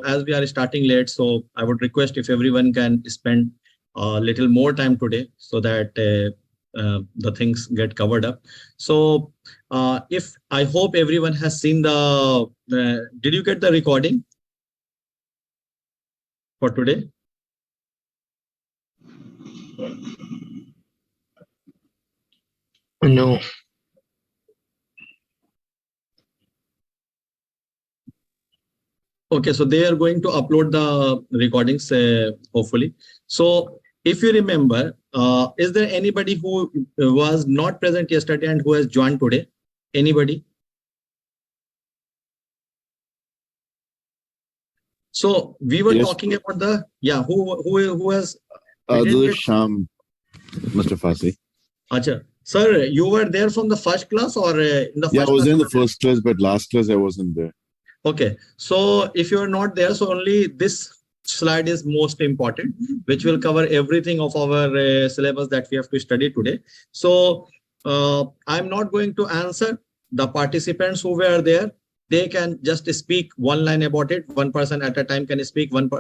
as we are starting late, so I would request if everyone can spend a little more time today so that the things get covered up. So if I hope everyone has seen did you get the recording for today? No. Okay, so they are going to upload the recordings, hopefully. So if you remember, is there anybody who was not present yesterday and who has joined today? Anybody? So we were talking about who has Sham, Mr. Fasi. Acha. Sir, you were there from the first class or in the first class? I was in the first class, but last class I wasn't there. Okay, so if you are not there, so only this slide is most important, which will cover everything of our syllabus that we have to study today. So I'm not going to answer. The participants who were there, they can just speak one line about it. One person at a time can speak one.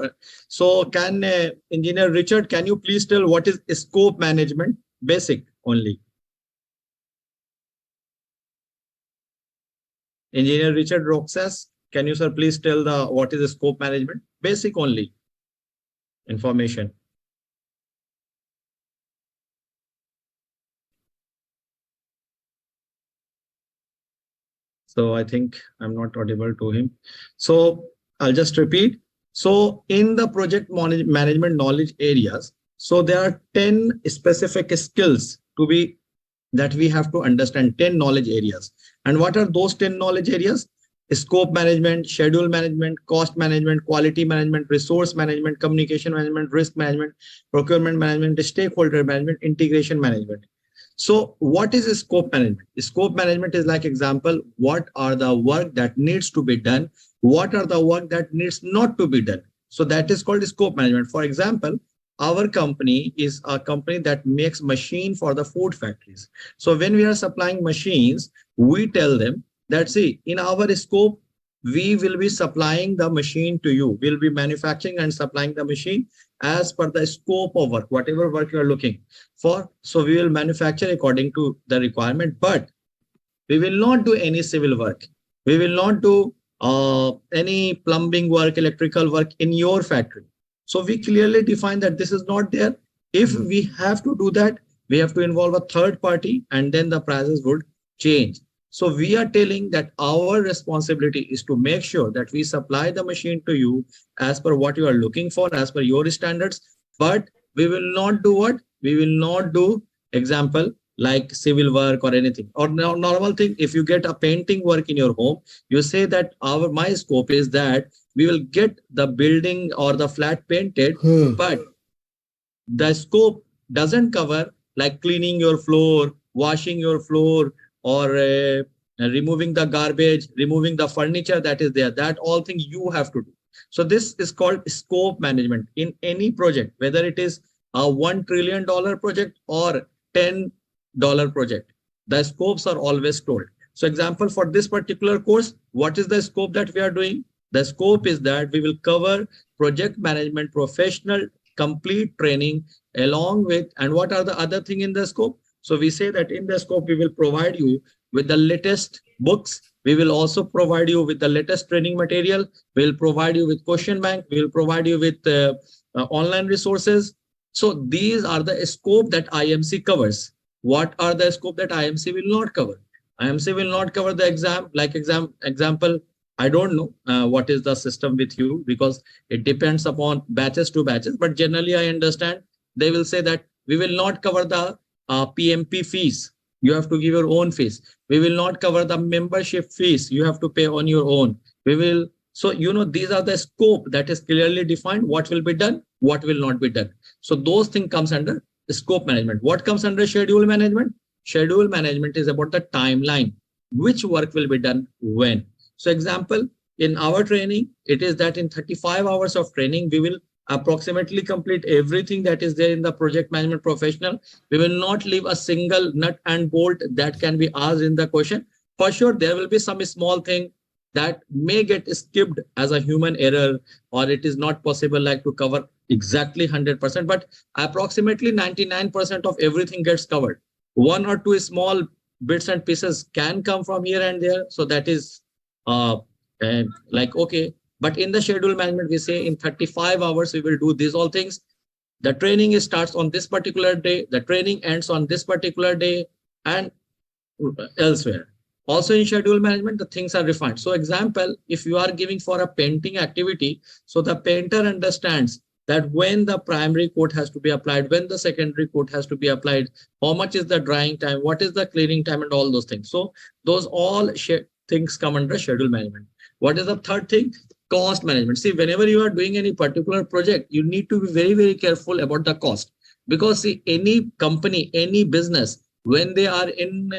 So can Engineer Richard, can you please tell what is scope management? Basic only. Engineer Richard Roxas, can you, sir, please tell what is the scope management? Basic only information. So I think I'm not audible to him. So I'll just repeat. So in the project management knowledge areas, so there are 10 specific skills that we have to understand, 10 knowledge areas. And what are those 10 knowledge areas? Scope management, schedule management, cost management, quality management, resource management, communication management, risk management, procurement management, stakeholder management, integration management. So what is scope management? Scope management is like example, what are the work that needs to be done? What are the work that needs not to be done? So that is called scope management. For example, our company is a company that makes machine for the food factories. So when we are supplying machines, we tell them that, see, in our scope, we will be supplying the machine to you. We'll be manufacturing and supplying the machine as per the scope of work, whatever work you are looking for. So we will manufacture according to the requirement, but we will not do any civil work. We will not do any plumbing work, electrical work in your factory. So we clearly define that this is not there. If we have to do that, we have to involve a third party and then the prices would change. So we are telling that our responsibility is to make sure that we supply the machine to you as per what you are looking for, as per your standards, but we will not do what? We will not do, example, like civil work or anything. Or normal thing, if you get a painting work in your home, you say that my scope is that we will get the building or the flat painted, but the scope doesn't cover like cleaning your floor, washing your floor, or removing the garbage, removing the furniture that is there. That all thing you have to do. So this is called scope management in any project, whether it is a $1 trillion project or $10 project. The scopes are always told. So example, for this particular course, what is the scope that we are doing? The scope is that we will cover project management professional complete training along with, and what are the other thing in the scope? So we say that in the scope, we will provide you with the latest books. We will also provide you with the latest training material. We'll provide you with question bank. We'll provide you with online resources. So these are the scope that IMC covers. What are the scope that IMC will not cover? IMC will not cover the example. I don't know what is the system with you because it depends upon batches to batches. But generally, I understand they will say that we will not cover the PMP fees. You have to give your own fees. We will not cover the membership fees. You have to pay on your own. We will. So, these are the scope that is clearly defined. What will be done? What will not be done? So those things comes under scope management. What comes under schedule management? Schedule management is about the timeline. Which work will be done when? So example, in our training, it is that in 35 hours of training, we will approximately complete everything that is there in the project management professional. We will not leave a single nut and bolt that can be asked in the question. For sure, there will be some small thing that may get skipped as a human error, or it is not possible like to cover exactly 100%, but approximately 99% of everything gets covered. One or two small bits and pieces can come from here and there. So that is like, okay. But in the schedule management, we say in 35 hours, we will do these all things. The training starts on this particular day. The training ends on this particular day and elsewhere. Also in schedule management, the things are refined. So example, if you are giving for a painting activity, so the painter understands that when the primary coat has to be applied, when the secondary coat has to be applied, how much is the drying time, what is the cleaning time, and all those things. So those all things come under schedule management. What is the third thing? Cost management. See, whenever you are doing any particular project, you need to be very, very careful about the cost, because see, any company, any business, when they are in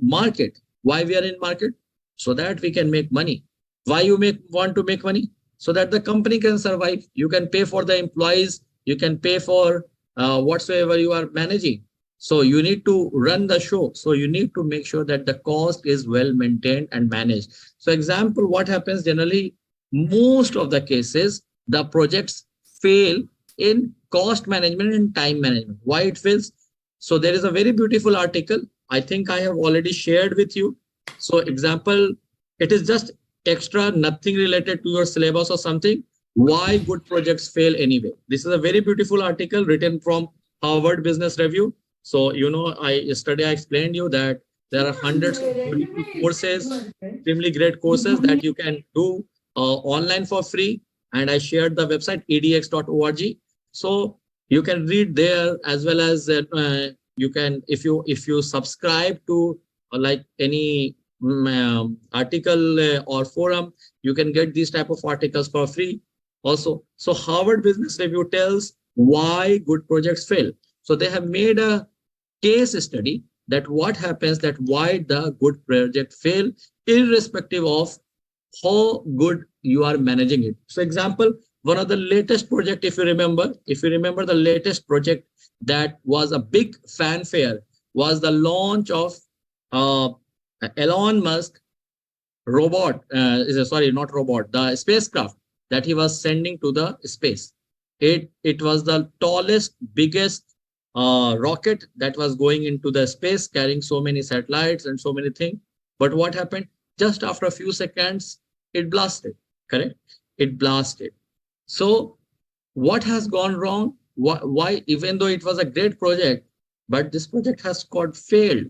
market, why we are in market? So that we can make money. Why you want to make money? So that the company can survive. You can pay for the employees, you can pay for whatsoever you are managing. So you need to run the show. So you need to make sure that the cost is well maintained and managed. So example, what happens generally, most of the cases, the projects fail in cost management and time management. Why it fails? So there is a very beautiful article. I think I have already shared with you. So example, it is just extra, nothing related to your syllabus or something. Why good projects fail anyway. This is a very beautiful article written from Harvard Business Review. So, yesterday I explained you that there are hundreds of courses, extremely great courses that you can do online for free. And I shared the website edx.org. So you can read there, as well as you can, if you subscribe to like any article or forum, you can get these type of articles for free also. So Harvard Business Review tells why good projects fail. So they have made a case study that what happens, that why the good project fail, irrespective of how good you are managing it. So example, one of the latest project, if you remember the latest project that was a big fanfare, was the launch of Elon Musk the spacecraft that he was sending to the space. It was the tallest, biggest rocket that was going into the space, carrying so many satellites and so many things. But what happened? Just after a few seconds, it blasted. Correct? It blasted. So what has gone wrong? Why, even though it was a great project, but this project has got failed.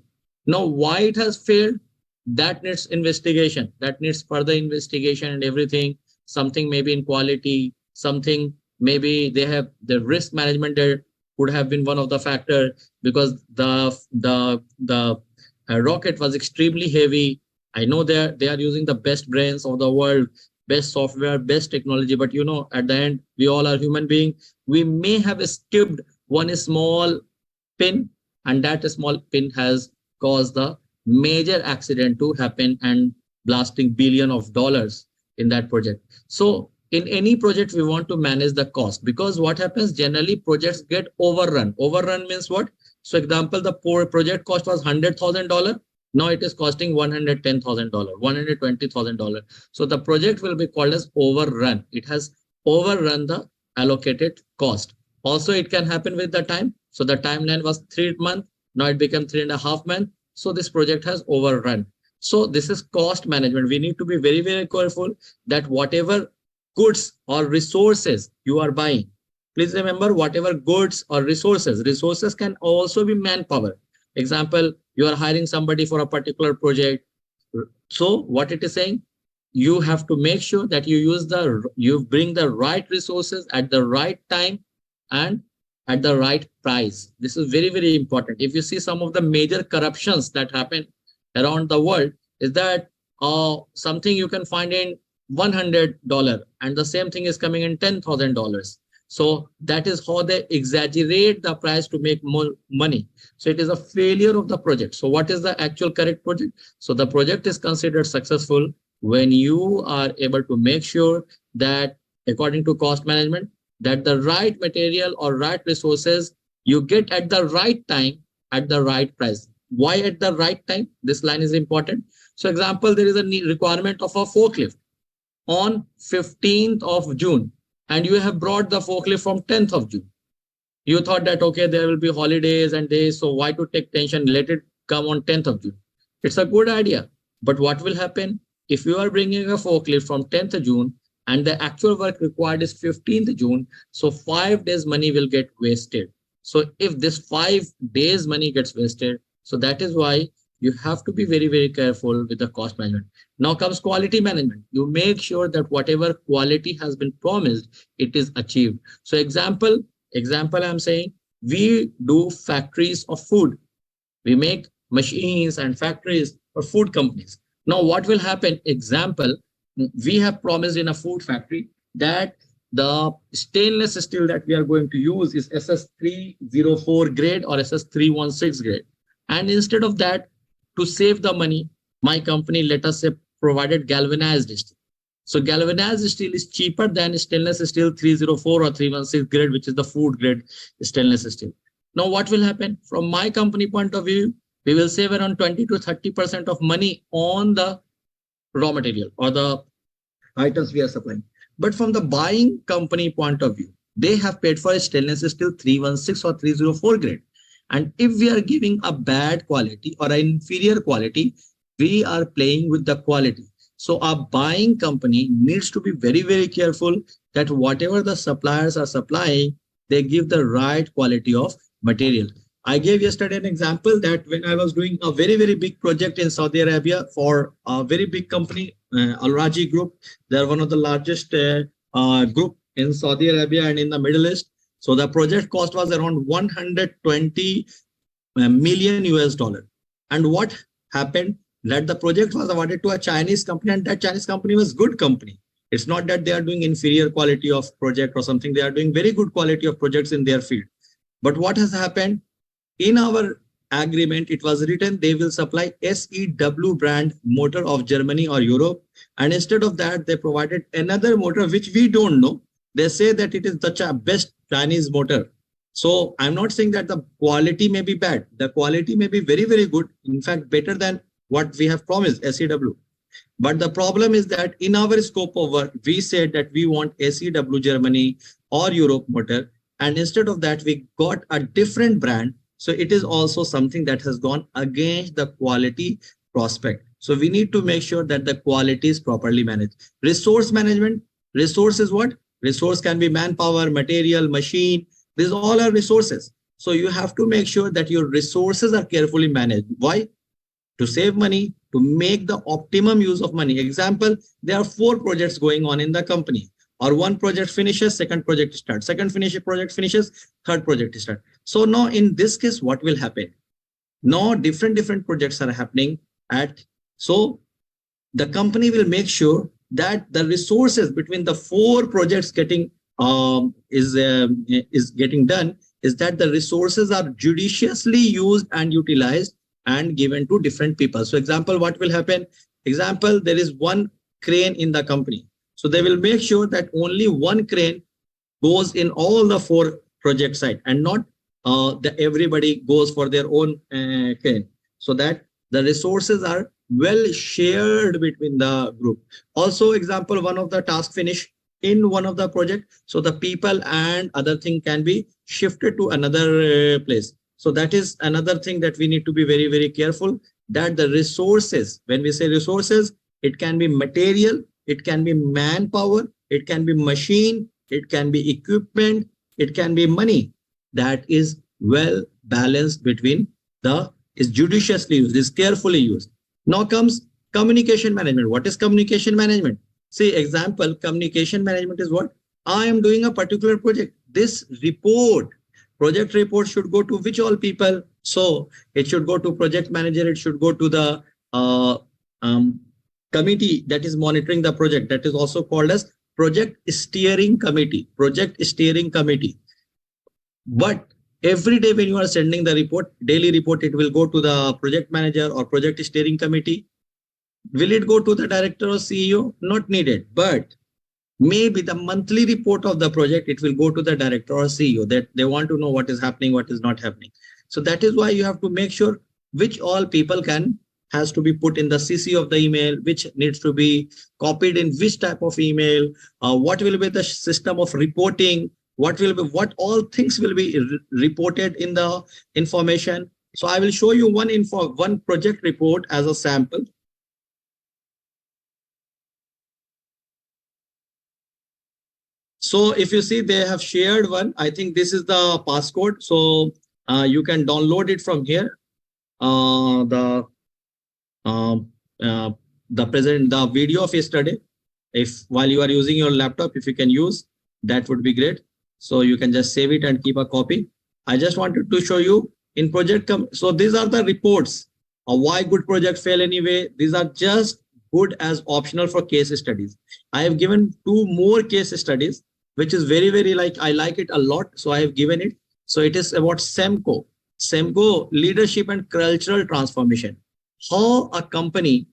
Now, why it has failed? That needs investigation. That needs further investigation and everything. Something maybe in quality, something maybe they have the risk management there could have been one of the factor, because the rocket was extremely heavy. I know they are using the best brains of the world, best software, best technology, but at the end, we all are human beings. We may have skipped one small pin, and that small pin has caused the major accident to happen and blasting billions of dollars in that project. So in any project, we want to manage the cost, because what happens, generally projects get overrun. Overrun means what? So example, the project cost was $100,000. Now it is costing $110,000, $120,000. So the project will be called as overrun. It has overrun the allocated cost. Also, it can happen with the time. So the timeline was 3 months. Now it became 3.5 months. So this project has overrun. So this is cost management. We need to be very, very careful that whatever goods or resources you are buying, please remember, whatever goods or resources can also be manpower. Example, you are hiring somebody for a particular project. So what it is saying, you have to make sure that you bring the right resources at the right time and at the right price. This is very, very important. If you see some of the major corruptions that happen around the world, is that something you can find in $100 and the same thing is coming in $10,000. So that is how they exaggerate the price to make more money. So it is a failure of the project. So what is the actual correct project? So the project is considered successful when you are able to make sure that, according to cost management, that the right material or right resources you get at the right time, at the right price. Why at the right time? This line is important. So example, there is a requirement of a forklift on 15th of June, and you have brought the forklift from 10th of June. You thought that, okay, there will be holidays and days, so why to take tension? Let it come on 10th of June. It's a good idea. But what will happen if you are bringing a forklift from 10th of June and the actual work required is 15th June? So 5 days money will get wasted. So if this 5 days money gets wasted, so that is why you have to be very, very careful with the cost management. Now comes quality management. You make sure that whatever quality has been promised, it is achieved. So example, I'm saying we do factories of food. We make machines and factories for food companies. Now what will happen? Example, we have promised in a food factory that the stainless steel that we are going to use is SS304 grade or SS316 grade. And instead of that, to save the money, my company, let us say, provided galvanized steel. So galvanized steel is cheaper than stainless steel 304 or 316 grade, which is the food grade stainless steel. Now what will happen? From my company point of view, we will save around 20 to 30% of money on the raw material or the items we are supplying. But from the buying company point of view, they have paid for a stainless steel 316 or 304 grade. And if we are giving a bad quality or an inferior quality, we are playing with the quality. So our buying company needs to be very, very careful that whatever the suppliers are supplying, they give the right quality of material. I gave yesterday an example that when I was doing a very, very big project in Saudi Arabia for a very big company, Al Raji Group, they're one of the largest group in Saudi Arabia and in the Middle East. So the project cost was around 120 million US dollar. And what happened? That the project was awarded to a Chinese company, and that Chinese company was good company. It's not that they are doing inferior quality of project or something. They are doing very good quality of projects in their field. But what has happened? In our agreement, it was written they will supply SEW brand motor of Germany or Europe. And instead of that, they provided another motor, which we don't know. They say that it is the best Chinese motor. So I'm not saying that the quality may be bad. The quality may be very, very good. In fact, better than what we have promised, SEW. But the problem is that in our scope of work, we said that we want SEW Germany or Europe motor. And instead of that, we got a different brand. So it is also something that has gone against the quality prospect. So we need to make sure that the quality is properly managed. Resource management. Resource is what? Resource can be manpower, material, machine. These all are resources. So you have to make sure that your resources are carefully managed. Why? To save money, to make the optimum use of money. Example, there are 4 projects going on in the company, or one project finishes, second project starts, project finishes, third project starts. So now in this case, what will happen? Now different projects are happening so the company will make sure that the resources between the 4 projects getting is getting done is that the resources are judiciously used and utilized and given to different people. So example, what will happen? Example, there is one crane in the company. So they will make sure that only one crane goes in all the 4 project sites and not that everybody goes for their own crane. So that the resources are well shared between the group. Also, example, one of the task finish in one of the project. So the people and other thing can be shifted to another place. So that is another thing that we need to be very, very careful that the resources, when we say resources, it can be material, it can be manpower, it can be machine, it can be equipment, it can be money that is well balanced between is judiciously used, is carefully used. Now comes communication management. What is communication management? See, example, communication management is what? I am doing a particular project. This project report should go to which all people? So it should go to project manager. It should go to the committee that is monitoring the project. That is also called as project steering committee. But every day when you are sending the report, daily report, it will go to the project manager or project steering committee. Will it go to the director or CEO? Not needed. But maybe the monthly report of the project, it will go to the director or CEO that they want to know what is happening, what is not happening. So that is why you have to make sure which all people can has to be put in the CC of the email, which needs to be copied in which type of email, what will be the system of reporting, what all things will be reported in the information. So I will show you one project report as a sample. So if you see, they have shared one. I think this is the passcode. So you can download it from here. The video of yesterday, if while you are using your laptop, if you can use, that would be great. So you can just save it and keep a copy. I just wanted to show you in project. So these are the reports of why good project fail anyway. These are just good as optional for case studies. I have given 2 more case studies, which is very, very I like it a lot. So I have given it. So it is about SEMCO leadership and cultural transformation. How a company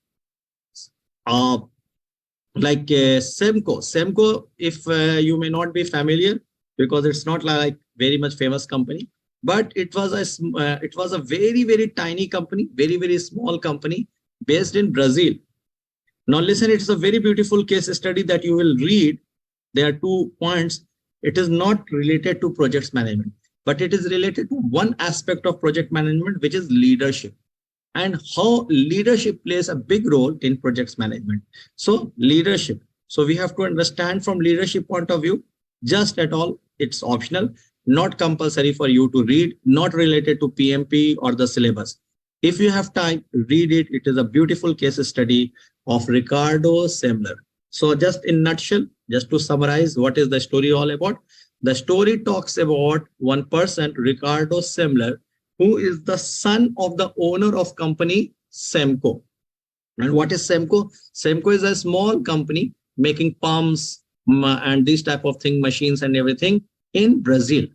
like SEMCO, if you may not be familiar, because it's not like very much famous company, but it was a very, very tiny company, very, very small company based in Brazil. Now listen, it's a very beautiful case study that you will read. There are 2 points. It is not related to projects management, but it is related to one aspect of project management, which is leadership, and how leadership plays a big role in projects management. So leadership. So we have to understand from leadership point of view, just at all, it's optional, not compulsory for you to read, not related to PMP or the syllabus. If you have time, read it. It is a beautiful case study of Ricardo Semler. So just in nutshell, just to summarize, what is the story all about? The story talks about one person, Ricardo Semler, who is the son of the owner of company SEMCO. And what is SEMCO? SEMCO is a small company making pumps and these type of thing, machines and everything in Brazil.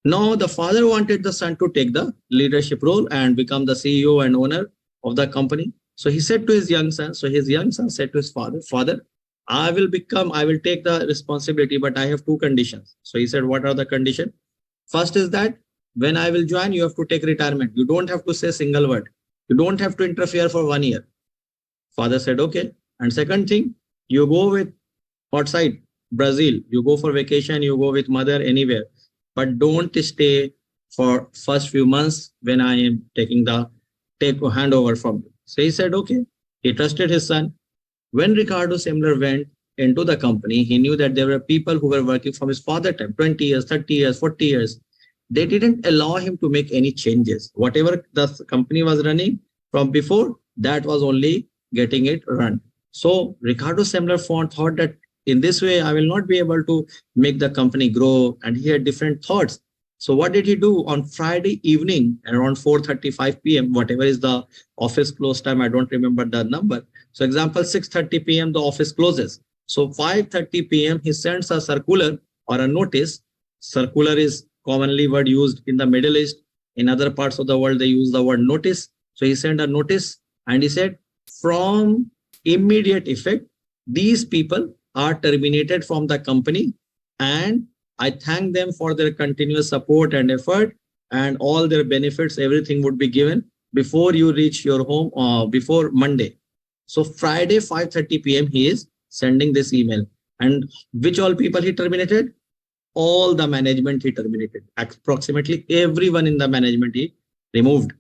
Now the father wanted the son to take the leadership role and become the CEO and owner of the company. So he said to his young son, so his young son said to his father, I will take the responsibility, but I have 2 conditions. So he said, what are the conditions? First is that when I will join, you have to take retirement. You don't have to say a single word. You don't have to interfere for 1 year. Father said, okay. And second thing, you go with outside Brazil, you go for vacation, you go with mother anywhere, but don't stay for first few months when I am taking the handover from you. So he said, okay. He trusted his son. When Ricardo Semler went into the company, he knew that there were people who were working from his father time, 20 years, 30 years, 40 years. They didn't allow him to make any changes. Whatever the company was running from before, that was only getting it run. So Ricardo Semler thought that in this way, I will not be able to make the company grow. And he had different thoughts. So what did he do? On Friday evening, around 4:35 p.m., whatever is the office close time, I don't remember the number. So example, 6:30 p.m., the office closes. So 5:30 p.m., he sends a circular or a notice. Circular is commonly word used in the Middle East. In other parts of the world, they use the word notice. So he sent a notice and he said, from immediate effect, these people are terminated from the company, and I thank them for their continuous support and effort, and all their benefits, everything would be given before you reach your home before Monday. So Friday, 5:30 p.m., he is sending this email. And which all people he terminated? All the management he terminated. Approximately everyone in the management he removed.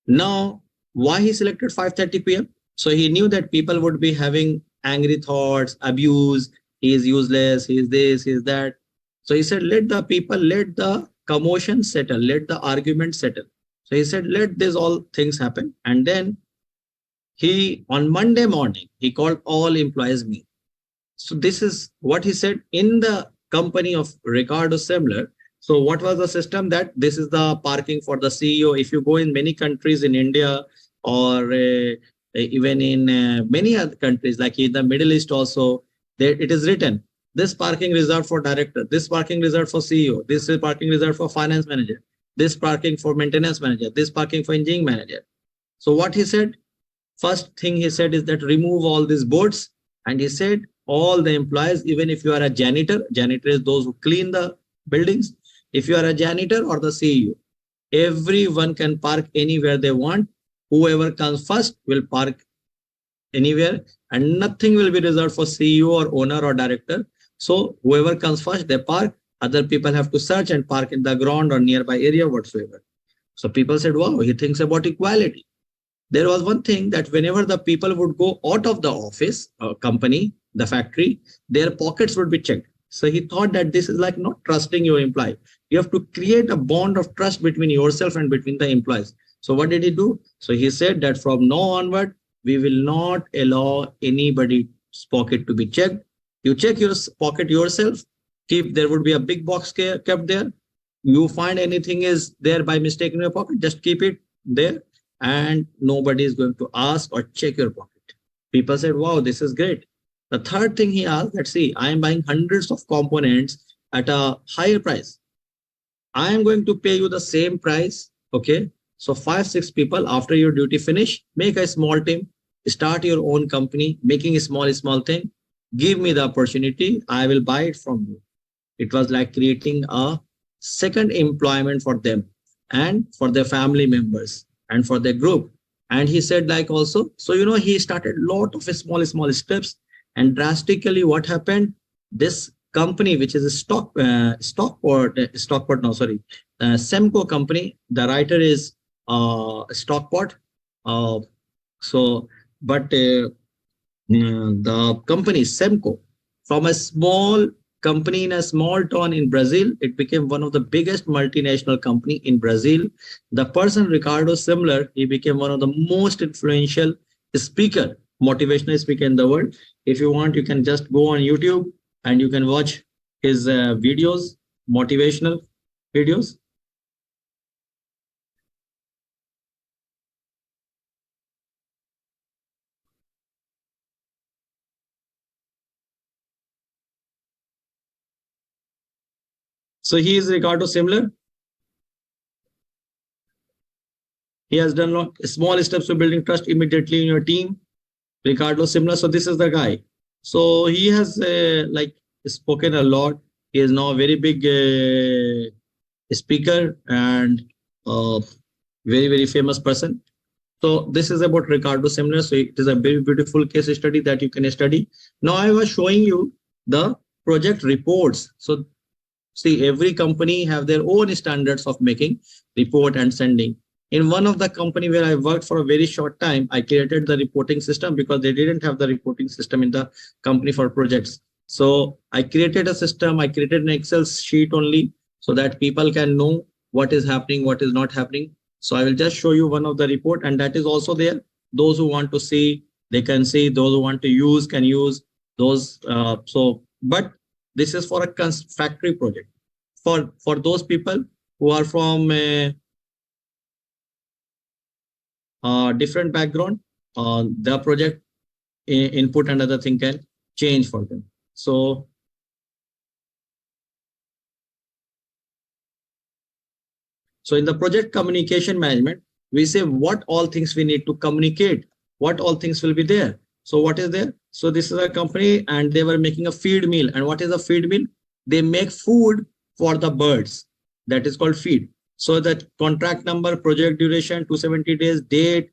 Now, why he selected 5:30 p.m.? So he knew that people would be having angry thoughts, abuse, he is useless, he is this, he is that. So he said, let the commotion settle, let the argument settle. So he said, let these all things happen. And then on Monday morning, he called all employees meet. So this is what he said in the company of Ricardo Semler. So what was the system? That this is the parking for the CEO. If you go in many countries in India or even in many other countries, like in the Middle East also, there it is written, this parking reserved for director, this parking reserved for CEO, this is parking reserved for finance manager, this parking for maintenance manager, this parking for engineering manager. So what he said, first thing he said is that remove all these boards. And he said, all the employees, even if you are a janitor is those who clean the buildings. If you are a janitor or the CEO, everyone can park anywhere they want. whoever comes first will park anywhere, and nothing will be reserved for CEO or owner or director. So whoever comes first, they park. Other people have to search and park in the ground or nearby area whatsoever. So people said, wow, he thinks about equality. There was one thing that whenever the people would go out of the office, company, the factory, their pockets would be checked. So he thought that this is like not trusting your employee. You have to create a bond of trust between yourself and between the employees. So what did he do? So he said that from now onward, we will not allow anybody's pocket to be checked. You check your pocket yourself. There would be a big box kept there. You find anything is there by mistake in your pocket, just keep it there, and nobody is going to ask or check your pocket. People said, wow, this is great. The third thing he asked, let's see, I am buying hundreds of components at a higher price. I am going to pay you the same price. Okay. So 5-6 people, after your duty finish, make a small team, start your own company, making a small thing. Give me the opportunity. I will buy it from you. It was like creating a second employment for them and for their family members and for their group. And he said like also, so, he started a lot of small steps, and drastically what happened, this company, which is a Stockport, Semco company, the writer is Stockport. The company Semco, from a small company in a small town in Brazil, it became one of the biggest multinational company in Brazil. The person Ricardo Semler, he became one of the most influential motivational speaker in the world. If you want, you can just go on YouTube and you can watch his videos, motivational videos. So he is Ricardo Semler. He has done small steps to building trust immediately in your team. Ricardo Semler. So this is the guy. So he has spoken a lot. He is now a very big speaker and very famous person. So this is about Ricardo Semler. So it is a very beautiful case study that you can study. Now I was showing you the project reports. So see, every company have their own standards of making report and sending. In one of the company where I worked for a very short time, I created the reporting system because they didn't have the reporting system in the company for projects. So I created a system, I created an Excel sheet only so that people can know what is happening, what is not happening. So I will just show you one of the report, and that is also there. Those who want to see, they can see. Those who want to use can use those. But this is for a factory project. For those people who are from different background, the project input and other thing can change for them. So in the project communication management, we say what all things we need to communicate, what all things will be there. So what is there? So this is a company and they were making a feed mill. And what is a feed mill? They make food for the birds. That is called feed. So that contract number, project duration, 270 days, date,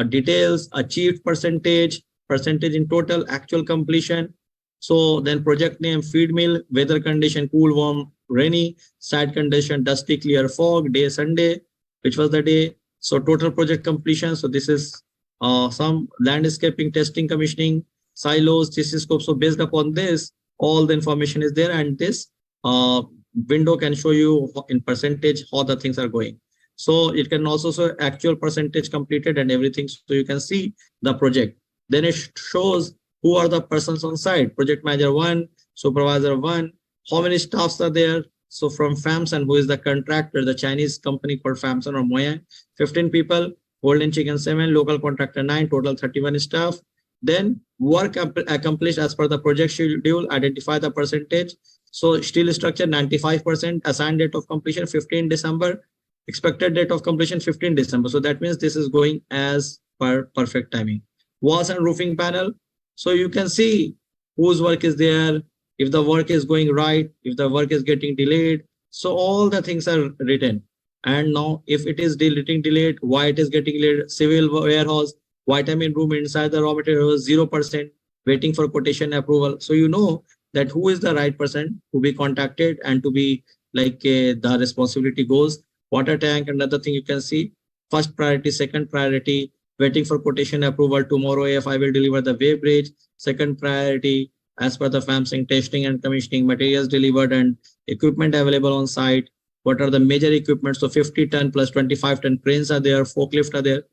details, achieved percentage in total, actual completion. So then project name, feed mill, weather condition, cool, warm, rainy, site condition, dusty, clear, fog, day, Sunday, which was the day. So total project completion. So this is some landscaping, testing, commissioning, silos, thesis scope. So based upon this, all the information is there, and this window can show you in percentage how the things are going. So it can also show actual percentage completed and everything. So you can see the project. Then it shows who are the persons on site. Project manager 1, supervisor 1, how many staffs are there. So from Famson, who is the contractor, the Chinese company called Famson or Moyan, 15 people, Golden Chicken 7, local contractor 9, total 31 staff. Then work accomplished as per the project schedule, identify the percentage. So steel structure 95%, assigned date of completion 15 December, expected date of completion 15 December. So that means this is going as per perfect timing. Walls and roofing panel. So you can see whose work is there, if the work is going right, if the work is getting delayed. So all the things are written. And now if it is getting delayed, why it is getting delayed? Civil warehouse, vitamin room inside the raw material was 0%, waiting for quotation approval. So you know that who is the right person to be contacted and to be like the responsibility goes. Water tank, another thing you can see, first priority, second priority, waiting for quotation approval. Tomorrow if I will deliver the wave bridge, second priority, as per the FAMSing, testing and commissioning, materials delivered and equipment available on site. What are the major equipment? So 50-ton plus 25-ton cranes are there, forklift are there.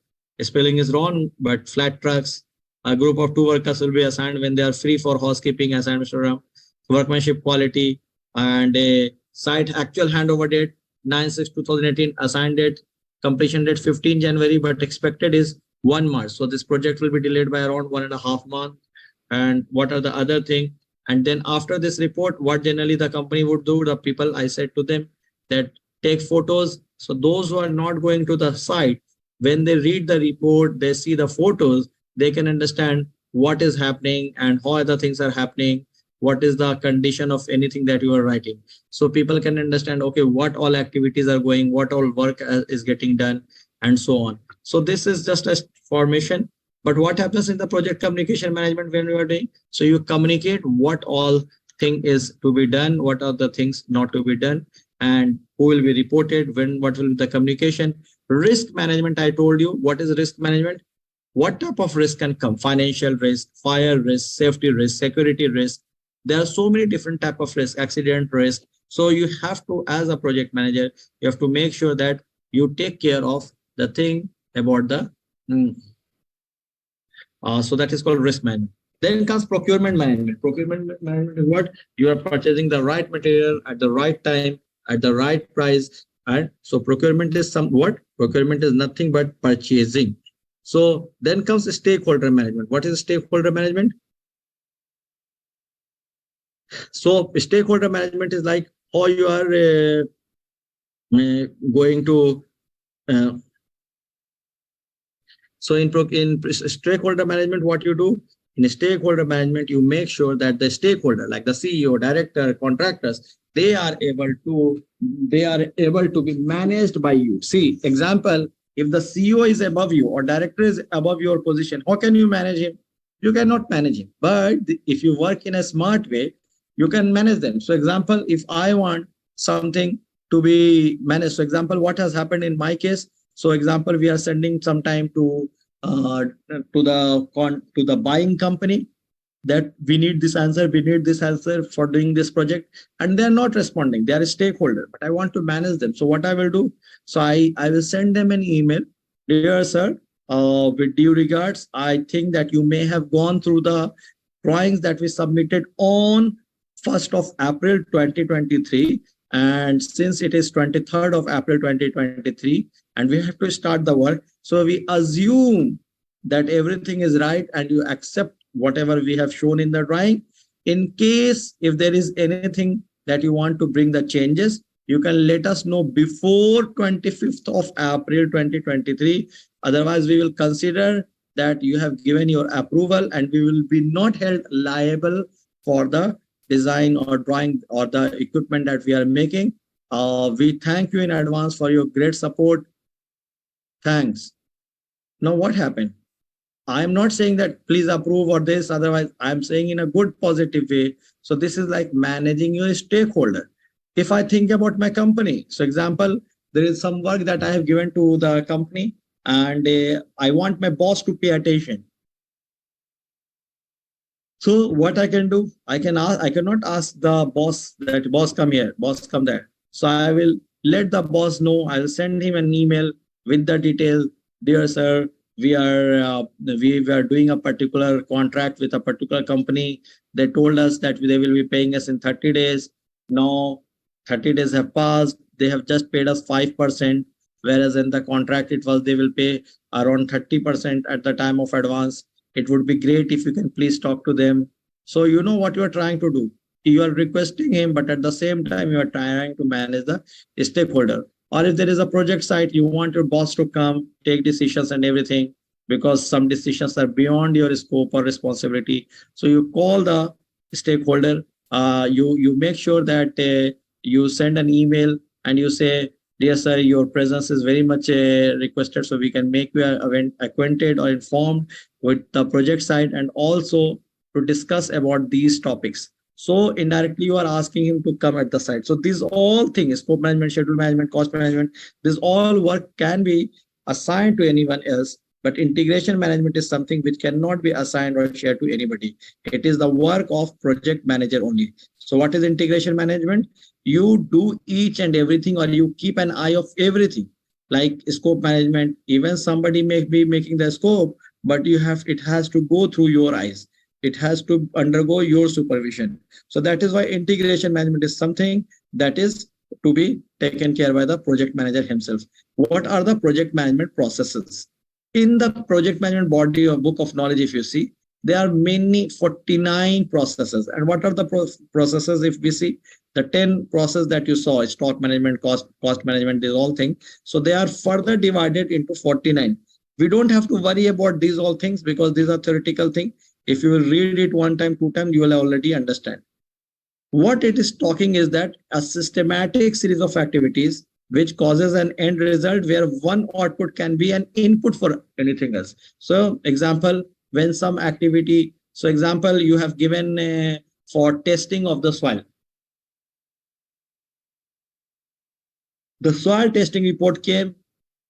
Spelling is wrong, but flat trucks. A group of 2 workers will be assigned when they are free for housekeeping, assigned Mr. Ram. Workmanship quality and a site actual handover date 9/6/2018, assigned date, completion date 15 January, but expected is 1 March. So this project will be delayed by around 1.5 months. And what are the other thing? And then after this report, what generally the company would do, the people, I said to them that take photos. So those who are not going to the site, when they read the report, they see the photos, they can understand what is happening and how other things are happening, what is the condition of anything that you are writing. So people can understand, okay, what all activities are going, what all work is getting done, and so on. So this is just a formation. But what happens in the project communication management when you are doing? So you communicate what all thing is to be done, what are the things not to be done, and who will be reported, when, what will be the communication. Risk management, I told you, what is risk management? What type of risk can come? Financial risk, fire risk, safety risk, security risk. There are so many different type of risk, accident risk. So you have to, as a project manager, you have to make sure that you take care of the thing about the so that is called risk management. Then comes procurement management. Procurement management is what? You are purchasing the right material at the right time, at the right price. And so procurement is what? Procurement is nothing but purchasing. So then comes the stakeholder management. What is stakeholder management? So stakeholder management is like how you are going to so in stakeholder management, what you do? In stakeholder management, you make sure that the stakeholder, like the CEO, director, contractors, they are able to be managed by you. See, example, if the CEO is above you or director is above your position, how can you manage him? You cannot manage him. But if you work in a smart way, you can manage them. So example, if I want something to be managed, so example, what has happened in my case? So example, we are sending some time to the buying company that we need this answer for doing this project, and they're not responding. They are a stakeholder, but I want to manage them. So what I will do? So I will send them an email. Dear sir, with due regards, I think that you may have gone through the drawings that we submitted on 1st of April 2023. And since it is 23rd of April 2023, and we have to start the work, so we assume that everything is right and you accept whatever we have shown in the drawing. In case if there is anything that you want to bring the changes, you can let us know before 25th of April 2023. Otherwise, we will consider that you have given your approval and we will be not held liable for the design or drawing or the equipment that we are making. We thank you in advance for your great support. Thanks. Now what happened? I'm not saying that please approve or this, otherwise I'm saying in a good positive way. So this is like managing your stakeholder. If I think about my company, so example, there is some work that I have given to the company and I want my boss to pay attention. So what I can do, I cannot ask the boss that boss come here, boss come there. So I will let the boss know. I'll send him an email with the details. Dear sir, we are doing a particular contract with a particular company. They told us that they will be paying us in 30 days. Now 30 days have passed. They have just paid us 5%, whereas in the contract it was they will pay around 30% at the time of advance. It would be great if you can please talk to them. So you know what you are trying to do. You are requesting him, but at the same time, you are trying to manage the stakeholder. Or if there is a project site, you want your boss to come, take decisions and everything, because some decisions are beyond your scope or responsibility. So you call the stakeholder, you make sure that you send an email and you say, Dear sir, your presence is very much requested so we can make you acquainted or informed with the project side and also to discuss about these topics. So indirectly you are asking him to come at the site. So these all things, scope management, schedule management, cost management, this all work can be assigned to anyone else. But integration management is something which cannot be assigned or shared to anybody. It is the work of project manager only. So what is integration management? You do each and everything, or you keep an eye of everything. Like scope management, even somebody may be making the scope, but it has to go through your eyes. It has to undergo your supervision. So that is why integration management is something that is to be taken care by the project manager himself. What are the project management processes? In the project management body or book of knowledge, if you see, there are many 49 processes. And what are the processes? If we see the 10 process that you saw, stock management, cost management, these all things. So they are further divided into 49. We don't have to worry about these all things because these are theoretical things. If you will read it one time, two times, you will already understand. What it is talking is that a systematic series of activities which causes an end result where one output can be an input for anything else. So example, when some activity, so example, you have given for testing of the soil. The soil testing report came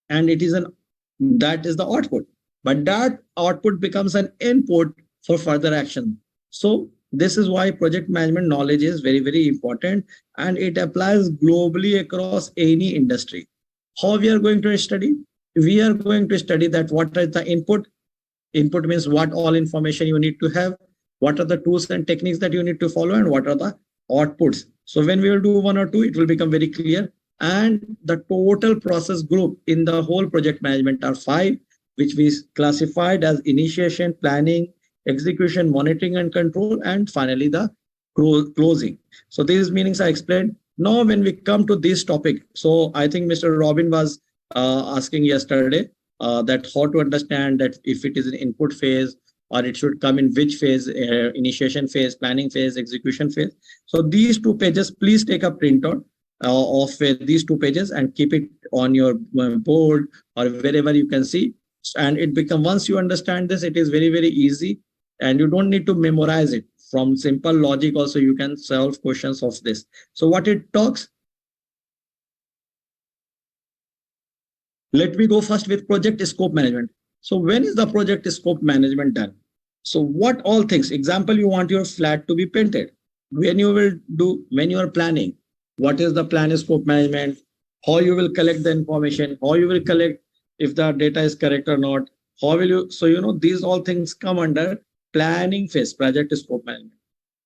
and that is the output, but that output becomes an input for further action. So this is why project management knowledge is very, very important, and it applies globally across any industry. How we are going to study? We are going to study that what is the input. Input means what all information you need to have, what are the tools and techniques that you need to follow, and what are the outputs. So when we will do one or two, it will become very clear. And the total process group in the whole project management are 5, which we classified as initiation, planning, execution, monitoring and control, and finally the closing. So these meanings I explained. Now when we come to this topic, so I think Mr. Robin was asking yesterday that how to understand that if it is an input phase or it should come in which phase, initiation phase, planning phase, execution phase. So these 2 pages, please take a printout of these 2 pages and keep it on your board or wherever you can see. And it becomes, once you understand this, it is very, very easy and you don't need to memorize it. From simple logic also you can solve questions of this. So what it talks, let me go first with project scope management. So when is the project scope management done? So what all things, example, you want your flat to be painted. When you are planning, what is the plan scope management, how you will collect the information, how you will collect if the data is correct or not, how will you, so these all things come under planning phase, project scope management.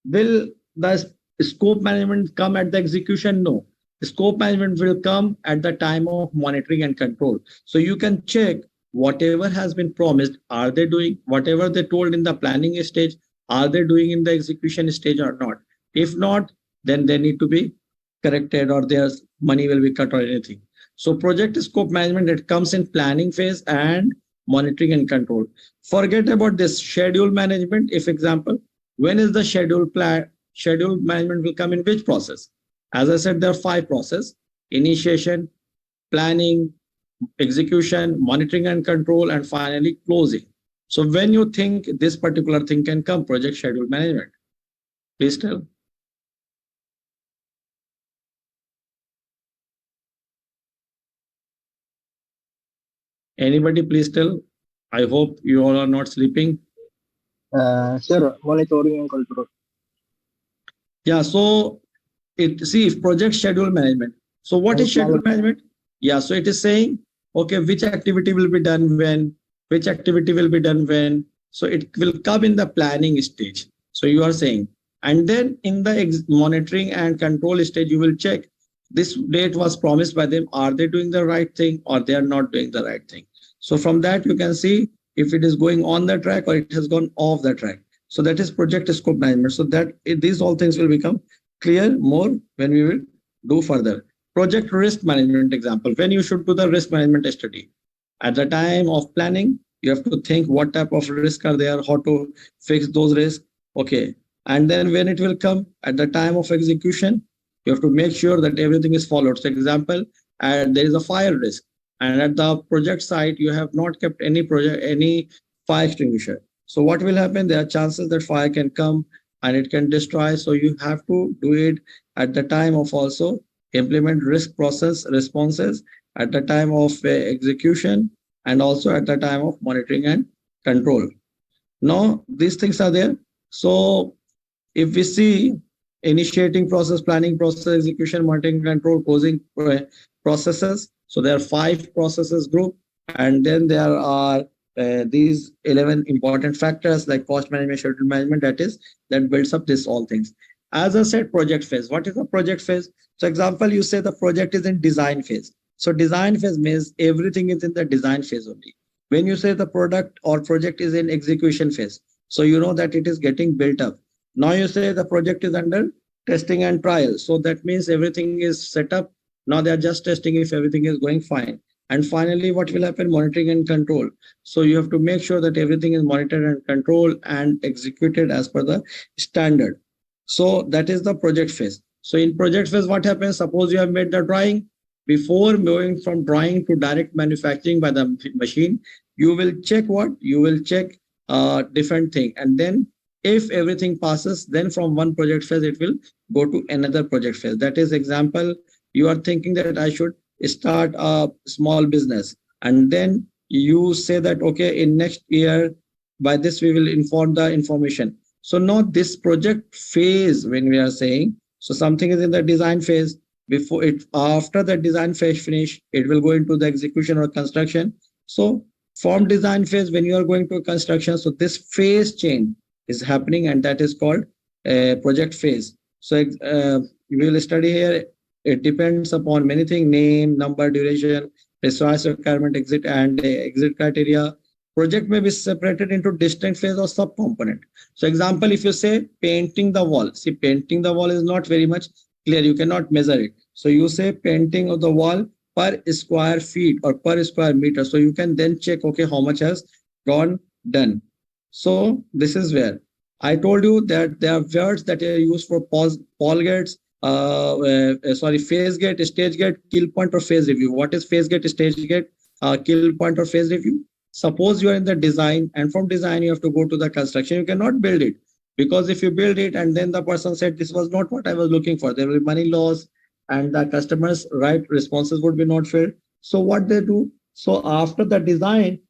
Will the scope management come at the execution? No. Scope management will come at the time of monitoring and control. So you can check whatever has been promised, are they doing whatever they told in the planning stage, are they doing in the execution stage or not? If not, then they need to be corrected or their money will be cut or anything. So project scope management, it comes in planning phase and monitoring and control. Forget about this schedule management. If example, when is the schedule management will come in which process? As I said, there are 5 processes: initiation, planning, execution, monitoring and control, and finally closing. So when you think this particular thing can come, project schedule management, please tell. Anybody, please tell. I hope you all are not sleeping. Sir, monitoring and control. Yeah, so if project schedule management. So what is schedule management? Yeah, so it is saying, okay, which activity will be done when, which activity will be done when. So it will come in the planning stage. So you are saying, and then in the monitoring and control stage, you will check this date was promised by them. Are they doing the right thing or they are not doing the right thing? So from that, you can see if it is going on the track or it has gone off the track. So that is project scope management. So that these all things will become clear more when we will do further. Project risk management example, when you should do the risk management study. At the time of planning, you have to think what type of risk are there, how to fix those risks. Okay. And then when it will come at the time of execution, you have to make sure that everything is followed. So example, and there is a fire risk, and at the project site you have not kept any fire extinguisher. So what will happen? There are chances that fire can come and it can destroy. So you have to do it at the time of also implement risk process responses at the time of execution, and also at the time of monitoring and control. Now these things are there. So if we see initiating process, planning process, execution, monitoring, control, closing processes. So there are 5 processes group, and then there are these 11 important factors like cost management, schedule management, that builds up this all things. As I said, project phase. What is the project phase? So example, you say the project is in design phase. So design phase means everything is in the design phase only. When you say the product or project is in execution phase, so you know that it is getting built up. Now you say the project is under testing and trial. So that means everything is set up. Now they are just testing if everything is going fine. And finally, what will happen? Monitoring and control. So you have to make sure that everything is monitored and controlled and executed as per the standard. So that is the project phase. So in project phase, what happens? Suppose you have made the drawing. Before moving from drawing to direct manufacturing by the machine, you will check what? You will check different thing. And then if everything passes, then from one project phase, it will go to another project phase. That is example, you are thinking that I should start a small business. And then you say that, okay, in next year, by this, we will inform the information. So now this project phase, when we are saying, so something is in the design phase, before it, after the design phase finish, it will go into the execution or construction. So from design phase, when you are going to construction, so this phase change is happening, and that is called project phase. So we will study here. It depends upon many things: name, number, duration, resource requirement, exit and exit criteria. Project may be separated into distinct phase or sub-component. So example, if you say painting the wall, see, painting the wall is not very much clear. You cannot measure it. So you say painting of the wall per square feet or per square meter. So you can then check, okay, how much has gone done. So this is where I told you that there are words that are used for Paul gates, phase gate, stage gate, kill point, or phase review. What is phase gate, stage gate, kill point, or phase review? Suppose you are in the design, and from design you have to go to the construction. You cannot build it, because if you build it and then the person said this was not what I was looking for, there will be money loss and the customer's right responses would be not filled. So what they do? So after the design,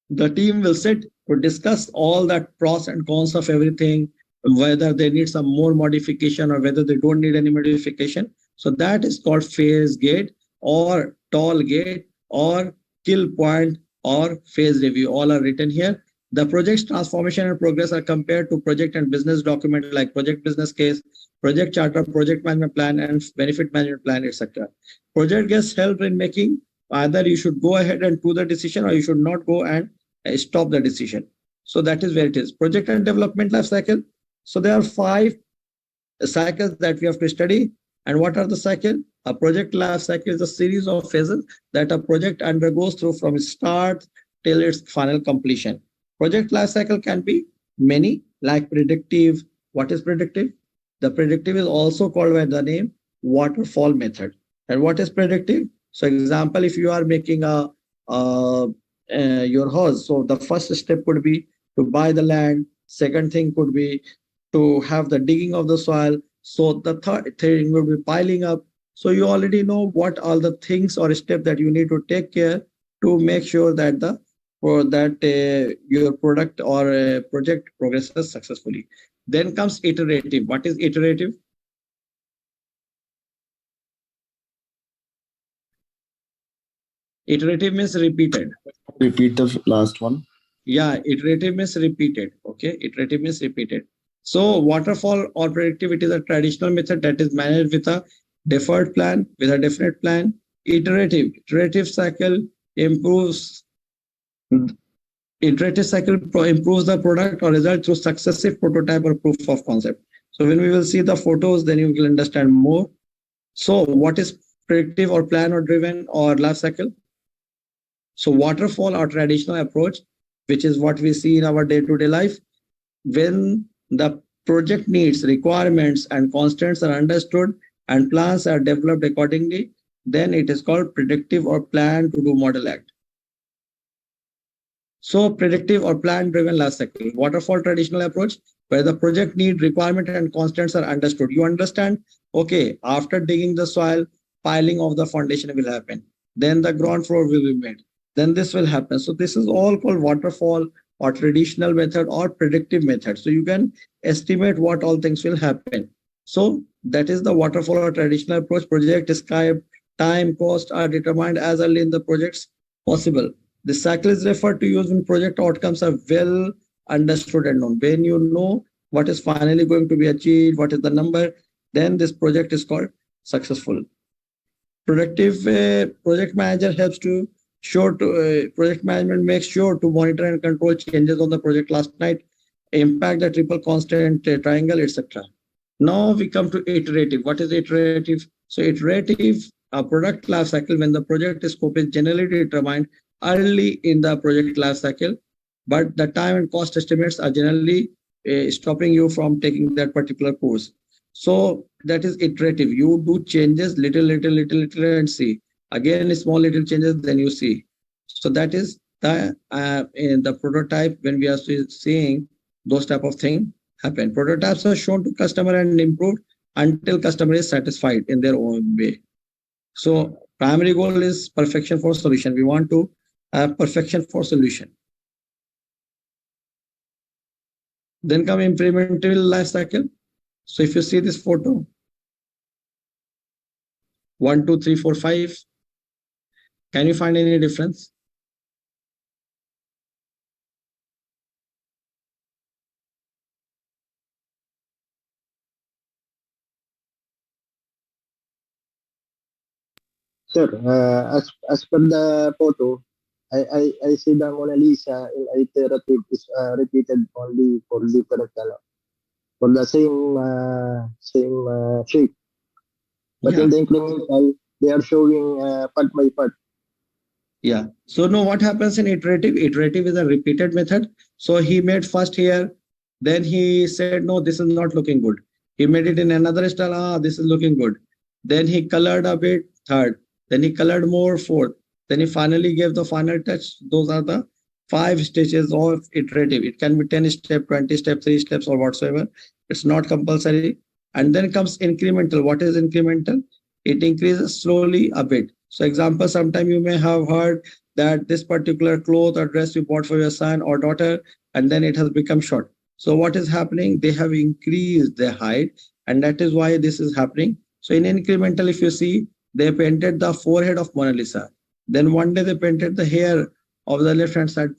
the team will sit to discuss all that pros and cons of everything, whether they need some more modification or whether they don't need any modification. So that is called phase gate or toll gate or kill point or phase review. All are written here. The project's transformation and progress are compared to project and business document like project business case, project charter, project management plan, and benefit management plan, etc. Project gets help in making either you should go ahead and do the decision, or you should not go and stop the decision. So that is where it is. Project and development life cycle. So there are 5 cycles that we have to study. And what are the cycle? A project life cycle is a series of phases that a project undergoes through from start till its final completion. Project life cycle can be many, like predictive. What is predictive? The predictive is also called by the name waterfall method. And what is predictive? So example, if you are making your house, so the first step could be to buy the land. Second thing could be to have the digging of the soil. So the third thing will be piling up. So you already know what all the things or steps that you need to take care to make sure that your product or project progresses successfully. Then comes iterative. What is iterative? Iterative means repeated. Repeat the last one. Yeah, iterative means repeated. Okay, iterative means repeated. So waterfall or predictive, it is a traditional method that is managed with a deferred plan, with a definite plan. Iterative cycle improves the product or result through successive prototype or proof of concept. So when we will see the photos, then you will understand more. So what is predictive or plan or driven or life cycle? So waterfall or traditional approach, which is what we see in our day-to-day life, when the project needs, requirements, and constraints are understood and plans are developed accordingly, then it is called predictive or plan to do model act. So predictive or plan driven life cycle, waterfall traditional approach, where the project need, requirement, and constraints are understood. You understand, okay, after digging the soil, piling of the foundation will happen. Then the ground floor will be made. Then this will happen. So this is all called waterfall or traditional method or predictive method. So you can estimate what all things will happen. So that is the waterfall or traditional approach. Project describe, time, cost are determined as early in the projects possible. The cycle is referred to use when project outcomes are well understood and known. When you know what is finally going to be achieved, what is the number, then this project is called successful. Productive project manager helps to project management makes sure to monitor and control changes on the project last night, impact the triple constant triangle, etc. Now we come to iterative. What is iterative? So iterative, a product life cycle when the project scope is generally determined early in the project life cycle, but the time and cost estimates are generally stopping you from taking that particular course. So that is iterative. You do changes little, and see. Again, small little changes, then you see. So that is the in the prototype when we are seeing those type of things happen. Prototypes are shown to customer and improved until customer is satisfied in their own way. So primary goal is perfection for solution. We want to have perfection for solution. Then come implemental life cycle. So if you see this photo, 1, 2, 3, 4, 5, can you find any difference? Sir, as per the photo, I see the Mona Lisa in iterative is repeated only for different for the same shape. But in the incremental, they are showing part by part. Yeah. So now what happens in iterative? Iterative is a repeated method. So he made first here, then he said, no, this is not looking good. He made it in another style. This is looking good. Then he colored a bit, third. Then he colored more, fourth. Then he finally gave the final touch. Those are the 5 stages of iterative. It can be 10 steps, 20 steps, 3 steps, or whatsoever. It's not compulsory. And then comes incremental. What is incremental? It increases slowly a bit. So example, sometime you may have heard that this particular cloth or dress you bought for your son or daughter, and then it has become short. So what is happening? They have increased their height, and that is why this is happening. So in incremental, if you see, they painted the forehead of Mona Lisa. Then one day they painted the hair of the left-hand side.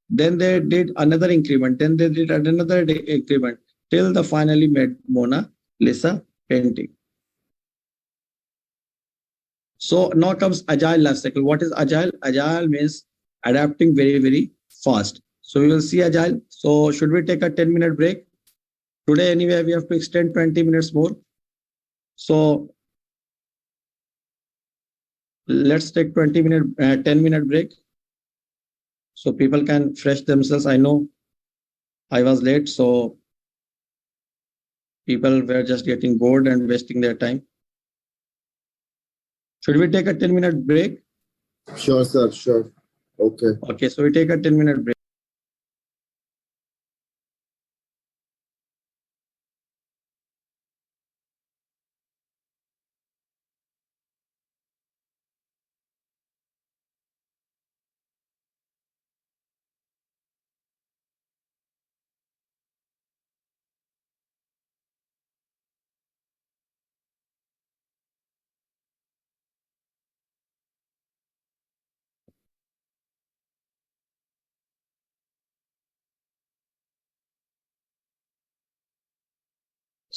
Then they did another increment. Then they did another increment till the finally made Mona Lisa painting. So now comes agile life cycle. What is agile? Agile means adapting very, very fast. So we will see agile. So should we take a 10-minute break? Today, anyway, we have to extend 20 minutes more. So let's take 10-minute break. So people can fresh themselves. I know I was late, so people were just getting bored and wasting their time. Should we take a 10-minute break? Sure, sir. Sure. Okay. Okay, so we take a 10-minute break.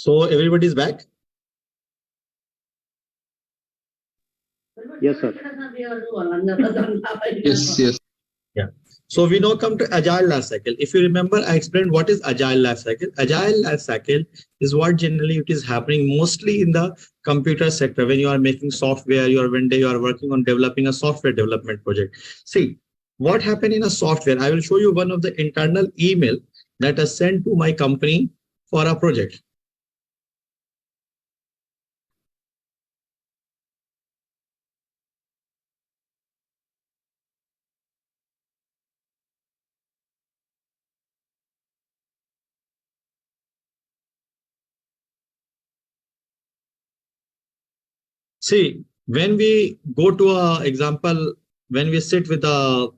So everybody's back? Yes, sir. Yes. Yeah. So we now come to agile life cycle. If you remember, I explained what is agile life cycle. Agile life cycle is what generally it is happening mostly in the computer sector. When you are making software, you are working on developing a software development project. See, what happened in a software? I will show you one of the internal email that is sent to my company for a project. See, when we go to a example, when we sit with a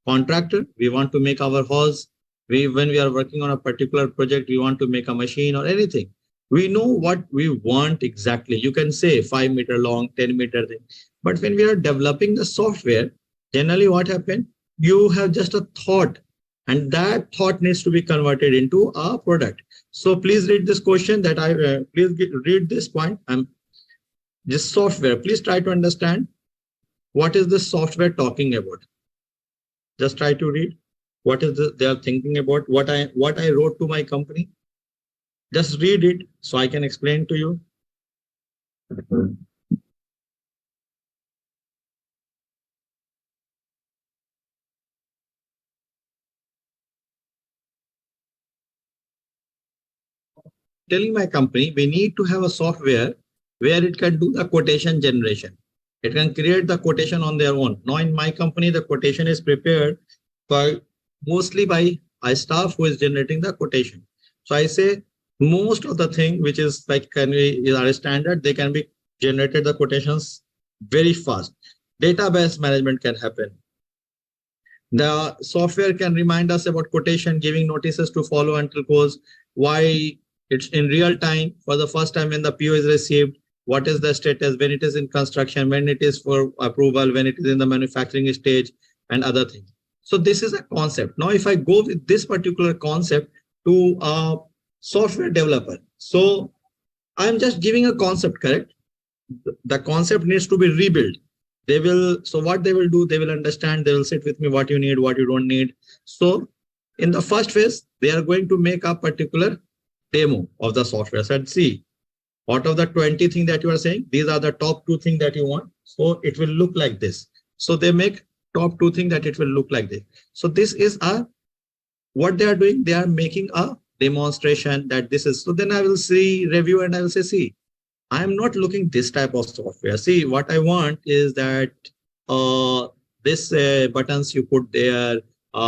contractor, we want to make our house. When we are working on a particular project, we want to make a machine or anything. We know what we want exactly. You can say 5 meter long, 10 meter thing. But when we are developing the software, generally what happens? You have just a thought, and that thought needs to be converted into a product. So please read this question that read this point. This software, please try to understand what is this software talking about. Just try to read what is they are thinking about, what I wrote to my company. Just read it so I can explain to you. Telling my company, we need to have a software where it can do the quotation generation. It can create the quotation on their own. Now in my company, the quotation is prepared mostly by a staff who is generating the quotation. So I say most of the thing which is like is our standard, they can be generated the quotations very fast. Database management can happen. The software can remind us about quotation, giving notices to follow until close, why it's in real time for the first time when the PO is received, what is the status, when it is in construction, when it is for approval, when it is in the manufacturing stage, and other things. So this is a concept. Now, if I go with this particular concept to a software developer, so I'm just giving a concept, correct? The concept needs to be rebuilt. So what they will do, they will understand, they will sit with me, what you need, what you don't need. So in the first phase, they are going to make a particular demo of the software. So see, out of the 20 things that you are saying, these are the top 2 things that you want. So it will look like this. So they make top 2 things that it will look like this. So this is what they are doing. They are making a demonstration that this is. So then I will see review and I will say, see, I am not looking this type of software. See, what I want is that this buttons you put there,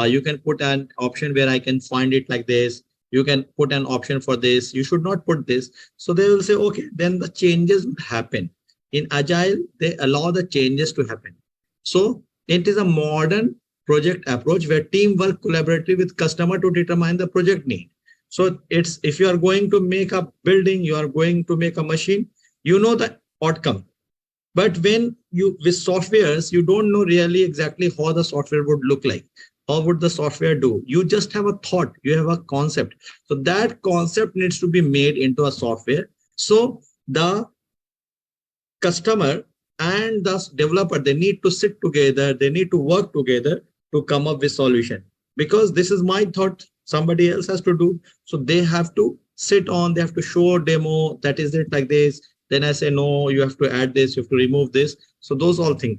you can put an option where I can find it like this. You can put an option for this. You should not put this. So they will say, okay, then the changes would happen. In Agile, they allow the changes to happen. So it is a modern project approach where team work collaboratively with customer to determine the project need. So it's, if you are going to make a building, you are going to make a machine, you know the outcome. But when you with softwares, you don't know really exactly how the software would look like. How would the software do? You just have a thought, you have a concept. So that concept needs to be made into a software. So the customer and the developer, they need to sit together, they need to work together to come up with solution. Because this is my thought, somebody else has to do. So they have to sit on, they have to show demo, that is it like this. Then I say, no, you have to add this, you have to remove this. So those all things.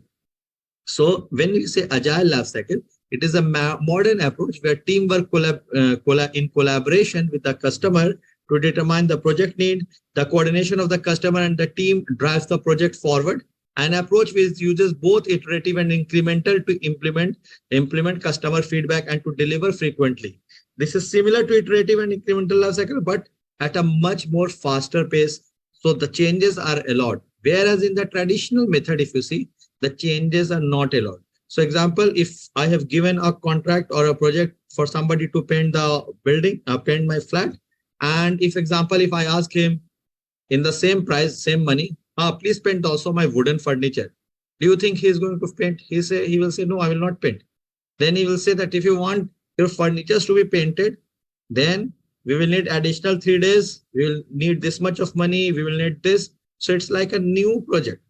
So when we say Agile lifecycle, it is a modern approach where teamwork in collaboration with the customer to determine the project need, the coordination of the customer and the team drives the project forward. An approach which uses both iterative and incremental to implement customer feedback and to deliver frequently. This is similar to iterative and incremental lifecycle, but at a much more faster pace. So the changes are allowed. Whereas in the traditional method, if you see, the changes are not allowed. So example, if I have given a contract or a project for somebody to paint the building, paint my flat. And if example, if I ask him in the same price, same money, please paint also my wooden furniture. Do you think he is going to paint? He will say, no, I will not paint. Then he will say that if you want your furniture to be painted, then we will need additional 3 days. We will need this much of money. We will need this. So it's like a new project.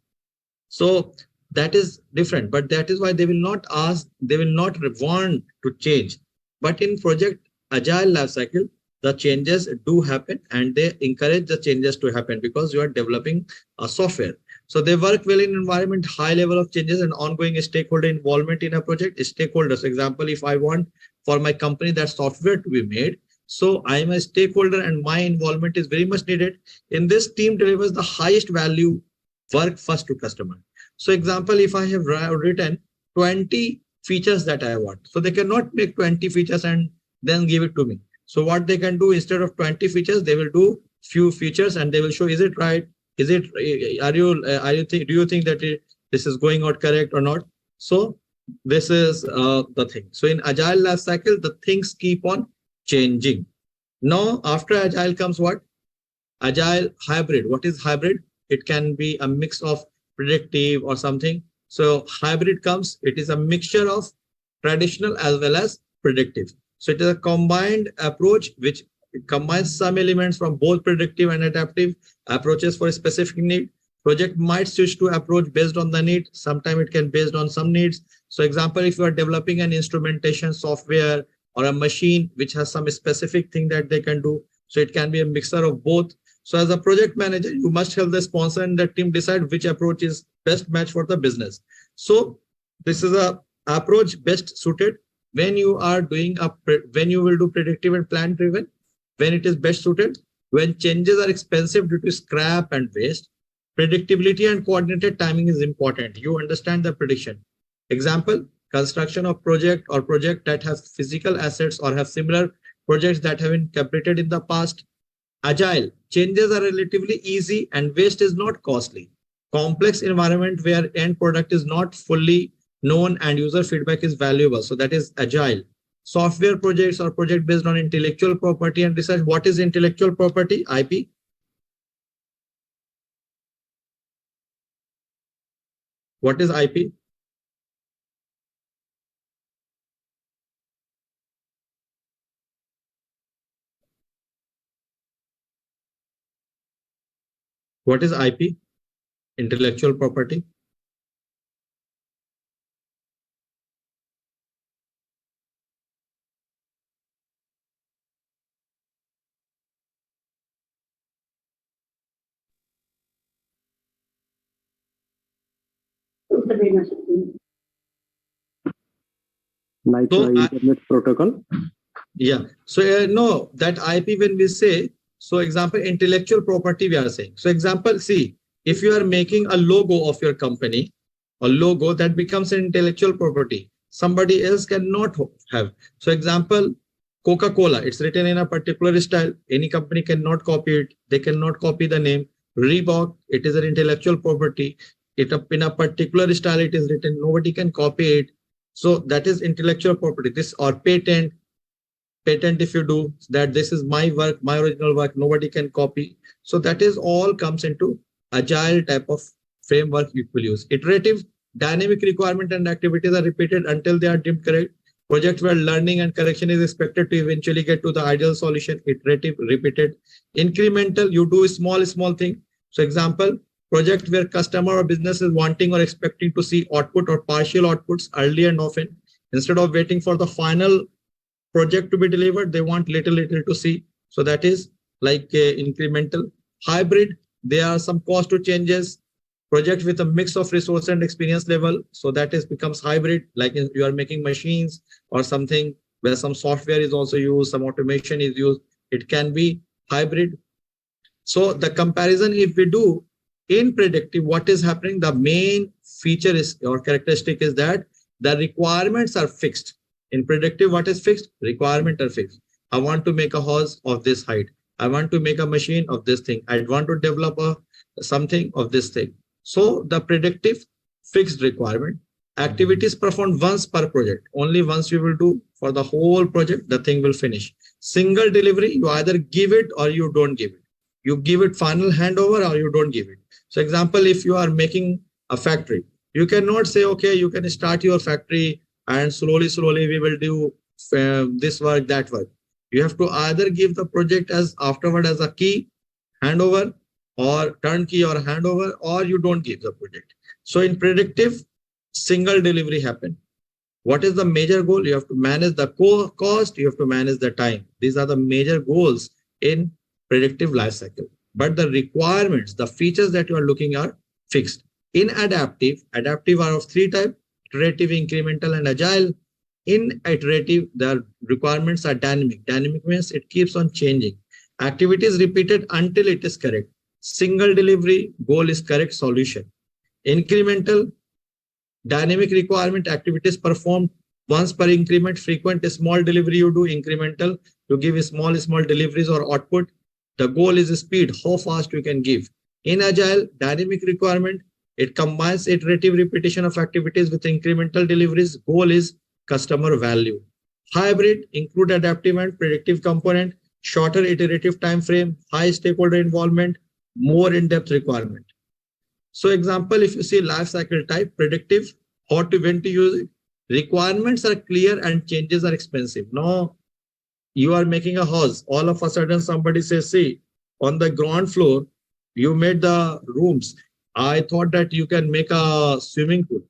So that is different, but that is why they will not ask, they will not want to change. But in project Agile lifecycle, the changes do happen and they encourage the changes to happen because you are developing a software. So they work well in environment, high level of changes and ongoing stakeholder involvement in a project. Stakeholders, example, if I want for my company that software to be made, So I am a stakeholder and my involvement is very much needed. In this, team delivers the highest value work first to customer. So example, if I have written 20 features that I want, so they cannot make 20 features and then give it to me. So what they can do, instead of 20 features, they will do few features and they will show, is it right? Is it, do you think that this is going out correct or not? So this is the thing. So in agile life cycle, the things keep on changing. Now, after agile comes what? Agile hybrid. What is hybrid? It can be a mix of predictive or something. So hybrid comes, it is a mixture of traditional as well as predictive. So it is a combined approach which combines some elements from both predictive and adaptive approaches for a specific need. Project might switch to approach based on the need. Sometimes it can based on some needs. So example, if you are developing an instrumentation software or a machine which has some specific thing that they can do, so it can be a mixture of both. So as a project manager, you must help the sponsor and the team decide which approach is best match for the business. So this is a approach best suited when you are doing when you will do predictive and plan driven, when it is best suited, when changes are expensive due to scrap and waste. Predictability and coordinated timing is important. You understand the prediction. Example, construction of project or project that has physical assets or have similar projects that have been completed in the past. Agile, changes are relatively easy and waste is not costly. Complex environment where end product is not fully known and user feedback is valuable. So that is agile. Software projects or project based on intellectual property and research. What is intellectual property? IP. What is IP? What is IP? Intellectual property. Like So, internet protocol. Yeah. So no, that IP when we say, so example, intellectual property we are saying. So example, see, if you are making a logo of your company, a logo that becomes an intellectual property, somebody else cannot have. So example, Coca-Cola, it's written in a particular style. Any company cannot copy it. They cannot copy the name. Reebok, it is an intellectual property. It in a particular style, it is written. Nobody can copy it. So that is intellectual property. This or patent. Patent, if you do that, this is my work, my original work, nobody can copy. So that is all comes into agile type of framework you will use. Iterative, dynamic requirement and activities are repeated until they are deemed correct. Projects where learning and correction is expected to eventually get to the ideal solution. Iterative, repeated. Incremental, you do a small thing. So example, project where customer or business is wanting or expecting to see output or partial outputs early and often. Instead of waiting for the final project to be delivered, they want little to see. So that is like incremental. Hybrid, there are some cost to changes. Project with a mix of resource and experience level. So that is becomes hybrid, like you are making machines or something where some software is also used, some automation is used. It can be hybrid. So the comparison, if we do in predictive, what is happening? The main feature is or characteristic is that the requirements are fixed. In predictive, what is fixed? Requirements are fixed. I want to make a horse of this height. I want to make a machine of this thing. I want to develop something of this thing. So the predictive fixed requirement. Activities performed once per project. Only once you will do for the whole project, the thing will finish. Single delivery, you either give it or you don't give it. You give it final handover or you don't give it. So example, if you are making a factory, you cannot say, okay, you can start your factory and slowly we will do this work, that work. You have to either give the project as afterward as a key handover or turnkey or handover, or you don't give the project. So in predictive, single delivery happen. What is the major goal? You have to manage the cost, you have to manage the time. These are the major goals in predictive lifecycle. But the requirements, the features that you are looking are fixed. In adaptive are of three types: iterative, incremental, and agile. In iterative, the requirements are dynamic. Dynamic means it keeps on changing. Activity is repeated until it is correct. Single delivery, goal is correct solution. Incremental, dynamic requirement, activities performed once per increment. Frequent, small delivery you do. Incremental, you give small deliveries or output. The goal is speed, how fast you can give. In agile, dynamic requirement, it combines iterative repetition of activities with incremental deliveries. Goal is customer value. Hybrid, include adaptive and predictive component, shorter iterative time frame, high stakeholder involvement, more in-depth requirement. So example, if you see life cycle type, predictive, how to when to use it. Requirements are clear and changes are expensive. Now you are making a house. All of a sudden somebody says, see, on the ground floor, you made the rooms. I thought that you can make a swimming pool.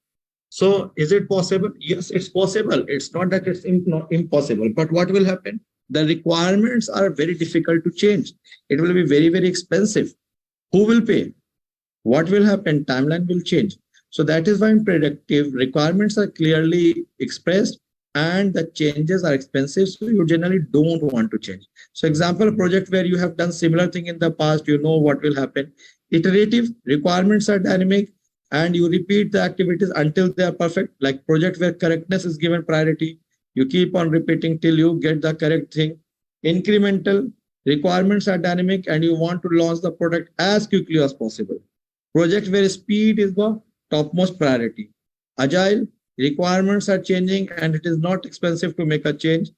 So is it possible? Yes, it's possible. It's not that it's not impossible. But what will happen? The requirements are very difficult to change. It will be very, very expensive. Who will pay? What will happen? Timeline will change. So that is why in predictive, requirements are clearly expressed and the changes are expensive. So you generally don't want to change. So example, a project where you have done similar thing in the past, you know what will happen. Iterative, requirements are dynamic and you repeat the activities until they are perfect. Like project where correctness is given priority. You keep on repeating till you get the correct thing. Incremental, requirements are dynamic and you want to launch the product as quickly as possible. Project where speed is the topmost priority. Agile, requirements are changing and it is not expensive to make a change.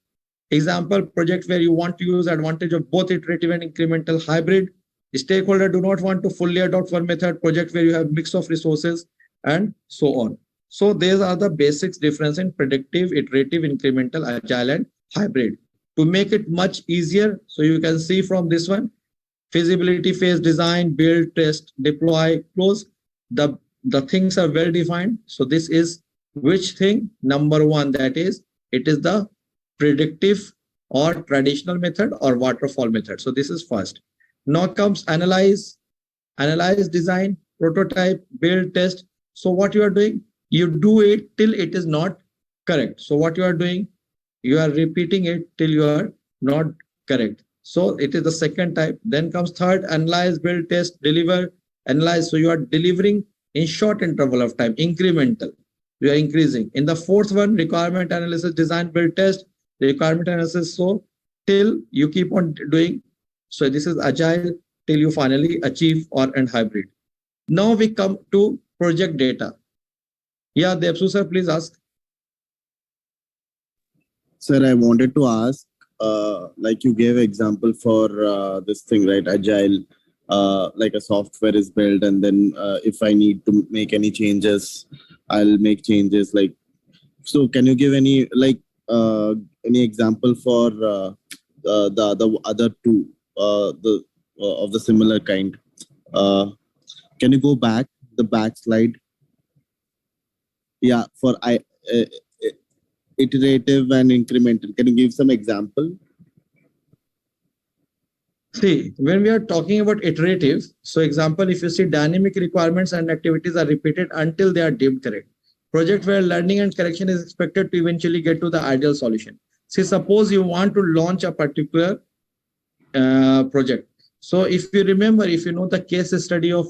Example, project where you want to use advantage of both iterative and incremental. Hybrid, stakeholder do not want to fully adopt one method. Project where you have mix of resources and so on. So these are the basics difference in predictive, iterative, incremental, agile and hybrid. To make it much easier, so you can see from this one, feasibility phase, design, build, test, deploy, close. The things are well defined. So this is which thing? Number one, that is, it is the predictive or traditional method or waterfall method. So this is first. Now comes analyze, design, prototype, build, test. So what you are doing? You do it till it is not correct. So what you are doing? You are repeating it till you are not correct. So it is the second type. Then comes third, analyze, build, test, deliver, analyze. So you are delivering in short interval of time, incremental. You are increasing. In the fourth one, requirement analysis, design, build, test, requirement analysis. So till you keep on doing. So this is agile till you finally achieve or and hybrid. Now we come to project data. Yeah, Devsu sir, please ask. Sir, I wanted to ask, like you gave example for this thing, right? Agile, like a software is built and then if I need to make any changes, I'll make changes. Like, so can you give any any example for the other two of the similar kind? Can you go back the back slide? Yeah, for iterative and incremental. Can you give some example? See, when we are talking about iterative, so example, if you see dynamic requirements and activities are repeated until they are deemed correct. Project where learning and correction is expected to eventually get to the ideal solution. See, suppose you want to launch a particular project. So if you remember, if you know the case study of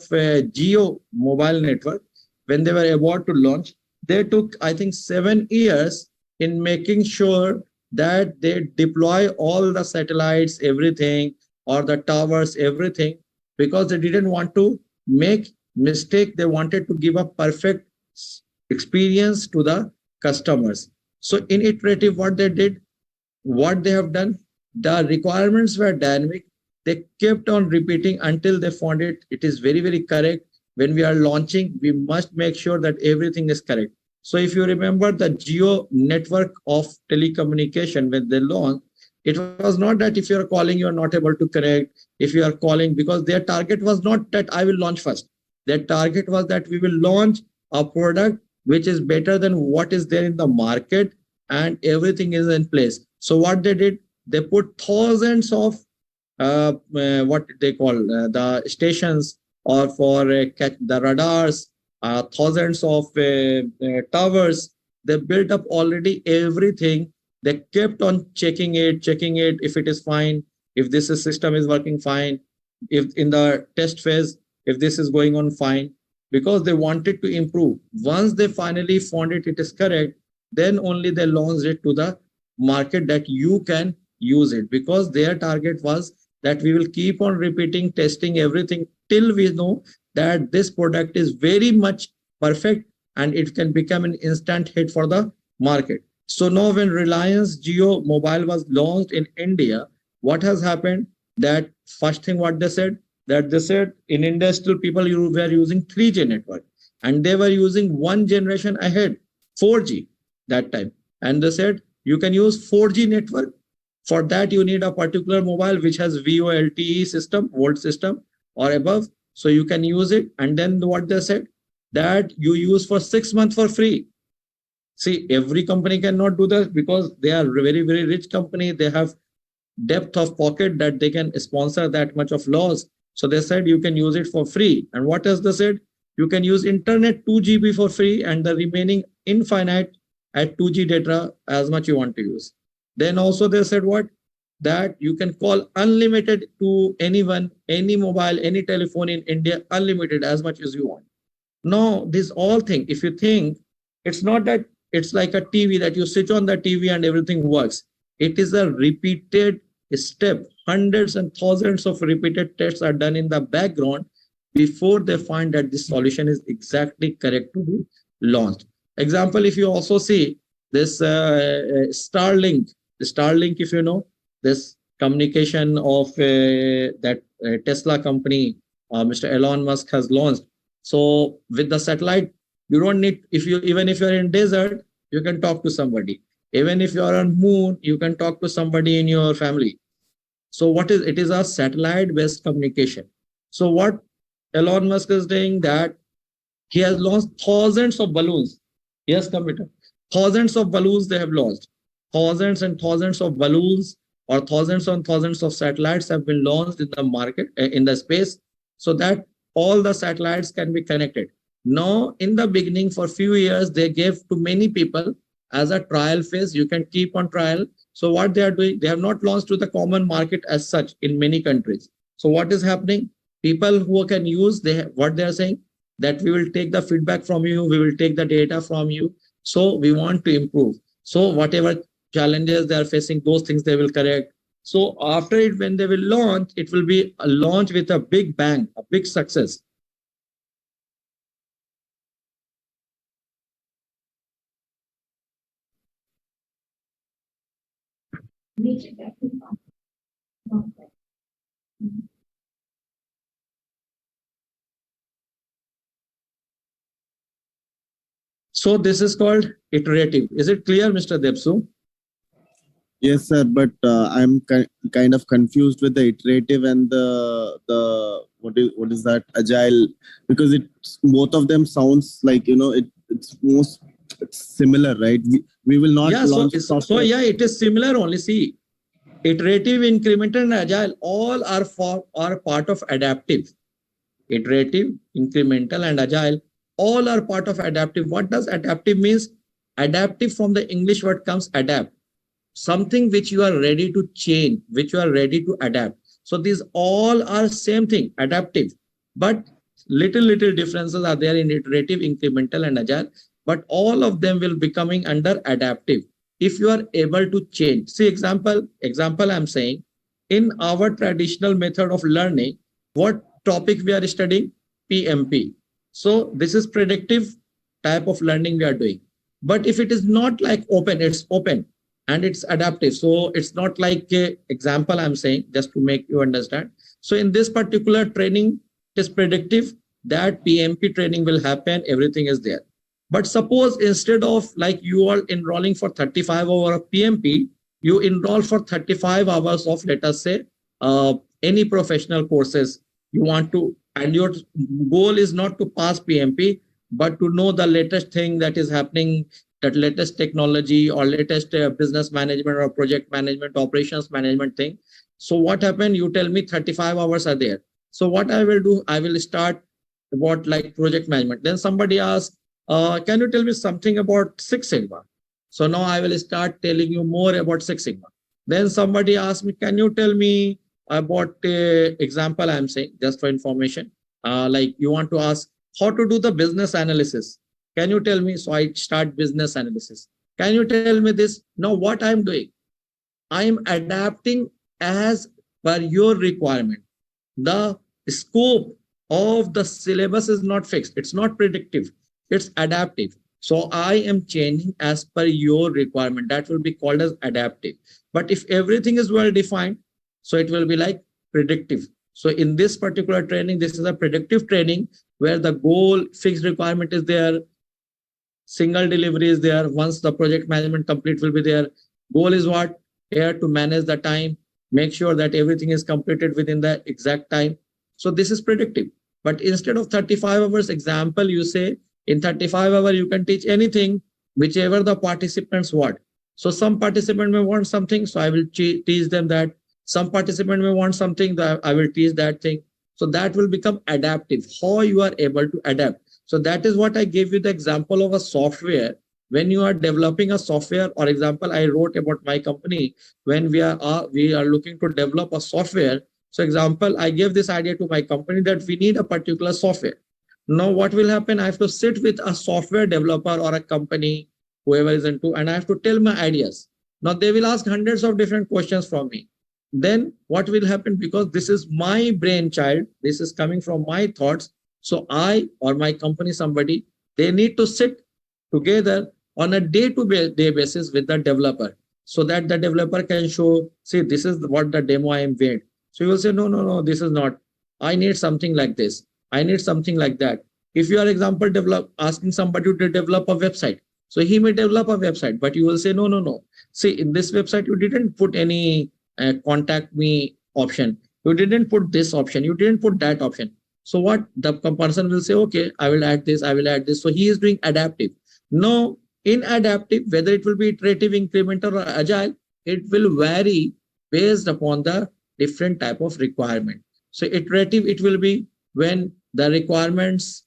Geo mobile network, when they were about to launch, they took, I think, 7 years in making sure that they deploy all the satellites, everything, or the towers, everything, because they didn't want to make mistake. They wanted to give a perfect experience to the customers. So in iterative, what they did, what they have done, the requirements were dynamic. They kept on repeating until they found it is very, very correct. When we are launching, we must make sure that everything is correct. So if you remember the Geo network of telecommunication, when they launched, it was not that if you are calling, you are not able to connect. If you are calling, because their target was not that I will launch first. Their target was that we will launch a product which is better than what is there in the market and everything is in place. So what they did, they put thousands of what they call the stations or for the radars, thousands of towers. They built up already everything. They kept on checking it, if it is fine, if this system is working fine, if in the test phase, if this is going on fine, because they wanted to improve. Once they finally found it is correct, then only they launched it to the market that you can use it, because their target was that we will keep on repeating, testing everything till we know that this product is very much perfect and it can become an instant hit for the market. So now when Reliance Jio Mobile was launched in India, what has happened? That first thing what they said, that they said in India still people were using 3G network and they were using one generation ahead, 4G that time. And they said you can use 4G network. For that you need a particular mobile which has VoLTE system, volt system or above. So you can use it. And then what they said, that you use for 6 months for free. See, every company cannot do that because they are very, very rich company. They have depth of pocket that they can sponsor that much of laws. So they said you can use it for free. And what else they said? You can use internet 2 GB for free and the remaining infinite at 2G data as much you want to use. Then also they said what? That you can call unlimited to anyone, any mobile, any telephone in India, unlimited as much as you want. No, this all thing, if you think, it's not that it's like a TV that you switch on the TV and everything works. It is a repeated step. Hundreds and thousands of repeated tests are done in the background before they find that this solution is exactly correct to be launched. Example, if you also see this Starlink, if you know, this communication of that Tesla company, Mr. Elon Musk has launched. So with the satellite, you don't need, even if you're in desert, you can talk to somebody. Even if you're on moon, you can talk to somebody in your family. So it is a satellite based communication. So what Elon Musk is doing, that he has launched thousands of balloons. He has committed thousands of balloons they have launched. Thousands and thousands of balloons or thousands and thousands of satellites have been launched in the market, in the space, so that all the satellites can be connected. Now, in the beginning, for a few years, they gave to many people as a trial phase. You can keep on trial. So what they are doing, they have not launched to the common market as such in many countries. So what is happening? People who can use, what they are saying, that we will take the feedback from you, we will take the data from you. So we want to improve. So whatever challenges they are facing, those things they will correct. So after it, when they will launch, it will be a launch with a big bang, a big success. So this is called iterative. Is it clear, Mr. Debsu? Yes, sir. But I'm kind of confused with the iterative and the what is that agile, because both of them sounds like, you know, it's similar, right? We will not launch software. So yeah, it is similar only. See, iterative, incremental, and agile all are part of adaptive. Iterative, incremental, and agile all are part of adaptive. What does adaptive means? Adaptive from the English word comes adapt. Something which you are ready to change, which you are ready to adapt. So these all are same thing, adaptive. But little differences are there in iterative, incremental, and agile. But all of them will be coming under adaptive. If you are able to change. See, example I'm saying, in our traditional method of learning, what topic we are studying? PMP. So this is predictive type of learning we are doing. But if it is not like open, it's open and it's adaptive. So it's not like example I'm saying, just to make you understand. So in this particular training, it is predictive, that PMP training will happen, everything is there. But suppose instead of like you are enrolling for 35 hours of PMP, you enroll for 35 hours of, let us say, any professional courses you want to, and your goal is not to pass PMP, but to know the latest thing that is happening, that latest technology or latest business management or project management, operations management thing. So what happened? You tell me 35 hours are there. So what I will do, I will start what like project management. Then somebody asks, can you tell me something about Six Sigma? So now I will start telling you more about Six Sigma. Then somebody asked me, can you tell me about example I'm saying just for information? Like you want to ask how to do the business analysis. Can you tell me? So I start business analysis. Can you tell me this? Now what I'm doing? I'm adapting as per your requirement. The scope of the syllabus is not fixed. It's not predictive. It's adaptive. So I am changing as per your requirement. That will be called as adaptive. But if everything is well defined, so it will be like predictive. So in this particular training, this is a predictive training where the goal fixed requirement is there. Single delivery is there. Once the project management complete will be there. Goal is what? Here to manage the time, make sure that everything is completed within the exact time. So this is predictive. But instead of 35 hours example, you say in 35 hours, you can teach anything, whichever the participants want. So some participant may want something, so I will teach them that. Some participant may want something, that I will teach that thing. So that will become adaptive, how you are able to adapt. So that is what I gave you the example of a software. When you are developing a software, or example, I wrote about my company, when we are looking to develop a software. So example, I gave this idea to my company that we need a particular software. Now what will happen? I have to sit with a software developer or a company, whoever is into, and I have to tell my ideas. Now they will ask hundreds of different questions from me. Then what will happen? Because this is my brainchild, this is coming from my thoughts. So I or my company, somebody, they need to sit together on a day-to-day basis with the developer, so that the developer can show, see, this is what the demo I am made. So you will say, no, this is not. I need something like this. I need something like that. If you are, example, asking somebody to develop a website, so he may develop a website, but you will say, no. See, in this website, you didn't put any contact me option. You didn't put this option. You didn't put that option. So what the person will say, okay, I will add this, I will add this. So he is doing adaptive. Now, in adaptive, whether it will be iterative, incremental, or agile, it will vary based upon the different type of requirement. So iterative, it will be when the requirements,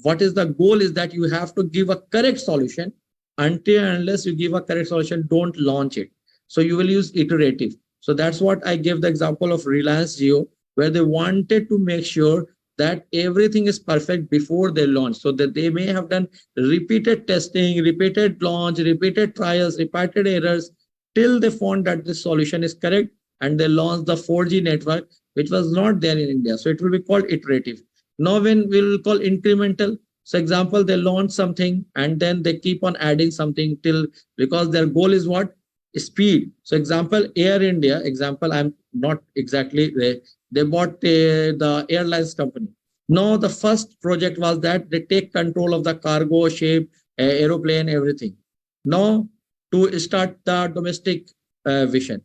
what is the goal is that you have to give a correct solution. Until and unless you give a correct solution, don't launch it. So you will use iterative. So that's what I gave the example of Reliance Jio, where they wanted to make sure that everything is perfect before they launch, so that they may have done repeated testing, repeated launch, repeated trials, repeated errors, till they found that the solution is correct, and they launched the 4G network, which was not there in India. So it will be called iterative. Now when we will call incremental, so example, they launch something and then they keep on adding something till, because their goal is what? Speed. So example, Air India, example, I'm not exactly there. They bought the airlines company. Now the first project was that they take control of the cargo ship, aeroplane, everything. Now to start the domestic vision,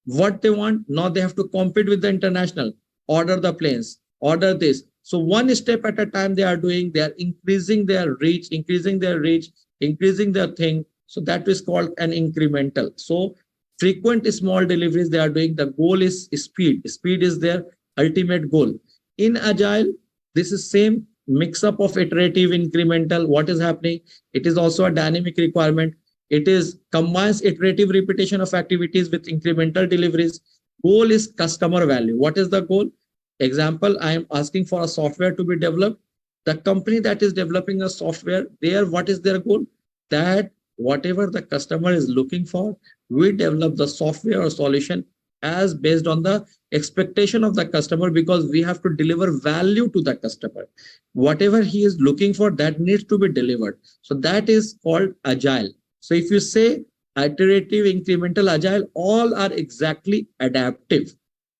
what they want, now they have to compete with the international, order the planes, order this. So one step at a time they are doing, they are increasing their reach, increasing their thing. So that is called an incremental. So frequent small deliveries they are doing. The goal is speed. Speed is their ultimate goal. In agile, this is same mix up of iterative, incremental. What is happening? It is also a dynamic requirement. It is combines iterative repetition of activities with incremental deliveries. Goal is customer value. What is the goal? Example, I am asking for a software to be developed. The company that is developing a software, what is their goal? That whatever the customer is looking for, we develop the software or solution as based on the expectation of the customer, because we have to deliver value to the customer. Whatever he is looking for, that needs to be delivered. So that is called agile. So if you say iterative, incremental, agile, all are exactly adaptive,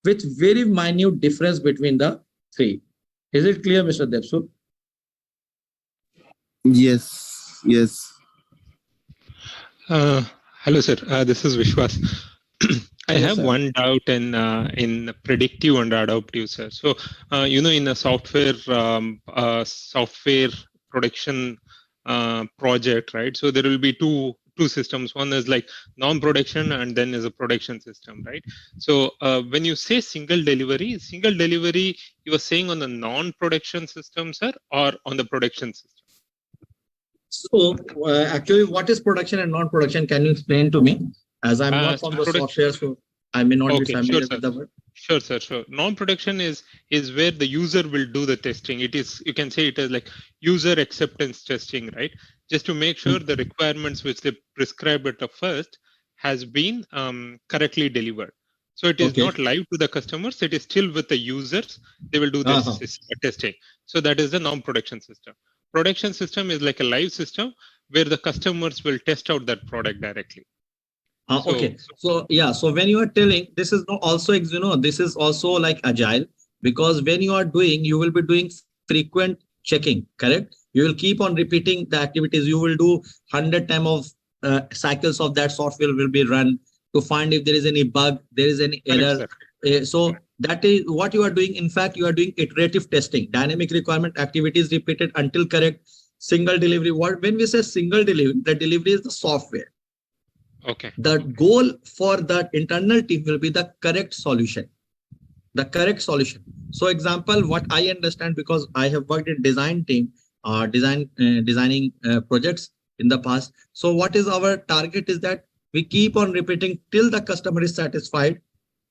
with very minute difference between the three. Is it clear, Mr. Debsul? Yes. Hello, sir. This is Vishwas. I Hello, have sir. one doubt in predictive and adaptive, sir. So, in a software production project, right? So there will be two systems. One is like non-production, and then is a production system, right? So when you say single delivery, you are saying on the non-production system, sir, or on the production system? So actually, what is production and non-production? Can you explain to me? As I'm not So from the production- software, so I may not be Okay, familiar sure, with the word. Sure, sir. Sure. Non-production is where the user will do the testing. It is, you can say it as like user acceptance testing, right? Just to make sure the requirements which they prescribed at the first has been correctly delivered. So it is Okay. not live to the customers. It is still with the users. They will do this testing. So that is the non-production system. Production system is like a live system where the customers will test out that product directly. Okay. So yeah. So when you are telling, this is also, this is also like agile, because when you are doing, you will be doing frequent checking, correct? You will keep on repeating the activities. You will do 100 times of cycles of that software will be run to find if there is any bug, there is any error. So that is what you are doing. In fact, you are doing iterative testing, dynamic requirement activities repeated until correct. Single delivery. When we say single delivery, the delivery is the software. Okay. The goal for the internal team will be the correct solution. The correct solution. So example, what I understand, because I have worked in design team, designing projects in the past. So what is our target is that we keep on repeating till the customer is satisfied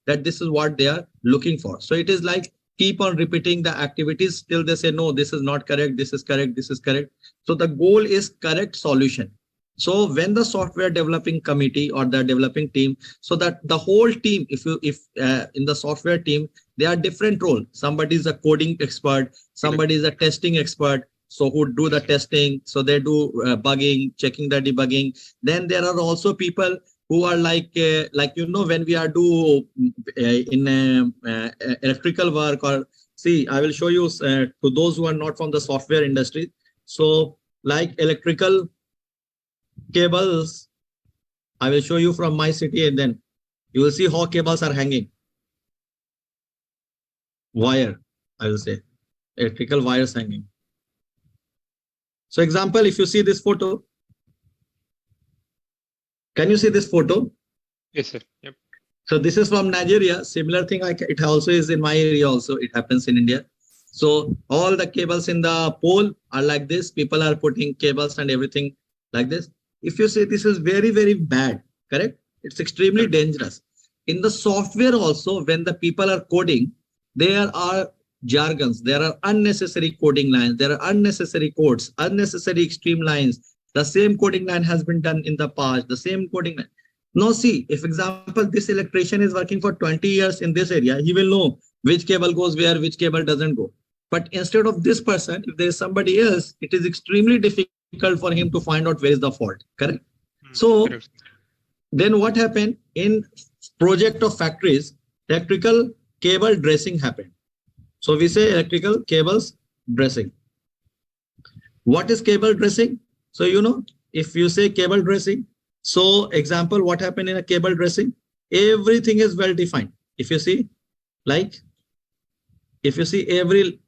that this is what they are looking for. So it is like keep on repeating the activities till they say, no, this is not correct, this is correct, this is correct. So the goal is correct solution. So when the software developing committee or the developing team, so that the whole team, if in the software team, they are different role. Somebody is a coding expert, somebody is a testing expert, so who do the testing, so they do bugging, checking the debugging. Then there are also people who are like when we are do in electrical work, or see, I will show you to those who are not from the software industry. So like electrical cables, I will show you from my city, and then you will see how cables are hanging. Wire, I will say, electrical wires hanging. So example, if you see this photo, can you see this photo? Yes, sir. Yep. So this is from Nigeria. Similar thing, it also is in my area also. It happens in India. So all the cables in the pole are like this. People are putting cables and everything like this. If you say this is very, very bad, correct? It's extremely dangerous. In the software also, when the people are coding, there are jargons, there are unnecessary coding lines, there are unnecessary codes, unnecessary extreme lines. The same coding line has been done in the past, the same coding line. Now see, if example, this electrician is working for 20 years in this area, he will know which cable goes where, which cable doesn't go. But instead of this person, if there is somebody else, it is extremely difficult for him to find out where is the fault, correct? So then what happened in project of factories, electrical cable dressing happened. So we say electrical cables dressing. What is cable dressing? So, if you say cable dressing, so example, what happened in a cable dressing? Everything is well defined. If you see, every,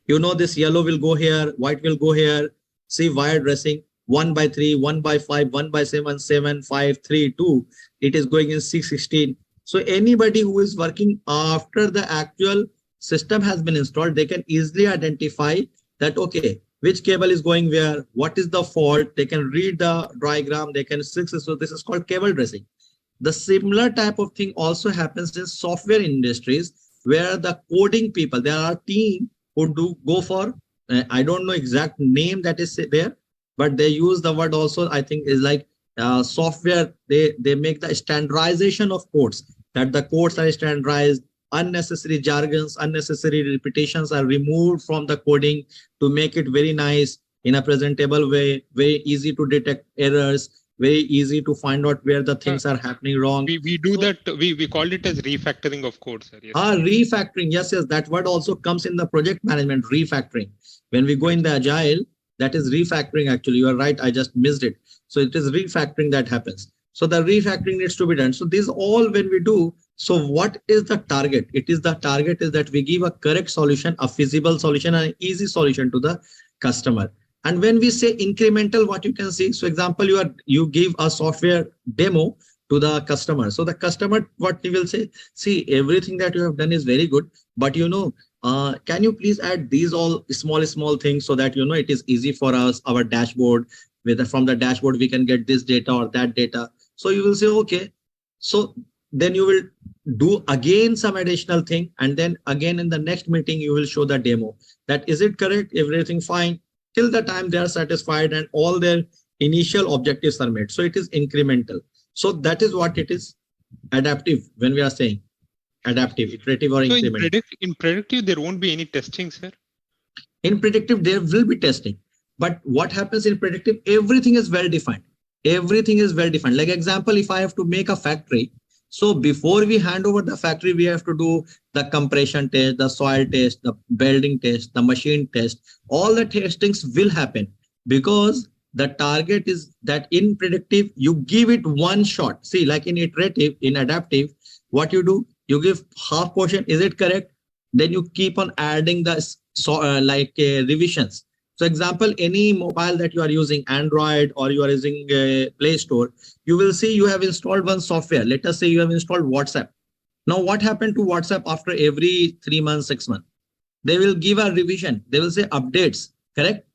this yellow will go here, white will go here. See wire dressing, 1/3, 1/5, 1/7, 7, 5, 3, 2. It is going in 6/16. So anybody who is working after the actual system has been installed, they can easily identify that, okay, which cable is going where, what is the fault. They can read the diagram, they can fix it. So this is called cable dressing. The similar type of thing also happens in software industries, where the coding people, there are team who do go for, I don't know exact name that is there, but they use the word also, I think is like software. They make the standardization of codes, that the codes are standardized, unnecessary jargons, unnecessary repetitions are removed from the coding to make it very nice in a presentable way, very easy to detect errors, very easy to find out where the things are happening wrong. We do that. We called it as refactoring of code, sir. Yes. Refactoring. Yes. That word also comes in the project management, refactoring. When we go in the agile, that is refactoring. Actually, you are right. I just missed it. So it is refactoring that happens. So the refactoring needs to be done. So these all when we do. So what is the target? The target is that we give a correct solution, a feasible solution, and an easy solution to the customer. And when we say incremental, what you can see, so example, you give a software demo to the customer. So the customer, what he will say, see, everything that you have done is very good, but can you please add these all small things so that it is easy for us, our dashboard, whether from the dashboard we can get this data or that data. So you will say, okay. So then you will do again some additional thing, and then again in the next meeting you will show the demo that is it correct, everything fine, till the time they are satisfied and all their initial objectives are met. So it is incremental. So that is what it is, adaptive. When we are saying adaptive, iterative, or So incremental. in predictive, there won't be any testing, sir. In predictive, there will be testing, but what happens in predictive, everything is well defined. Everything is well defined. Like example, if I have to make a factory, so before we hand over the factory, we have to do the compression test, the soil test, the building test, the machine test. All the testings will happen because the target is that in predictive, you give it one shot. See, like in iterative, in adaptive, what you do, you give half portion. Is it correct? Then you keep on adding the revisions. So example, any mobile that you are using, Android, or you are using Play Store, you will see you have installed one software. Let us say you have installed WhatsApp. Now what happened to WhatsApp after every 3 months, 6 months? They will give a revision. They will say updates, correct?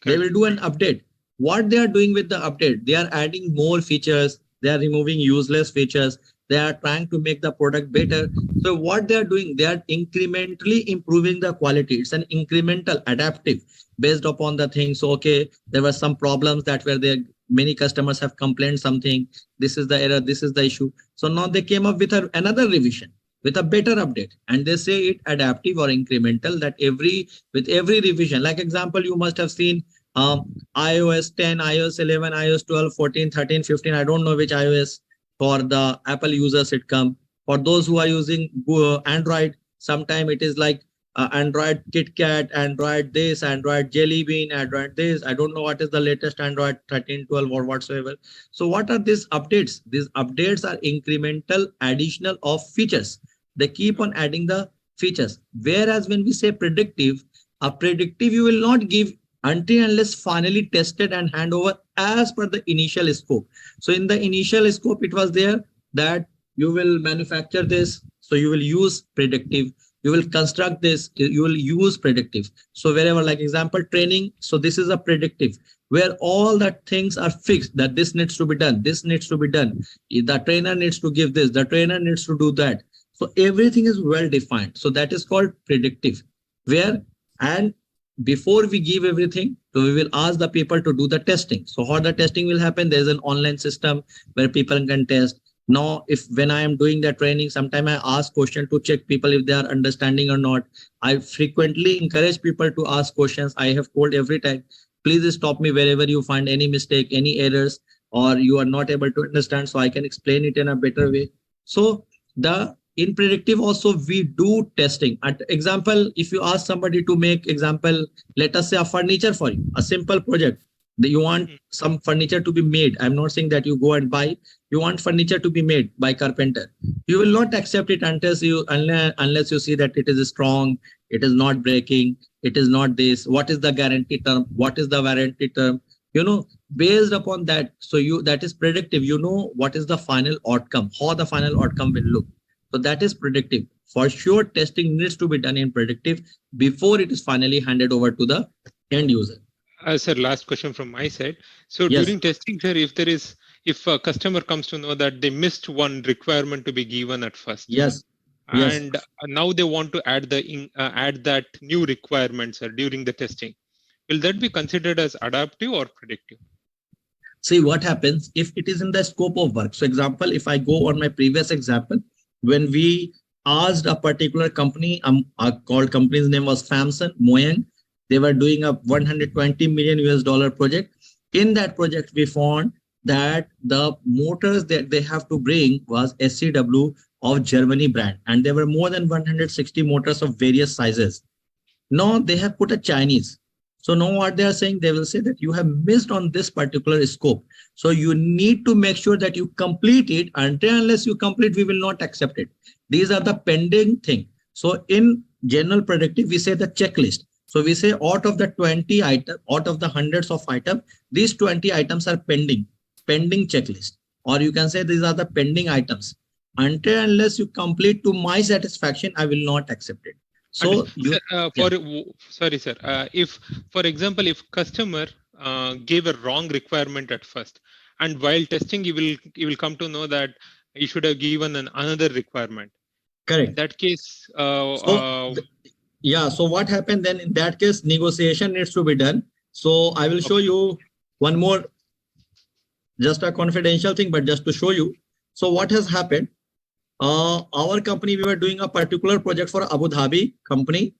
They will do an update. What they are doing with the update, they are adding more features. They are removing useless features. They are trying to make the product better. So what they are doing, they are incrementally improving the quality. It's an incremental adaptive based upon the things. So, okay, there were some problems that were there. Many customers have complained something. This is the error. This is the issue. So now they came up with another revision with a better update, and they say it adaptive or incremental, that with every revision, like example, you must have seen iOS 10, iOS 11, iOS 12, 14, 13, 15. I don't know which iOS. For the Apple users, it come. For those who are using Android, sometime it is like Android KitKat, Android this, Android Jelly Bean, Android this. I don't know what is the latest Android 13, 12 or whatsoever. So what are these updates? These updates are incremental additional of features. They keep on adding the features. Whereas when we say predictive, a predictive you will not give until unless finally tested and hand over as per the initial scope. So in the initial scope, it was there that you will manufacture this. So you will use predictive. You will construct this. You will use predictive. So wherever, like example, training. So this is a predictive where all the things are fixed, that this needs to be done. This needs to be done. The trainer needs to give this. The trainer needs to do that. So everything is well defined. So that is called predictive, and before we give everything, so we will ask the people to do the testing. So how the testing will happen? There's an online system where people can test. Now, when I am doing the training, sometimes I ask question to check people if they are understanding or not. I frequently encourage people to ask questions. I have told every time, please stop me wherever you find any mistake, any errors, or you are not able to understand, so I can explain it in a better way. So in predictive also, we do testing. At example, if you ask somebody to make example, let us say a furniture for you, a simple project that you want some furniture to be made. I'm not saying that you go and buy, you want furniture to be made by carpenter. You will not accept it unless you see that it is strong, it is not breaking, it is not this. What is the guarantee term? What is the warranty term? Based upon that. So that is predictive. What is the final outcome, how the final outcome will look. So that is predictive. For sure, testing needs to be done in predictive before it is finally handed over to the end user. Sir, last question from my side. So Yes. During testing, sir, if a customer comes to know that they missed one requirement to be given at first, Yes. and now they want to add that new requirement, sir, during the testing, will that be considered as adaptive or predictive? See what happens if it is in the scope of work. So example, if I go on my previous example, when we asked a particular company, called company's name was Famson Moyang, they were doing a $120 million project. In that project, we found that the motors that they have to bring was SCW of Germany brand, and there were more than 160 motors of various sizes. Now they have put a Chinese. So now what they are saying, they will say that you have missed on this particular scope. So you need to make sure that you complete it. Unless you complete, we will not accept it. These are the pending thing. So in general predictive, we say the checklist. So we say out of the 20 items, out of the hundreds of items, these 20 items are pending checklist. or you can say these are the pending items. Until unless you complete to my satisfaction, I will not accept it. So you, sorry, sir. If, for example, if customer gave a wrong requirement at first, and while testing, you will come to know that you should have given another requirement. correct. In that case, yeah. So what happened then? In that case, negotiation needs to be done. So I will show you one more, just a confidential thing, but just to show you. So what has happened? Our company, we were doing a particular project for Abu Dhabi company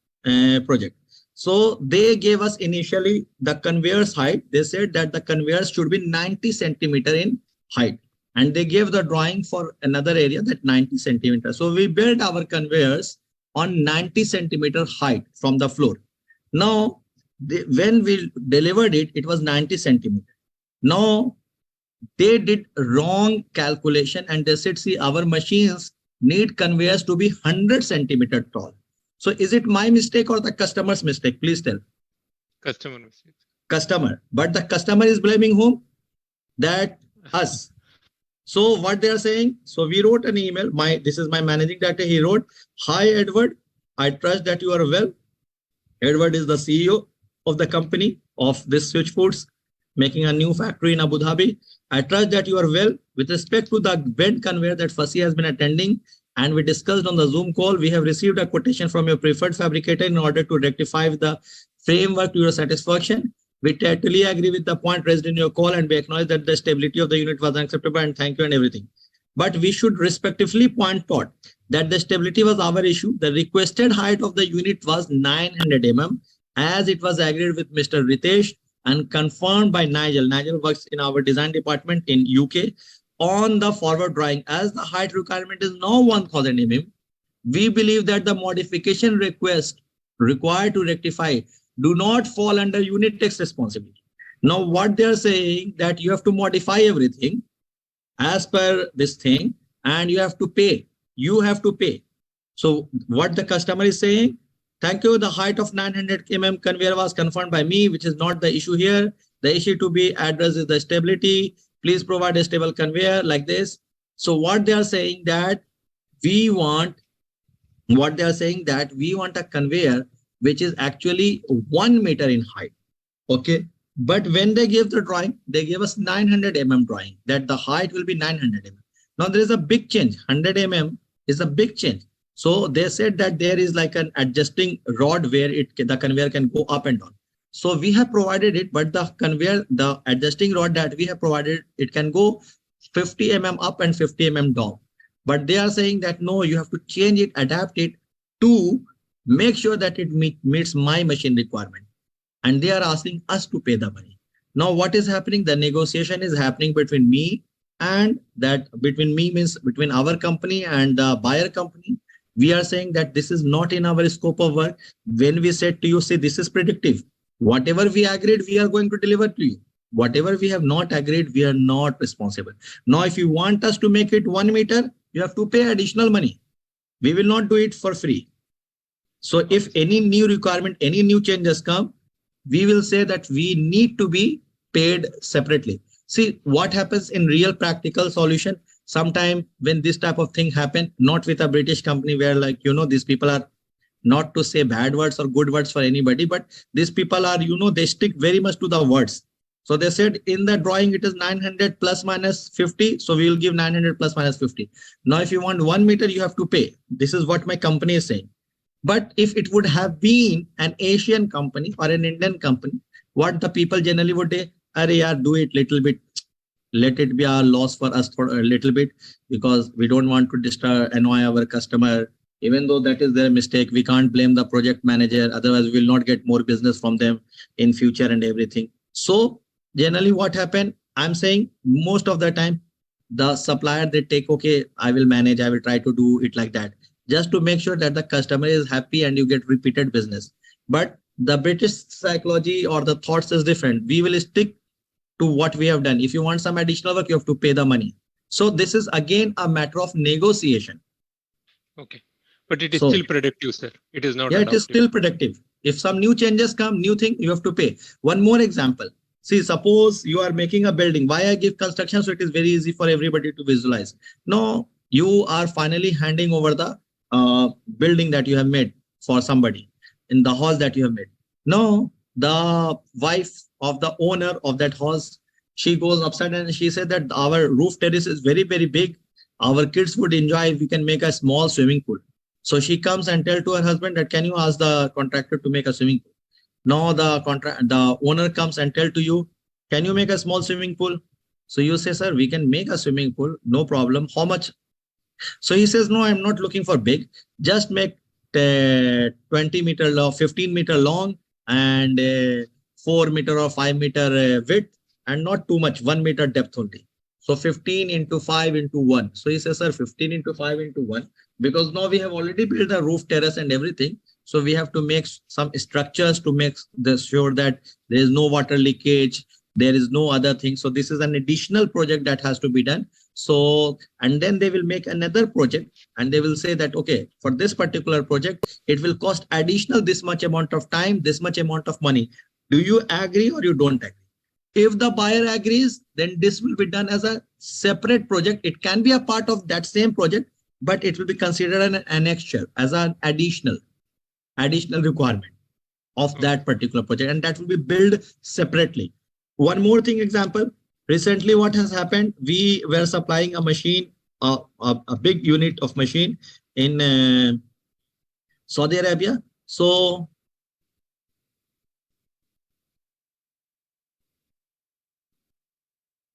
project. So they gave us initially the conveyor's height. They said that the conveyor should be 90 centimeter in height. And they gave the drawing for another area that 90 centimeter. So we built our conveyors on 90 centimeter height from the floor. Now, when we delivered it, it was 90 centimeter. Now, they did wrong calculation and they said, see, our machines need conveyors to be 100 centimeter tall. So is it my mistake or the customer's mistake? Please tell. Customer mistake. Customer. But the customer is blaming whom? That us. So what they are saying, so we wrote an email. This is my managing director. He wrote, hi, Edward. I trust that you are well. Edward is the CEO of the company of this Switch Foods, making a new factory in Abu Dhabi. I trust that you are well. With respect to the bed conveyor that Fussy has been attending, and we discussed on the Zoom call, we have received a quotation from your preferred fabricator in order to rectify the framework to your satisfaction. We totally agree with the point raised in your call, and we acknowledge that the stability of the unit was unacceptable, and thank you and everything. But we should respectively point out that the stability was our issue. The requested height of the unit was 900 mm, as it was agreed with Mr. Ritesh and confirmed by Nigel. Nigel works in our design department in UK on the forward drawing. As the height requirement is now 1000 mm, we believe that the modification request required to rectify do not fall under unit text responsibility. Now, what they are saying that you have to modify everything as per this thing, and you have to pay. You have to pay. So what the customer is saying, thank you, the height of 900 mm conveyor was confirmed by me, which is not the issue here. The issue to be addressed is the stability. Please provide a stable conveyor like this. So what they are saying that we want a conveyor which is actually 1 meter in height. Okay. But when they gave the drawing, they gave us 900 mm drawing, that the height will be 900 mm. Now there is a big change. 100 mm is a big change. So they said that there is like an adjusting rod where the conveyor can go up and down. So we have provided it, but the adjusting rod that we have provided, it can go 50 mm up and 50 mm down. But they are saying that no, you have to change it, adapt it to make sure that it meets my machine requirement. And they are asking us to pay the money. Now what is happening? The negotiation is happening between me and between our company and the buyer company. We are saying that this is not in our scope of work. When we said to you, say this is predictive. Whatever we agreed, we are going to deliver to you. Whatever we have not agreed, we are not responsible. Now, if you want us to make it 1 meter, you have to pay additional money. We will not do it for free. So if any new requirement, any new changes come, we will say that we need to be paid separately. See what happens in real practical solution. Sometime when this type of thing happen, not with a British company where these people are, not to say bad words or good words for anybody, but these people are, they stick very much to the words. So they said in the drawing, it is 900 plus minus 50. So we will give 900 plus minus 50. Now, if you want 1 meter, you have to pay. This is what my company is saying. But if it would have been an Asian company or an Indian company, what the people generally would say, do it little bit. Let it be a loss for us for a little bit, because we don't want to annoy our customer. Even though that is their mistake, we can't blame the project manager. Otherwise, we will not get more business from them in future and everything. So generally what happened, I'm saying most of the time, the supplier, they take, okay, I will manage. I will try to do it like that, just to make sure that the customer is happy and you get repeated business. But the British psychology or the thoughts is different. We will stick to what we have done. If you want some additional work, you have to pay the money. So this is again a matter of negotiation. Okay. But it is still predictive, sir. It is not. Yeah, adoptive. It is still predictive. If some new changes come, new thing, you have to pay. One more example. See, suppose you are making a building. Why I give construction? So it is very easy for everybody to visualize. No, you are finally handing over the building that you have made for somebody in the house that you have made. No, the wife of the owner of that house, she goes upside and she said that our roof terrace is very, very big. Our kids would enjoy if we can make a small swimming pool. So she comes and tell to her husband that, can you ask the contractor to make a swimming pool? Now the owner comes and tell to you, can you make a small swimming pool? So you say, sir, we can make a swimming pool, no problem. How much? So he says, no, I'm not looking for big. Just make 20 meter long, 15 meter long, and 4 meter or 5 meter width, and not too much, 1 meter depth only. So 15 into 5 into 1. So he says, sir, 15 into 5 into 1, because now we have already built a roof terrace and everything. So we have to make some structures to make sure that there is no water leakage, there is no other thing. So this is an additional project that has to be done. So, and then they will make another project and they will say that, okay, for this particular project, it will cost additional this much amount of time, this much amount of money. Do you agree or you don't agree? If the buyer agrees, then this will be done as a separate project. It can be a part of that same project, but it will be considered an annexure as an additional requirement of that particular project, and that will be billed separately. One more thing, example, recently what has happened, we were supplying a machine, a big unit of machine in Saudi Arabia. So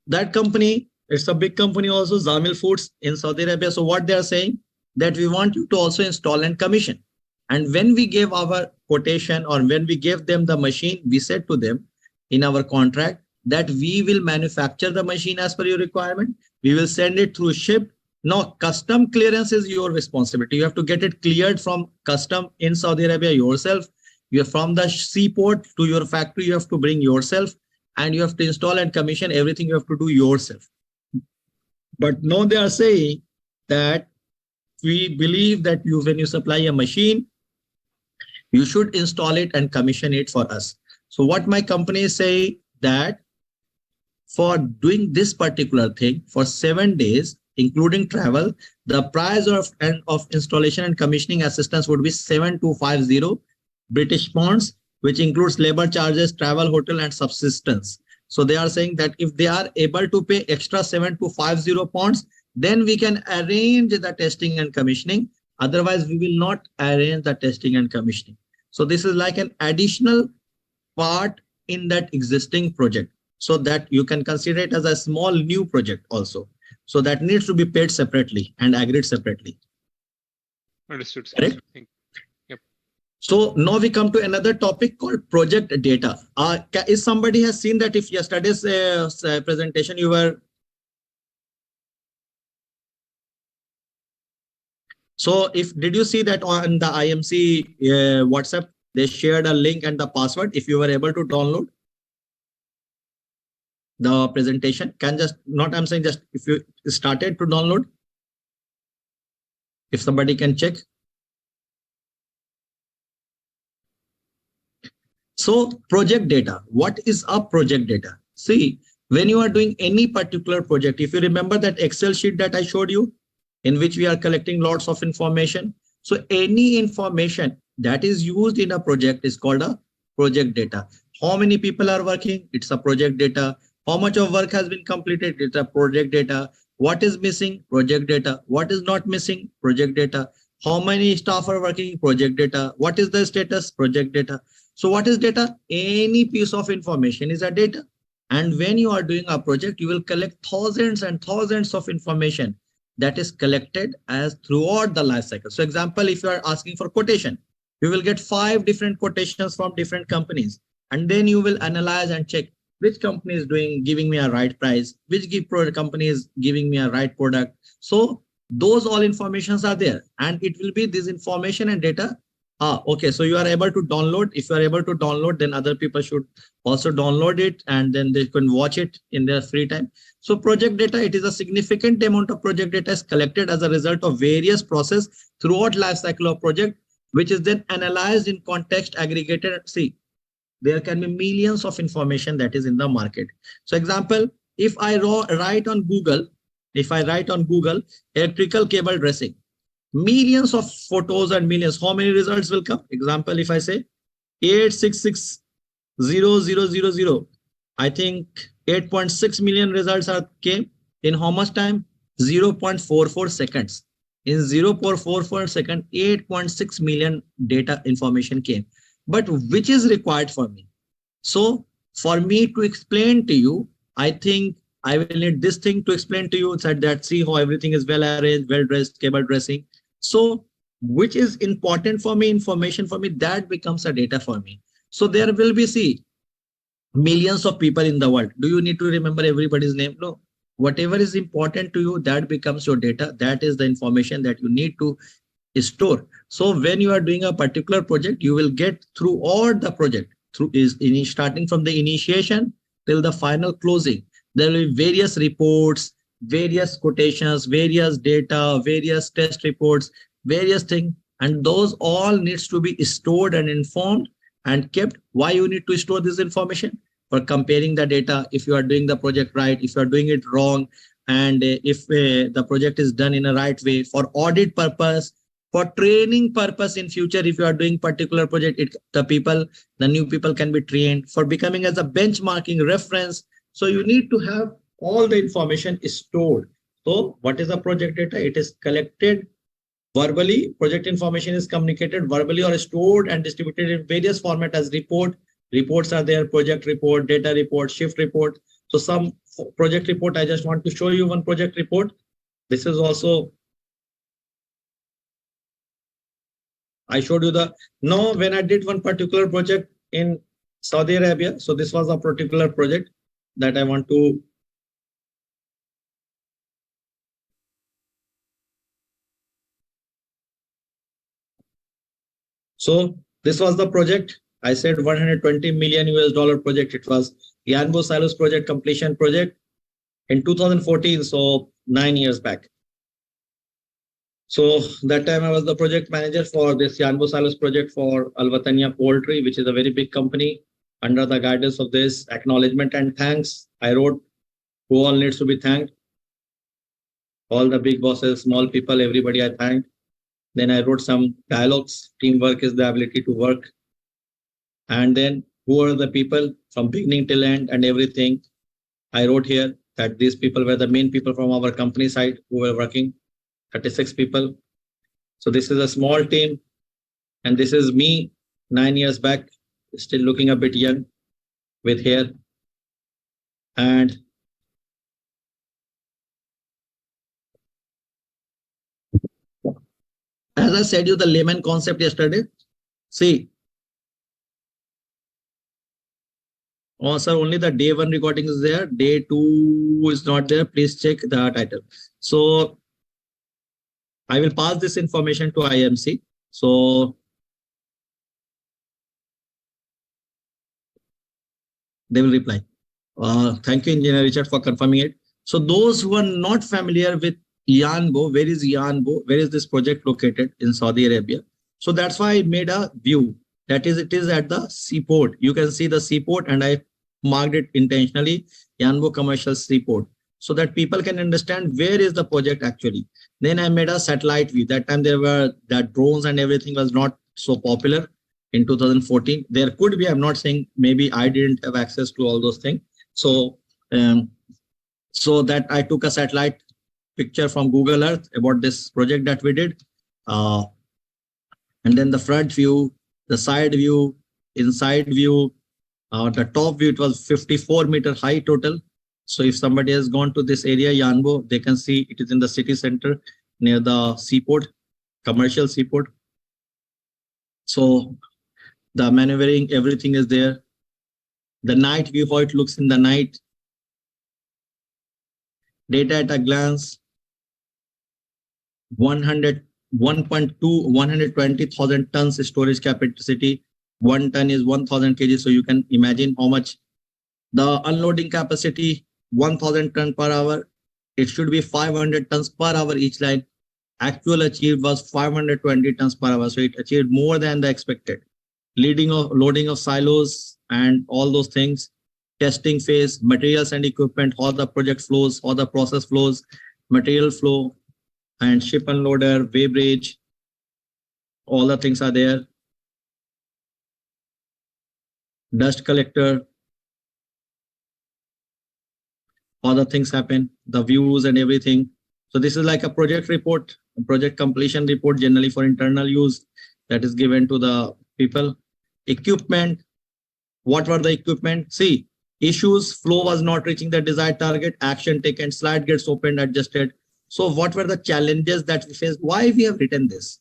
that company, it's a big company also, Zamil Foods in Saudi Arabia. So what they are saying, that we want you to also install and commission. And when we gave our quotation, or when we gave them the machine, we said to them in our contract that we will manufacture the machine as per your requirement. We will send it through ship. Now, custom clearance is your responsibility. You have to get it cleared from custom in Saudi Arabia yourself. You are from the seaport to your factory, you have to bring yourself, and you have to install and commission everything you have to do yourself. But now they are saying that we believe that when you supply a machine, you should install it and commission it for us. So what my company is saying, that for doing this particular thing for 7 days, including travel, the price of installation and commissioning assistance would be 7250 British pounds, which includes labor charges, travel, hotel, and subsistence. So they are saying that if they are able to pay extra 7250 pounds, then we can arrange the testing and commissioning. Otherwise, we will not arrange the testing and commissioning. So this is like an additional part in that existing project, so that you can consider it as a small new project also. So that needs to be paid separately and agreed separately. Understood. Correct? Yep. So now we come to another topic called project data. Is somebody has seen that? If yesterday's presentation you were... So did you see that on the IMC WhatsApp, they shared a link and the password? If you were able to download the presentation, I'm saying just if you started to download, if somebody can check. So project data, what is a project data? See, when you are doing any particular project, if you remember that Excel sheet that I showed you, in which we are collecting lots of information. So any information that is used in a project is called a project data. How many people are working? It's a project data. How much of work has been completed? It's a project data. What is missing? Project data. What is not missing? Project data. How many staff are working? Project data. What is the status? Project data. So what is data? Any piece of information is a data. And when you are doing a project, you will collect thousands and thousands of information that is collected as throughout the life cycle. So example, if you are asking for quotation, you will get 5 different quotations from different companies. And then you will analyze and check which company is giving me a right price, which company is giving me a right product. So those all informations are there, and it will be this information and data. Okay, so you are able to download. If you are able to download, then other people should also download it, and then they can watch it in their free time. So project data, it is a significant amount of project data is collected as a result of various process throughout life cycle of project, which is then analyzed in context, aggregated. See, there can be millions of information that is in the market. So example, if I write on Google, electrical cable dressing, millions of photos and millions, how many results will come? Example, if I say 8660000, I think 8.6 million results came in how much time? 0.44 seconds. In 0.44 second, 8.6 million data information came. But which is required for me? So for me to explain to you, I think I will need this thing to explain to you. It's that see how everything is well arranged, well dressed, cable dressing. So which is important for me, information for me, that becomes a data for me. So there will be, see, millions of people in the world. Do you need to remember everybody's name? No. Whatever is important to you, that becomes your data. That is the information that you need to store. So when you are doing a particular project, you will get through all the project, starting from the initiation till the final closing. There will be various reports, various quotations, various data, various test reports, various things, and those all needs to be stored and informed and kept. Why you need to store this information? For comparing the data, if you are doing the project right, if you are doing it wrong, and if the project is done in a right way, for audit purpose, for training purpose in future, if you are doing particular project, the new people can be trained, for becoming as a benchmarking reference. So you need to have all the information stored. So what is the project data? It is collected verbally. Project information is communicated verbally or stored and distributed in various formats as report. Reports are there: project report, data report, shift report. So some project report, I just want to show you one project report. This is also, I showed you when I did one particular project in Saudi Arabia. So this was a particular project that I want to. So this was the project. I said 120 million US dollar project. It was Yanbo Silos project, completion project in 2014. So 9 years back. So that time I was the project manager for this Yanbo Silos project for Al Wataniya Poultry, which is a very big company. Under the guidance of this, acknowledgement and thanks, I wrote who all needs to be thanked. All the big bosses, small people, everybody I thanked. Then I wrote some dialogues. Teamwork is the ability to work. And then who are the people from beginning till end and everything. I wrote here that these people were the main people from our company side who were working, 36 people. So this is a small team. And this is me 9 years back, still looking a bit young with hair. And as I said you the layman concept yesterday, see, oh sir, only the day 1 recording is there, day 2 is not there. Please check the title. So I will pass this information to IMC. So they will reply. Thank you, Engineer Richard, for confirming it. So those who are not familiar with Yanbo, where is Yanbo? Where is this project located in Saudi Arabia? So that's why I made a view. That is, it is at the seaport. You can see the seaport, and I marked it intentionally, Yanbo Commercial Seaport, so that people can understand where is the project actually. Then I made a satellite view. That time there were that drones and everything was not so popular in 2014. There could be, I'm not saying, maybe I didn't have access to all those things. So, so that I took a satellite picture from Google Earth about this project that we did. And then the front view, the side view, inside view, the top view, it was 54-meter high total. So if somebody has gone to this area, Yanbo, they can see it is in the city center near the seaport, commercial seaport. So the maneuvering, everything is there. The night view, how it looks in the night. Data at a glance, 120,000 tons storage capacity. 1 ton is 1000 kg. So you can imagine how much. The unloading capacity, 1000 tons per hour. It should be 500 tons per hour each line. Actual achieved was 520 tons per hour. So it achieved more than the expected. loading of silos and all those things, testing phase, materials and equipment, how the project flows, how the process flows, material flow, and ship unloader, weighbridge, all the things are there. Dust collector, all the things happen, the views and everything. So this is like a project report, a project completion report, generally for internal use, that is given to the people. Equipment, what were the equipment? See, issues, flow was not reaching the desired target, action taken, slide gets opened, adjusted. So what were the challenges that we faced? Why we have written this?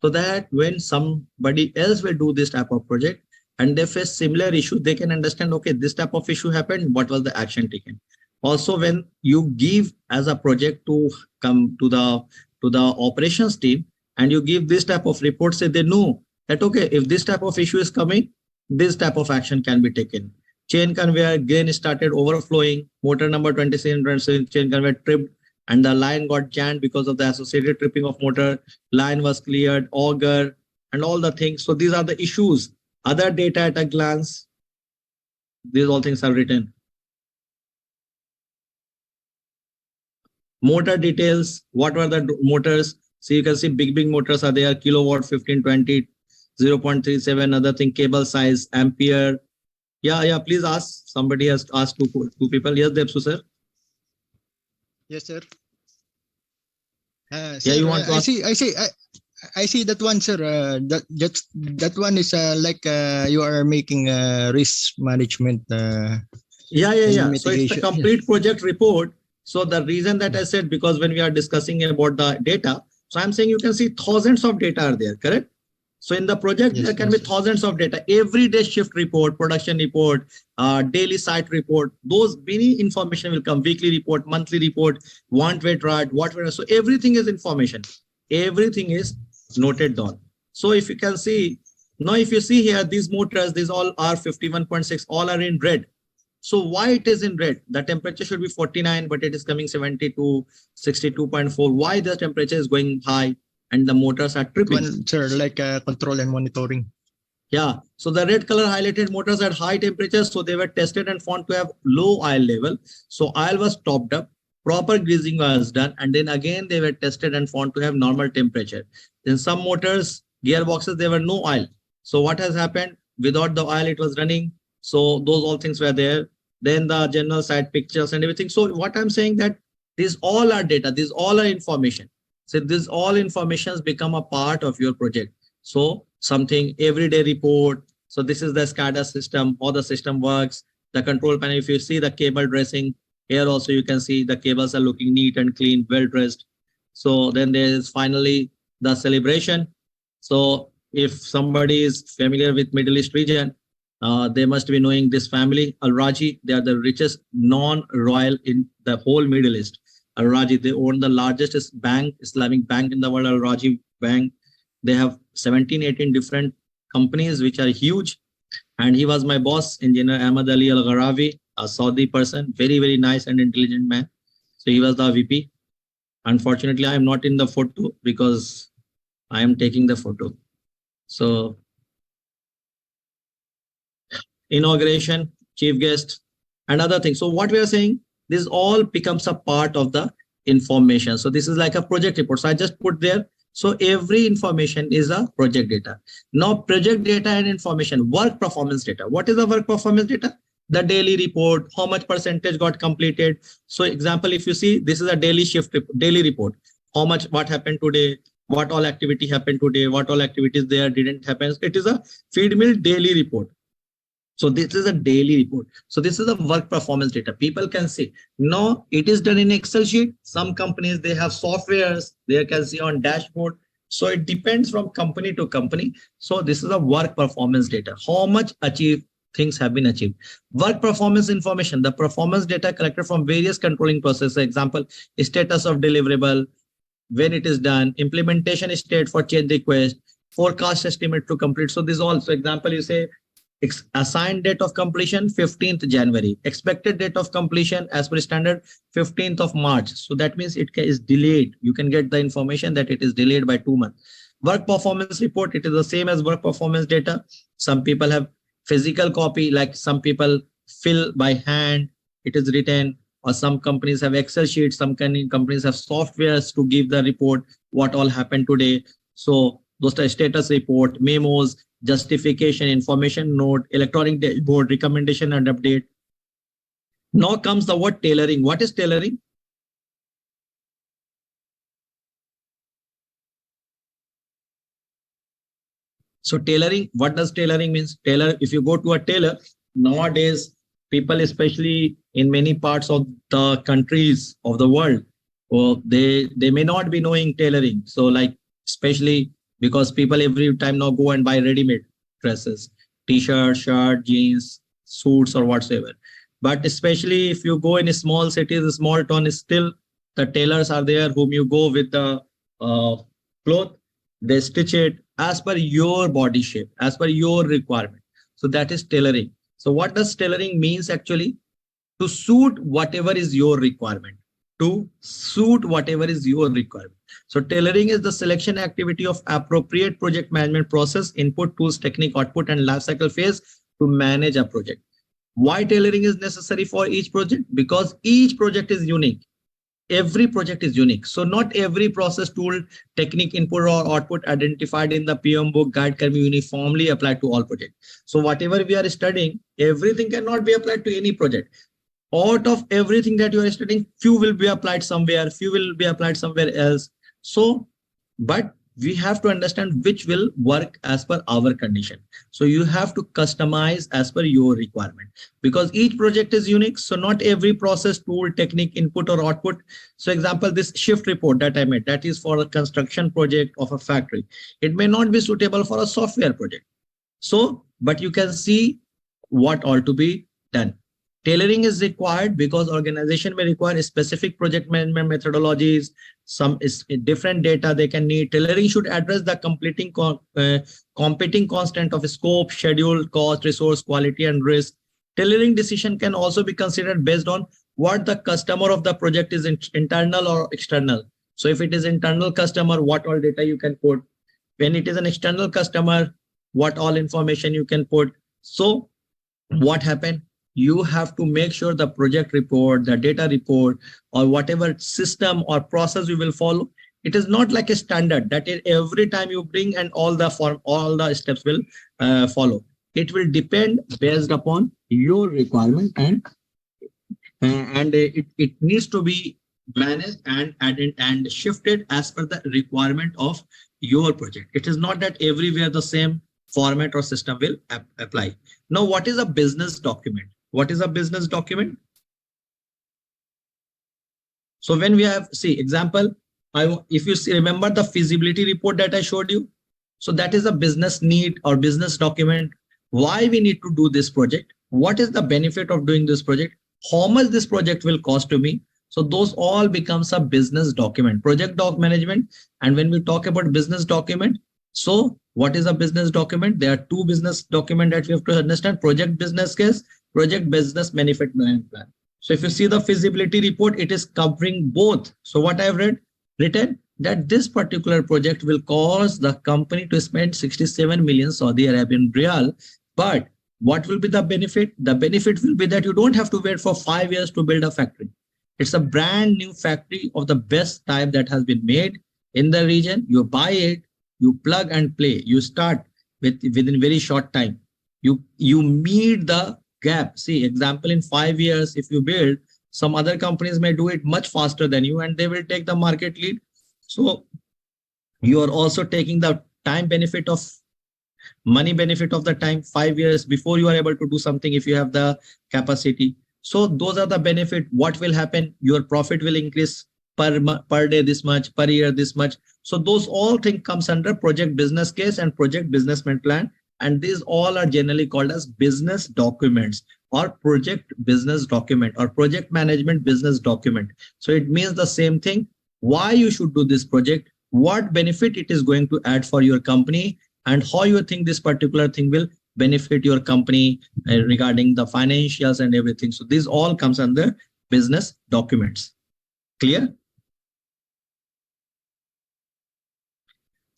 So that when somebody else will do this type of project and they face similar issue, they can understand, okay, this type of issue happened, what was the action taken? Also, when you give as a project to come to the operations team and you give this type of report, say they know that, okay, if this type of issue is coming, this type of action can be taken. Chain conveyor, grain started overflowing, motor number 27 chain conveyor tripped, and the line got jammed because of the associated tripping of motor, line was cleared, auger, and all the things. So these are the issues. Other data at a glance, these all things are written. Motor details, what were the motors? So you can see big motors are there, kilowatt, 1520, 0.37, other thing, cable size, ampere. Yeah, please ask. Somebody has asked two people. Yes, Debsu sir. Yes, sir. Yeah, Sir, you want to ask? I see that one, sir. That one is like you are making risk management. Yeah. So it's the mitigation. complete project report. So the reason that I said, because when we are discussing about the data, so I'm saying you can see thousands of data are there, correct? So in the project, Yes, there can yes, be sir. thousands of data, every day shift report, production report, daily site report, those many information will come, weekly report, monthly report, want weight right, what weight. So everything is information. Everything is noted down. So if you can see, now if you see here, these motors, these all are 51.6, all are in red. So why it is in red? The temperature should be 49, but it is coming 72, 62.4. Why the temperature is going high and the motors are tripping? One, sir, like control and monitoring. Yeah. So the red color highlighted motors at high temperatures. So they were tested and found to have low oil level. So oil was topped up, proper greasing was done. And then again, they were tested and found to have normal temperature. In some motors, gearboxes, there were no oil. So what has happened? Without the oil, it was running. So those all things were there. Then the general side pictures and everything. So what I'm saying that these all are data, these all are information. So these all informations become a part of your project. So something everyday report. So this is the SCADA system, how the system works, the control panel. If you see the cable dressing, here also you can see the cables are looking neat and clean, well dressed. So then there is finally the celebration. So if somebody is familiar with Middle East region, they must be knowing this family, Al Raji. They are the richest non-royal in the whole Middle East. Al Raji, they own the largest bank, Islamic bank in the world, Al Raji Bank. They have 17, 18 different companies, which are huge. And he was my boss, Engineer Ahmad Ali Al Gharavi, a Saudi person, very, very nice and intelligent man. So he was the VP. Unfortunately, I am not in the photo because I am taking the photo. So inauguration, chief guest, and other things. So what we are saying, this all becomes a part of the information. So this is like a project report. So I just put there. So every information is a project data. Now project data and information, work performance data. What is the work performance data? The daily report, how much percentage got completed. So example, if you see, this is a daily shift, daily report. How much, what happened today, what all activity happened today, what all activities there didn't happen. It is a feed mill daily report. So this is a daily report. So this is a work performance data. People can see, no, it is done in Excel sheet. Some companies, they have softwares, they can see on dashboard. So it depends from company to company. So this is a work performance data. How much achieved things have been achieved. Work performance information, the performance data collected from various controlling processes. Example, status of deliverable, when it is done, implementation state for change request, forecast estimate to complete. So this also, example, you say, assigned date of completion 15th January, expected date of completion as per standard 15th of March. So that means it is delayed. You can get the information that it is delayed by 2 months. Work performance report, it is the same as work performance data. Some people have physical copy, like some people fill by hand, it is written, or some companies have Excel sheets, some companies have softwares to give the report, what all happened today. So those are status report, memos, justification, information note, electronic dashboard, recommendation and update. Now comes the word tailoring. What is tailoring? So tailoring, what does tailoring means? Tailor, if you go to a tailor, nowadays, people, especially in many parts of the countries of the world, they may not be knowing tailoring. So like, especially because people every time now go and buy ready-made dresses, t-shirt, shirt, jeans, suits or whatsoever. But especially if you go in small cities, small town, still the tailors are there whom you go with the cloth, they stitch it as per your body shape, as per your requirement. So that is tailoring. So what does tailoring means actually? To suit whatever is your requirement. To suit whatever is your requirement. So tailoring is the selection activity of appropriate project management process, input, tools, technique, output, and lifecycle phase to manage a project. Why tailoring is necessary for each project? Because each project is unique. Every project is unique. So not every process, tool, technique, input or output identified in the PM book guide can be uniformly applied to all projects. So whatever we are studying, everything cannot be applied to any project. Out of everything that you are studying, few will be applied somewhere, few will be applied somewhere else. So, but we have to understand which will work as per our condition. So you have to customize as per your requirement, because each project is unique. So not every process, tool, technique, input or output. So example, this shift report that I made, that is for a construction project of a factory. It may not be suitable for a software project. So, but you can see what all to be done. Tailoring is required because organization may require specific project management methodologies, some is different data they can need. Tailoring should address the competing constant of scope, schedule, cost, resource, quality, and risk. Tailoring decision can also be considered based on what the customer of the project is, internal or external. So if it is internal customer, what all data you can put. When it is an external customer, what all information you can put. So what happened? You have to make sure the project report, the data report, or whatever system or process you will follow, it is not like a standard that every time you bring and all the steps will follow. It will depend based upon your requirement, and it needs to be managed and added and shifted as per the requirement of your project. It is not that everywhere the same format or system will apply. Now, what is a business document? What is a business document? So when we have, see, example, if you remember the feasibility report that I showed you, so that is a business need or business document. Why we need to do this project? What is the benefit of doing this project? How much this project will cost to me? So those all becomes a business document, project management. And when we talk about business document, so what is a business document? There are two business documents that we have to understand: project business case, project business benefit plan. So if you see the feasibility report, it is covering both. So what I have written that this particular project will cause the company to spend 67 million Saudi Arabian Riyal. But what will be the benefit? The benefit will be that you don't have to wait for 5 years to build a factory. It's a brand new factory of the best type that has been made in the region. You buy it, you plug and play, you start within very short time. You meet the gap. See, example, in 5 years, if you build, some other companies may do it much faster than you and they will take the market lead. So you are also taking the time benefit of money benefit of the time 5 years before you are able to do something if you have the capacity. So those are the benefit. What will happen? Your profit will increase per day this much, per year this much. So those all things comes under project business case and project business plan. And these all are generally called as business documents or project business document or project management business document. So it means the same thing. Why you should do this project, what benefit it is going to add for your company, and how you think this particular thing will benefit your company regarding the financials and everything. So this all comes under business documents. Clear?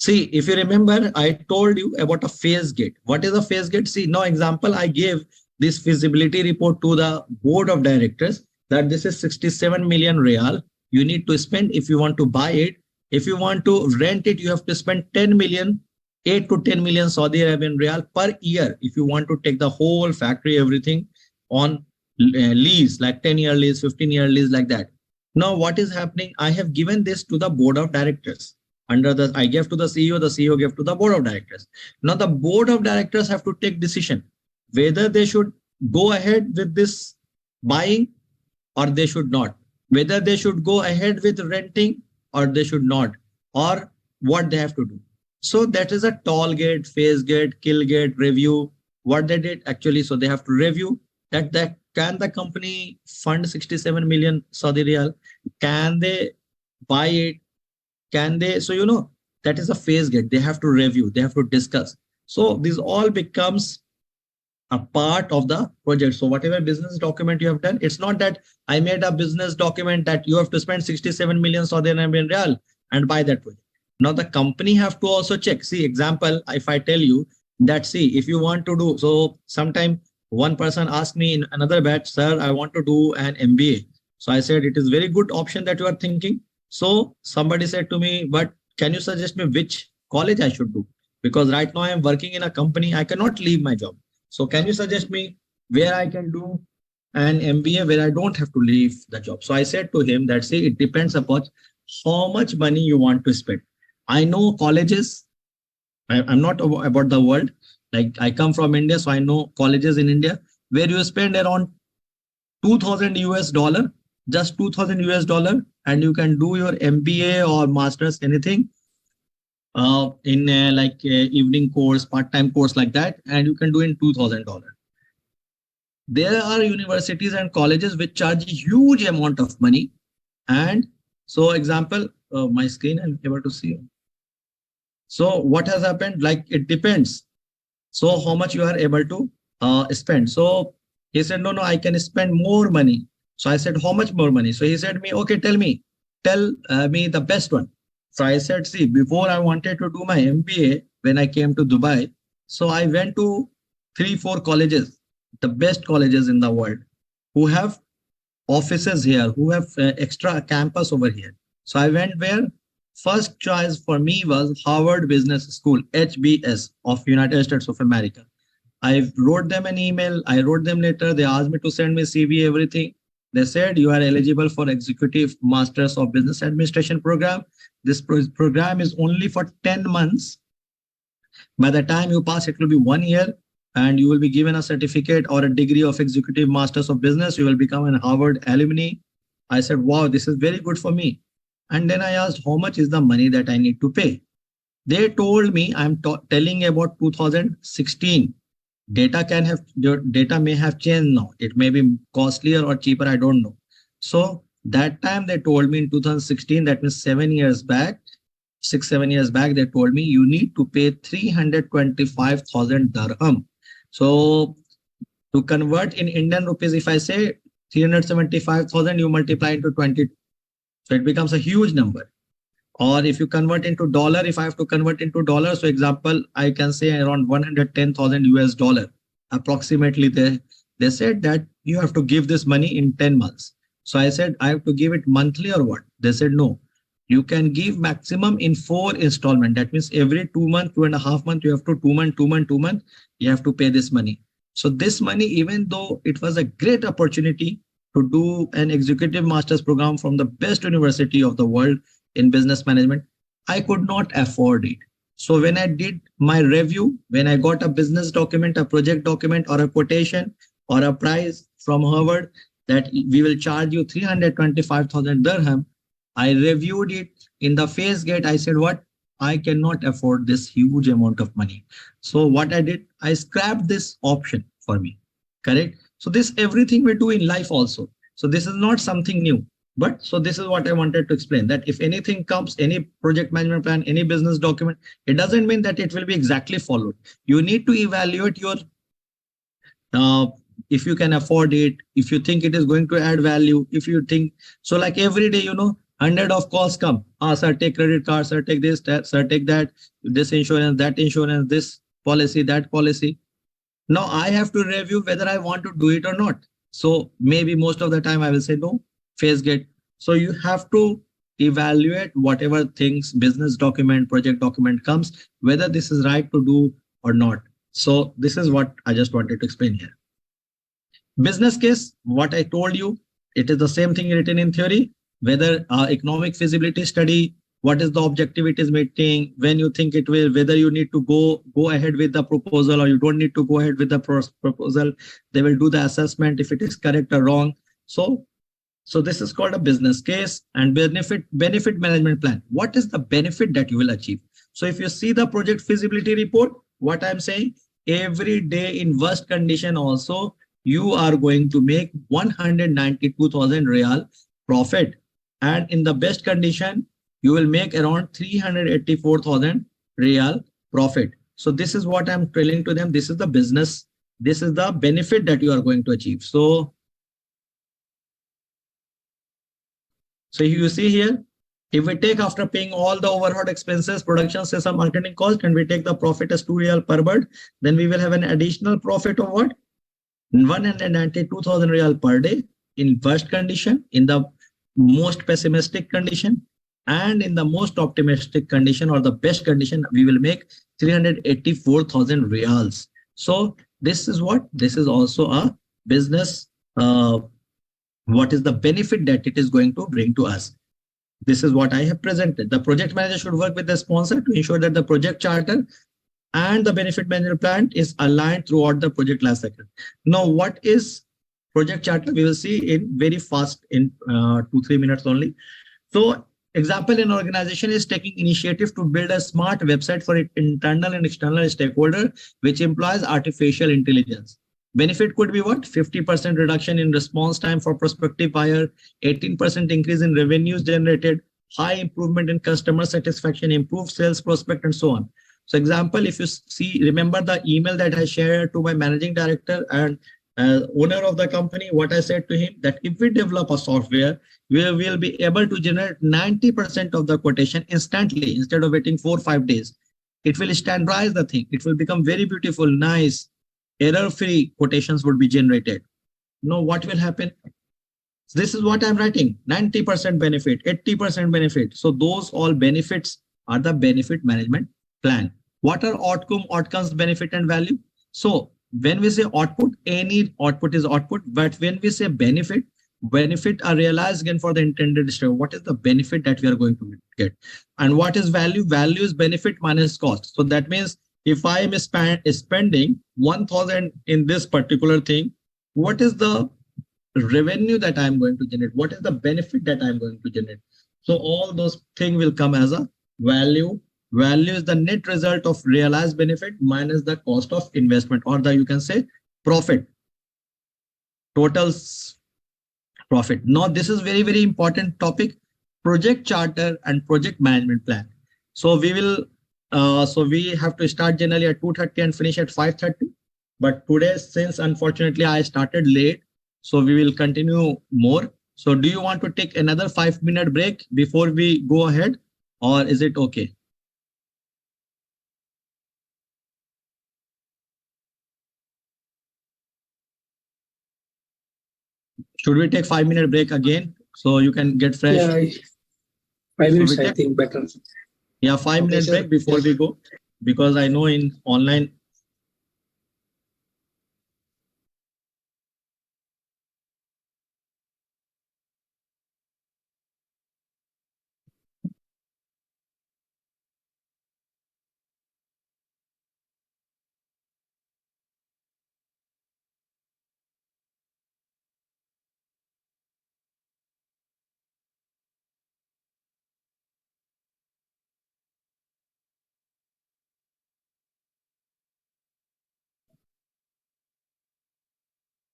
See, if you remember, I told you about a phase gate. What is a phase gate? See, now example, I gave this feasibility report to the board of directors that this is 67 million real. You need to spend if you want to buy it. If you want to rent it, you have to spend 10 million, 8 to 10 million Saudi Arabian real per year. If you want to take the whole factory, everything on lease, like 10-year lease, 15-year lease, like that. Now, what is happening? I have given this to the board of directors. I gave to the CEO gave to the board of directors. Now the board of directors have to take decision whether they should go ahead with this buying or they should not, whether they should go ahead with renting or they should not, or what they have to do. So that is a toll gate, phase gate, kill gate, review. What they did actually, so they have to review that can the company fund 67 million Saudi Riyal? Can they buy it? Can they? So, that is a phase gate. They have to review, they have to discuss. So this all becomes a part of the project. So whatever business document you have done, it's not that I made a business document that you have to spend 67 million Saudi Arabian Riyal and buy that project. Now the company have to also check. See, example, if I tell you that, see, if you want to do, so sometime one person asked me in another batch, sir, I want to do an MBA. So I said, it is very good option that you are thinking. So somebody said to me, but can you suggest me which college I should do? Because right now I am working in a company, I cannot leave my job. So can you suggest me where I can do an MBA where I don't have to leave the job? So I said to him that, see, it depends upon how much money you want to spend. I know colleges, I'm not about the world. Like I come from India, so I know colleges in India where you spend around $2,000, just $2,000, and you can do your MBA or master's, anything in evening course, part-time course like that, and you can do in $2,000. There are universities and colleges which charge a huge amount of money. And so example, my screen, I'm able to see. So what has happened? Like it depends. So how much you are able to spend. So he said, no, I can spend more money. So I said, how much more money? So he said me, okay, tell me the best one. So I said, see, before I wanted to do my MBA, when I came to Dubai, so I went to 3-4 colleges, the best colleges in the world, who have offices here, who have extra campus over here. So I went where? First choice for me was Harvard Business School, HBS of United States of America. I wrote them an email, I wrote them letter, they asked me to send me CV, everything. They said, you are eligible for Executive Masters of Business Administration program. This program is only for 10 months. By the time you pass, it will be 1 year and you will be given a certificate or a degree of Executive Masters of Business. You will become an Harvard alumni. I said, wow, this is very good for me. And then I asked, how much is the money that I need to pay? They told me, I'm telling about 2016. Data may have changed now. It may be costlier or cheaper, I don't know. So that time they told me in 2016, that means 7 years back, 6-7 years back, they told me you need to pay 325,000 dirham. So to convert in Indian rupees, if I say 375,000, you multiply into 20. So it becomes a huge number. Or if you convert into dollar, if I have to convert into dollars, so example, I can say around 110,000 US dollar. Approximately they said that you have to give this money in 10 months. So I said, I have to give it monthly or what? They said, no, you can give maximum in 4 installments. That means every 2 months, 2.5 months, you have to 2 months, you have to pay this money. So this money, even though it was a great opportunity to do an executive master's program from the best university of the world in business management, I could not afford it. So when I did my review, when I got a business document, a project document, or a quotation or a price from Harvard that we will charge you 325,000 dirham, I reviewed it in the phase gate. I said, what? I cannot afford this huge amount of money. So what I did, I scrapped this option for me. Correct? So this everything we do in life also. So this is not something new. But so this is what I wanted to explain, that if anything comes, any project management plan, any business document, it doesn't mean that it will be exactly followed. You need to evaluate your, if you can afford it, if you think it is going to add value, if you think, so like every day, 100 of calls come. Sir, take credit card, sir, take this, that, sir, take that, this insurance, this policy, that policy. Now I have to review whether I want to do it or not. So maybe most of the time I will say no, phase gate. So you have to evaluate whatever things, business document, project document comes, whether this is right to do or not. So this is what I just wanted to explain here. Business case, what I told you, it is the same thing written in theory, whether economic feasibility study, what is the objective it is meeting, when you think it will, whether you need to go ahead with the proposal or you don't need to go ahead with the proposal. They will do the assessment if it is correct or wrong. So this is called a business case. And benefit management plan. What is the benefit that you will achieve? So if you see the project feasibility report, what I'm saying, every day in worst condition also, you are going to make 192,000 real profit. And in the best condition, you will make around 384,000 real profit. So this is what I'm telling to them. This is the business. This is the benefit that you are going to achieve. So you see here, if we take after paying all the overhead expenses, production, sales and marketing cost, and we take the profit as 2 real per bird, then we will have an additional profit of what? 192,000 real per day in worst condition, in the most pessimistic condition, and in the most optimistic condition or the best condition, we will make 384,000 reals. So this is what? This is also a business. What is the benefit that it is going to bring to us? This is what I have presented. The project manager should work with the sponsor to ensure that the project charter and the benefit management plan is aligned throughout the project lifecycle. Now, what is project charter? We will see in very fast in 2-3 minutes only. So example, an organization is taking initiative to build a smart website for its internal and external stakeholder, which employs artificial intelligence. Benefit could be what? 50% reduction in response time for prospective buyer, 18% increase in revenues generated, high improvement in customer satisfaction, improved sales prospect, and so on. So example, if you see, remember the email that I shared to my managing director and owner of the company, what I said to him, that if we develop a software, we will be able to generate 90% of the quotation instantly instead of waiting 4 or 5 days. It will standardize the thing. It will become very beautiful, nice, error-free quotations would be generated. Now, what will happen? This is what I'm writing, 90% benefit, 80% benefit. So those all benefits are the benefit management plan. What are outcomes, benefit and value? So when we say output, any output is output, but when we say benefit are realized again for the intended distribution. What is the benefit that we are going to get? And what is value? Value is benefit minus cost. So that means if I am spending 1,000 in this particular thing, what is the revenue that I'm going to generate? What is the benefit that I'm going to generate? So all those things will come as a value. Value is the net result of realized benefit minus the cost of investment, or the, you can say, profit. Total profit. Now, this is very, very important topic, project charter and project management plan. So we will, we have to start generally at 2:30 and finish at 5:30. But today, since unfortunately I started late, so we will continue more. So do you want to take another 5-minute break before we go ahead, or is it okay? Should we take 5-minute break again so you can get fresh? Yeah, 5 minutes, I think better. Yeah, 5-minute break before we go, because I know in online.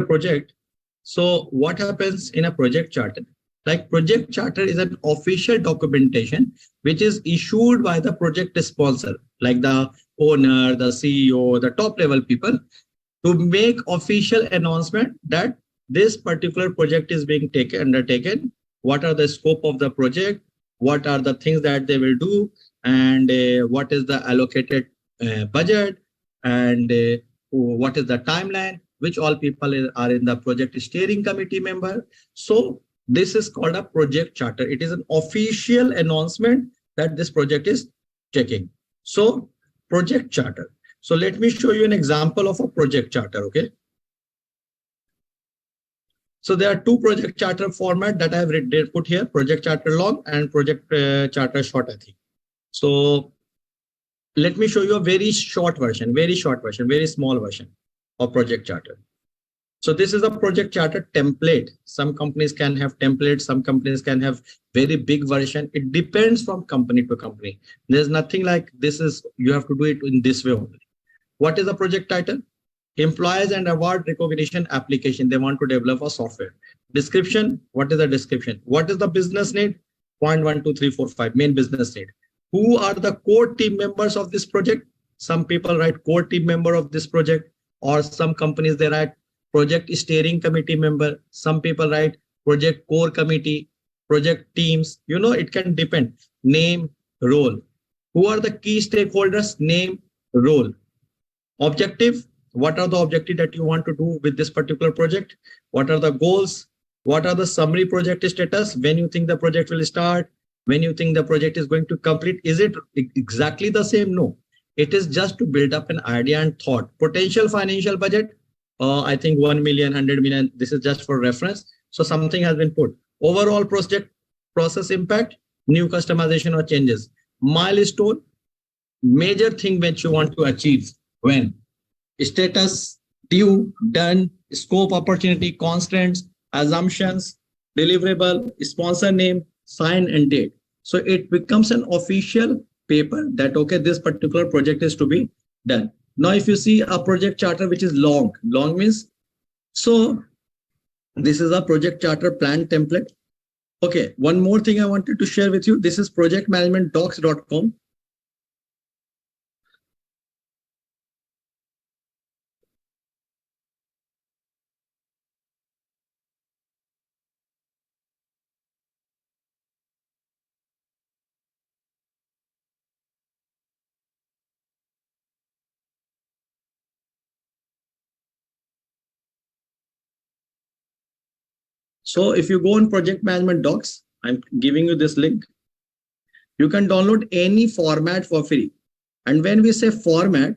Project. So what happens in a project charter? Like project charter is an official documentation which is issued by the project sponsor, like the owner, the CEO, the top level people, to make official announcement that this particular project is being undertaken what are the scope of the project, what are the things that they will do, and what is the allocated budget, and what is the timeline, which all people are in the project steering committee member. So this is called a project charter. It is an official announcement that this project is checking. So project charter. So let me show you an example of a project charter. Okay. So there are two project charter format that I have put here: project charter long and project charter short, I think. So let me show you a very short version, very small version of project charter. So this is a project charter template. Some companies can have templates, some companies can have very big version. It depends from company to company. There's nothing like this is, you have to do it in this way only. What is the project title? Employees and award recognition application. They want to develop a software. Description. What is the description? What is the business need? Point 1, 2, 3, 4, 5, main business need. Who are the core team members of this project? Some people write core team member of this project, or some companies they write project steering committee member. Some people write project core committee, project teams. You know, it can depend. Name, role. Who are the key stakeholders? Name, role. Objective. What are the objectives that you want to do with this particular project? What are the goals? What are the summary project status? When you think the project will start? When you think the project is going to complete? Is it exactly the same? No. It is just to build up an idea and thought. Potential financial budget, I think 1 million, 100 million. This is just for reference. So something has been put. Overall project process impact, new customization or changes. Milestone, major thing which you want to achieve. When? Status, due, done, scope, opportunity, constraints, assumptions, deliverable, sponsor name, sign and date. So it becomes an official paper that, okay, this particular project is to be done. Now, if you see a project charter which is long means, so this is a project charter plan template. Okay, one more thing I wanted to share with you. This is projectmanagementdocs.com. So if you go on project management docs, I'm giving you this link. You can download any format for free. And when we say format,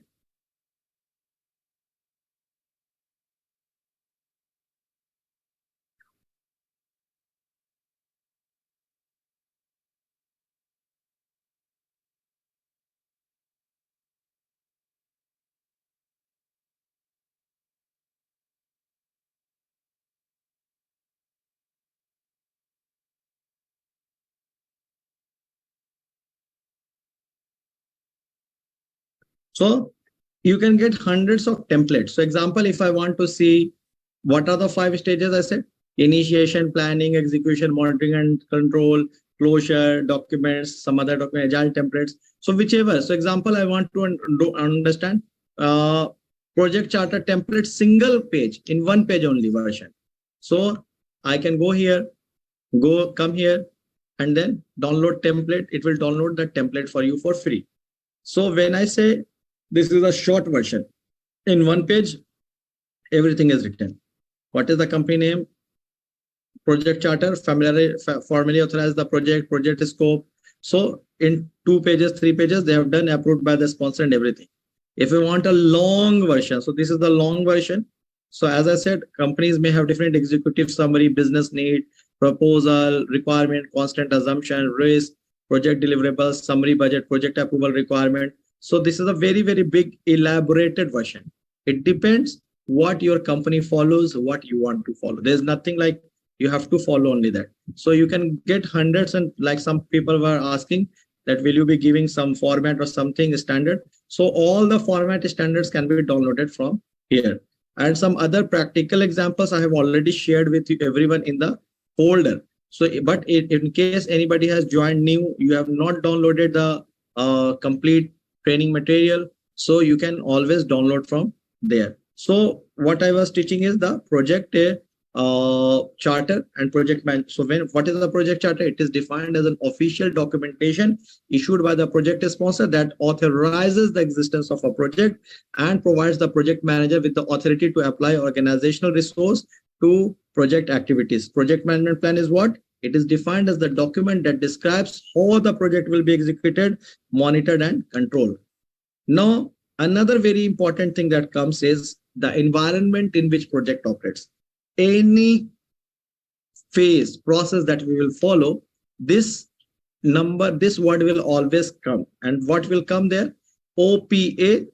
so you can get hundreds of templates. So example, if I want to see what are the 5 stages, I said, initiation, planning, execution, monitoring and control, closure, documents, some other document, agile templates. So whichever. So example, I want to understand project charter template, single page, in one page only version. So I can go here, come here, and then download template. It will download the template for you for free. So when I say this is a short version, in one page, everything is written. What is the company name? Project charter, formally authorize the project scope. So in 2 pages, 3 pages, they have done, approved by the sponsor and everything. If you want a long version, so this is the long version. So as I said, companies may have different executive summary, business need, proposal, requirement, constant assumption, risk, project deliverables, summary budget, project approval requirement. So this is a very, very big elaborated version. It depends what your company follows, what you want to follow. There's nothing like you have to follow only that. So you can get hundreds, and like some people were asking that will you be giving some format or something standard. So all the format standards can be downloaded from here. And some other practical examples I have already shared with you, everyone in the folder. So, but in case anybody has joined new, you have not downloaded the complete training material, so you can always download from there. So what I was teaching is the project charter and project man. So what is the project charter? It is defined as an official documentation issued by the project sponsor that authorizes the existence of a project and provides the project manager with the authority to apply organizational resource to project activities. Project management plan is what? It is defined as the document that describes how the project will be executed, monitored, and controlled. Now, another very important thing that comes is the environment in which project operates. Any phase process that we will follow, this word will always come. And what will come there? OPA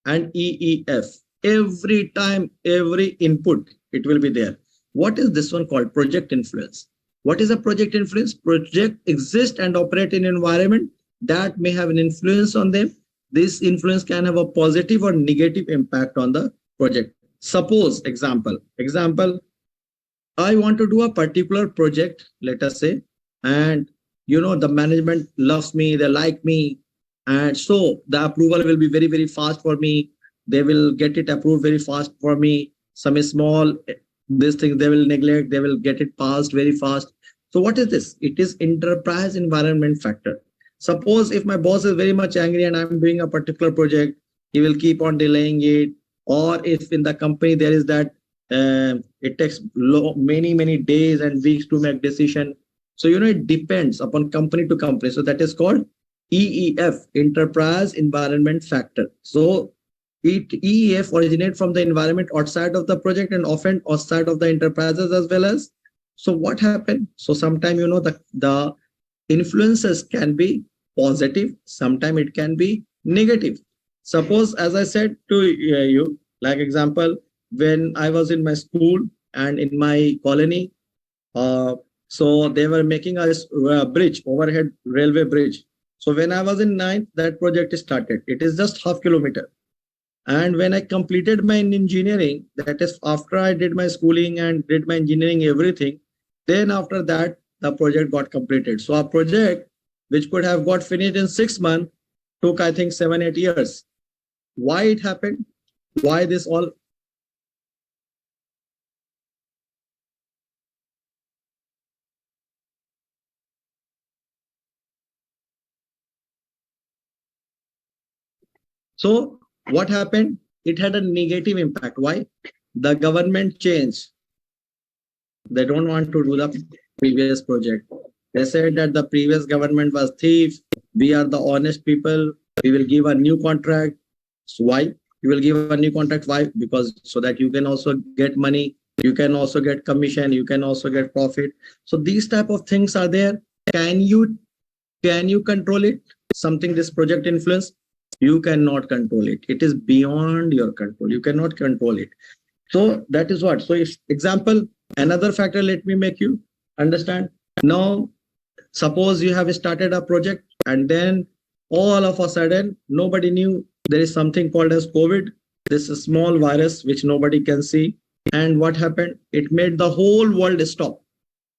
and EEF. Every time, every input, it will be there. What is this one called? Project influence. What is a project influence? Project exists and operate in an environment that may have an influence on them. This influence can have a positive or negative impact on the project. Suppose, example, I want to do a particular project, let us say, and the management loves me, they like me, and so the approval will be very, very fast for me. They will get it approved very fast for me. Some small this thing they will neglect, they will get it passed very fast. So what is this? It is enterprise environment factor. Suppose if my boss is very much angry and I'm doing a particular project, he will keep on delaying it. Or if in the company there is that it takes many days and weeks to make decision. So it depends upon company to company. So that is called EEF, enterprise environment factor. So EEF originate from the environment outside of the project and often outside of the enterprises as well as. So what happened? So sometimes the influences can be positive, sometimes it can be negative. Suppose, as I said to you, like example, when I was in my school and in my colony, so they were making a bridge, overhead railway bridge. So when I was in 9th, that project started. It is just half kilometer. And when I completed my engineering, that is after I did my schooling and did my engineering, everything, then after that, the project got completed. So a project which could have got finished in 6 months took, I think, 7-8 years. Why it happened? Why this all? So what happened? It had a negative impact. Why? The government changed. They don't want to do the previous project. They said that the previous government was thief. We are the honest people. We will give a new contract. So why? You will give a new contract. Why? Because so that you can also get money. You can also get commission. You can also get profit. So these type of things are there. Can you control it? Something this project influence? You cannot control it. It is beyond your control. You cannot control it. So that is what. So if example, another factor, let me make you understand. Now, suppose you have started a project and then all of a sudden, nobody knew there is something called as COVID. This is a small virus which nobody can see. And what happened? It made the whole world stop.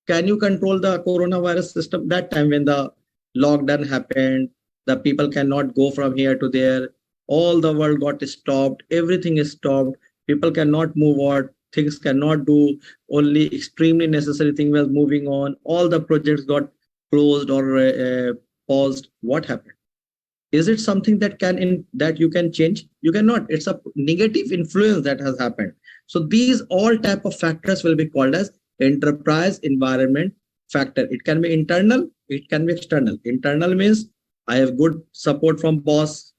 Can you control the coronavirus system? That time when the lockdown happened, the people cannot go from here to there. All the world got stopped. Everything is stopped. People cannot move out. Things cannot do. Only extremely necessary thing was moving on. All the projects got closed or paused. What happened? Is it something that you can change? You cannot. It's a negative influence that has happened. So these all type of factors will be called as enterprise environment factor. It can be internal. It can be external. Internal means I have good support from boss.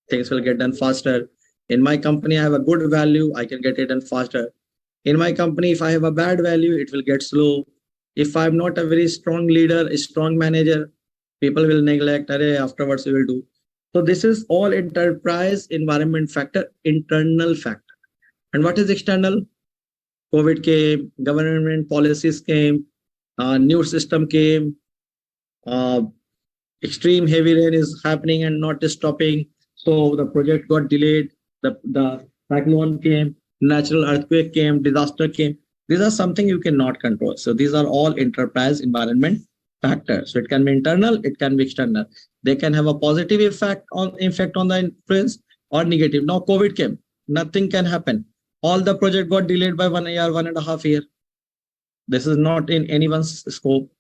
Things will get done faster. In my company, I have a good value. I can get it done faster. In my company, if I have a bad value, it will get slow. If I'm not a very strong leader, a strong manager, people will neglect. Afterwards, we will do. So this is all enterprise environment factor, internal factor. And what is external? COVID came, government policies came, new system came, extreme heavy rain is happening and not stopping. So the project got delayed. The cyclone came, natural earthquake came, disaster came. These are something you cannot control. So these are all enterprise environment factors. So it can be internal, it can be external. They can have a positive effect on the influence or negative. Now COVID came, nothing can happen. all the project got delayed by 1 year, 1.5 years. This is not in anyone's scope.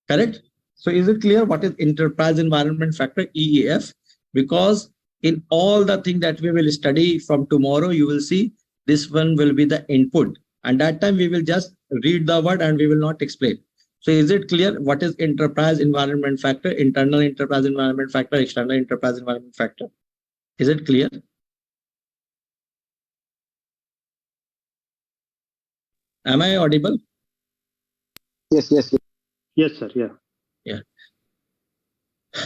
Correct? So is it clear what is enterprise environment factor, EEF? Because in all the thing that we will study from tomorrow, you will see this one will be the input. And that time we will just read the word and we will not explain. So is it clear what is enterprise environment factor, internal enterprise environment factor, external enterprise environment factor? Is it clear? Am I audible? Yes, yes, yes. Yes, sir. Yeah. Yeah.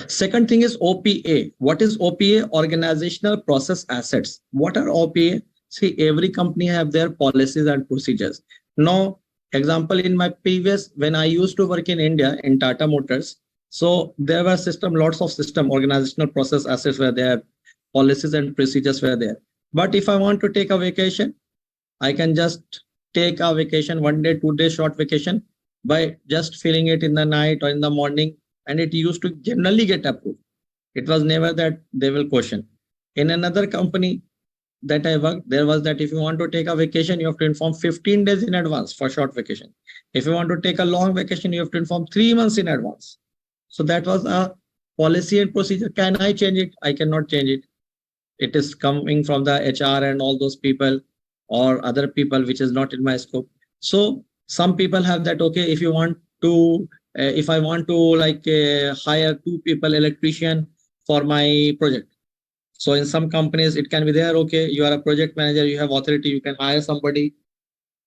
Second thing is OPA. What is OPA? Organizational process assets. What are OPA? See, every company have their policies and procedures. Now, example, in my previous, when I used to work in India in Tata Motors, so there were lots of system, organizational process assets were there, policies and procedures were there. But if I want to take a vacation, I can just take a vacation, 1 day, 2 day short vacation by just filling it in the night or in the morning, and it used to generally get approved. It was never that they will question. In another company that I worked, there was that if you want to take a vacation, you have to inform 15 days in advance for short vacation. If you want to take a long vacation, you have to inform 3 months in advance. So that was a policy and procedure. Can I change it? I cannot change it. It is coming from the HR and all those people or other people, which is not in my scope. So some people have that, okay, if you want to, if I want to like hire 2 people, electrician for my project. So in some companies, it can be there, okay, you are a project manager, you have authority, you can hire somebody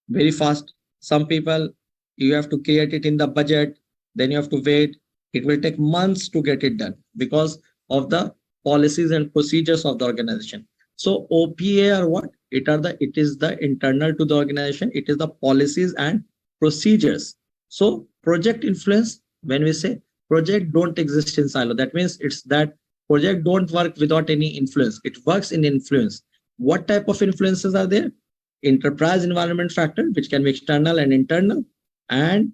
very fast. Some people, you have to create it in the budget, then you have to wait. It will take months to get it done because of the policies and procedures of the organization. So OPA are what? It is the internal to the organization. It is the policies and procedures. So project influence, when we say project don't exist in silo, that means it's that project don't work without any influence. It works in influence. What type of influences are there? Enterprise environment factor, which can be external and internal, and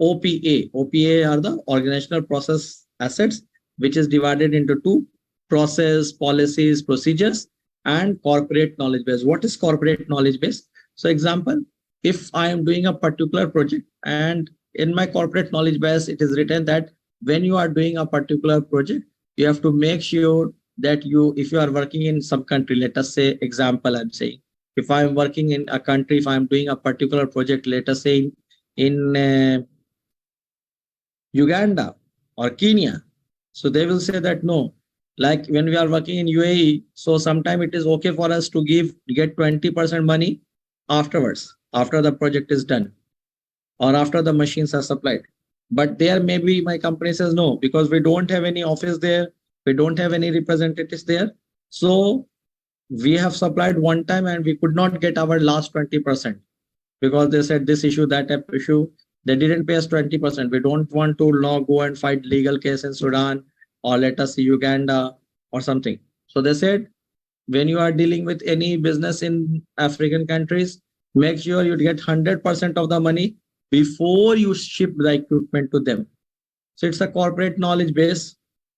OPA. OPA are the organizational process assets, which is divided into 2: process, policies, procedures, and corporate knowledge base. What is corporate knowledge base? So example, if I am doing a particular project and in my corporate knowledge base, it is written that when you are doing a particular project, you have to make sure that if you are working in some country, let us say, example, I'm saying, if I'm working in a country, if I'm doing a particular project, let us say in Uganda or Kenya, so they will say that no, like when we are working in UAE, so sometimes it is okay for us to get 20% money afterwards, after the project is done or after the machines are supplied. But there maybe my company says no, because we don't have any office there, we don't have any representatives there. So we have supplied one time and we could not get our last 20% because they said this issue, that issue, they didn't pay us 20%. We don't want to now go and fight legal case in Sudan or let us see Uganda or something. So they said, when you are dealing with any business in African countries, make sure you get 100% of the money before you ship the equipment to them. So it's a corporate knowledge base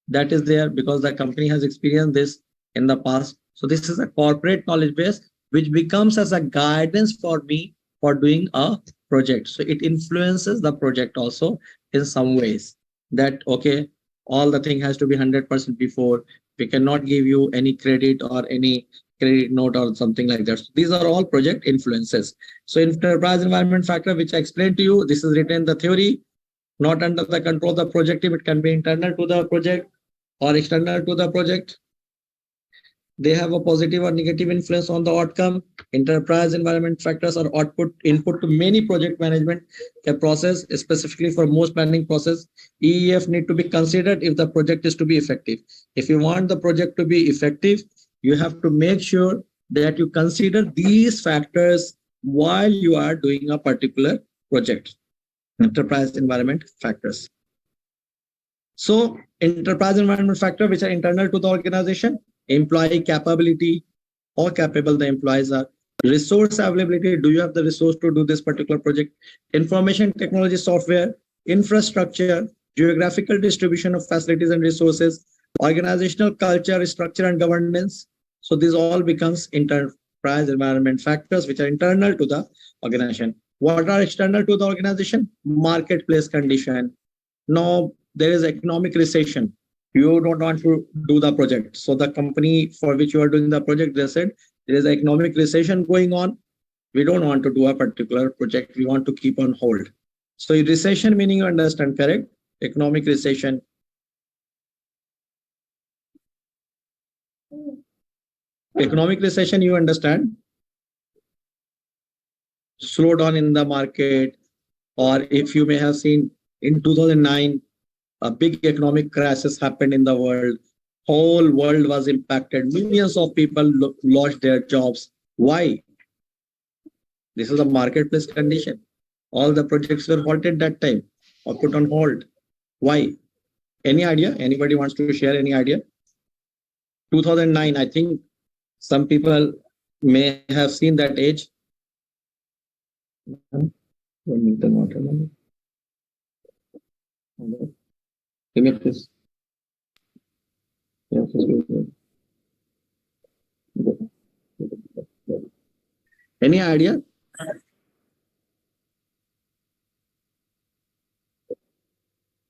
that is there because the company has experienced this in the past. So this is a corporate knowledge base, which becomes as a guidance for me for doing a project. So it influences the project also in some ways that, okay, all the thing has to be 100% before. We cannot give you any credit or any credit note or something like that. So these are all project influences. So enterprise environment factor, which I explained to you, this is written in the theory, not under the control of the project team. It can be internal to the project or external to the project. They have a positive or negative influence on the outcome. Enterprise environment factors are input to many project management process, specifically for most planning process. EEF need to be considered if the project is to be effective. If you want the project to be effective, you have to make sure that you consider these factors while you are doing a particular project. Enterprise environment factors. So enterprise environment factor, which are internal to the organization: employee capability, how capable the employees are, resource availability, do you have the resource to do this particular project, information technology software, infrastructure, geographical distribution of facilities and resources, organizational culture, structure and governance. So this all becomes price, environment factors which are internal to the organization. What are external to the organization? Marketplace condition. Now there is economic recession. You don't want to do the project. So the company for which you are doing the project, they said there is economic recession going on. We don't want to do a particular project. We want to keep on hold. So recession meaning you understand, correct? Economic recession. Economic recession, you understand? Slowdown in the market, or if you may have seen in 2009, a big economic crisis happened in the world. Whole world was impacted. Millions of people lost their jobs. Why? This is a marketplace condition. All the projects were halted that time or put on hold. Why? Any idea? Anybody wants to share any idea? 2009, I think some people may have seen that age. Any idea?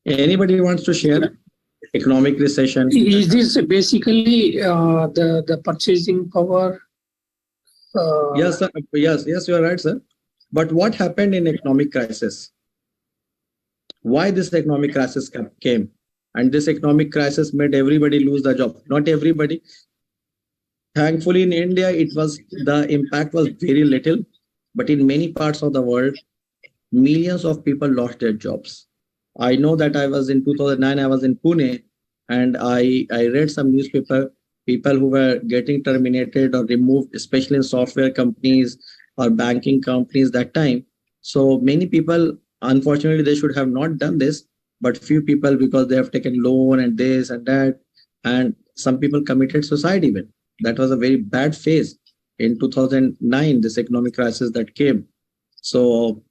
Anybody wants to share? Economic recession. Is this basically the purchasing power? Yes, sir. Yes, you are right, sir. But what happened in economic crisis? Why this economic crisis came? And this economic crisis made everybody lose the job. Not everybody. Thankfully, in India, the impact was very little. But in many parts of the world, millions of people lost their jobs. I know that I was in 2009, I was in Pune, and I read some newspaper, people who were getting terminated or removed, especially in software companies or banking companies that time. So many people, unfortunately, they should have not done this, but few people, because they have taken loan and this and that, and some people committed suicide even. That was a very bad phase in 2009, this economic crisis that came. So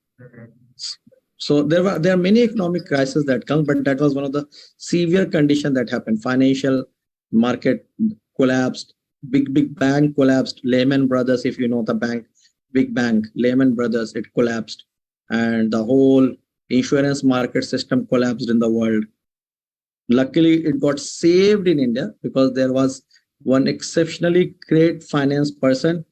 there are many economic crises that come, but that was one of the severe conditions that happened. Financial market collapsed, big bank collapsed. Lehman Brothers, if you know the bank, big bank, Lehman Brothers, it collapsed, and the whole insurance market system collapsed in the world. Luckily, it got saved in India because there was one exceptionally great finance person,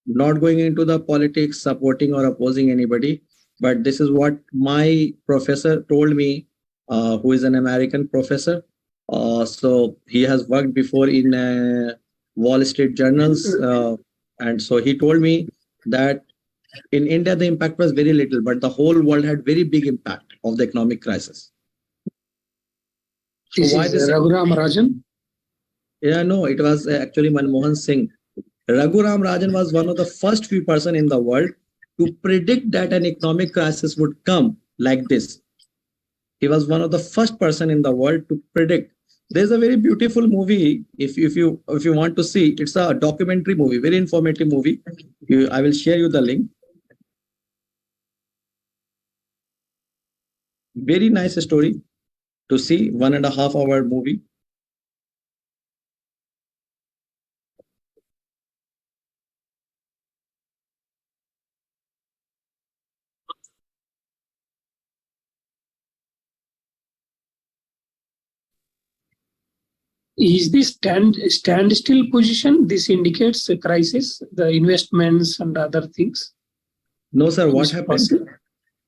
not going into the politics, supporting or opposing anybody. But this is what my professor told me, who is an American professor. So he has worked before in Wall Street journals. And so he told me that in India, the impact was very little, but the whole world had very big impact of the economic crisis. So why this? Raghuram Rajan? Yeah, no, it was actually Manmohan Singh. Raghuram Rajan was one of the first few person in the world to predict that an economic crisis would come like this. He was one of the first person in the world to predict. There's a very beautiful movie. If you want to see, it's a documentary movie, very informative movie. I will share you the link. Very nice story to see, 1.5 hour movie. Is this standstill position? This indicates a crisis, the investments and other things. No, sir. What happened?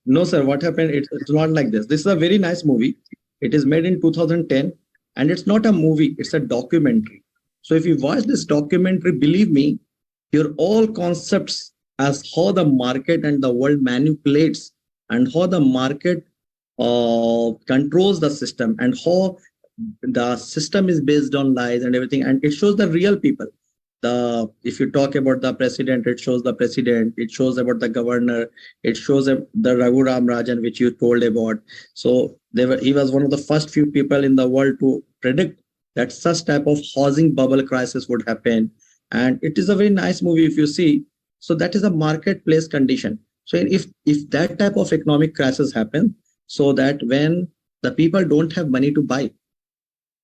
No, sir. What happened? It's not like this. This is a very nice movie. It is made in 2010, and it's not a movie. It's a documentary. So if you watch this documentary, believe me, your all concepts as how the market and the world manipulates and how the market controls the system and how the system is based on lies and everything, and it shows the real people. If you talk about the president, it shows the president, it shows about the governor, it shows the Raghuram Rajan, which you told about. So he was one of the first few people in the world to predict that such type of housing bubble crisis would happen. And it is a very nice movie if you see. So that is a marketplace condition. So if that type of economic crisis happens, so that when the people don't have money to buy,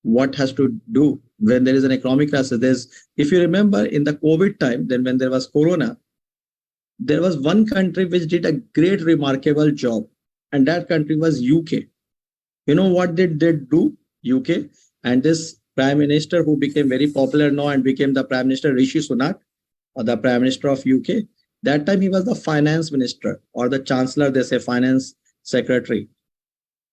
what has to do when there is an economic crisis. If you remember in the COVID time, then when there was Corona, there was one country which did a great, remarkable job, and that country was UK. You know what did they do? UK, and this Prime Minister who became very popular now and became the Prime Minister, Rishi Sunak, or the Prime Minister of UK. That time he was the Finance Minister, or the Chancellor, they say Finance Secretary.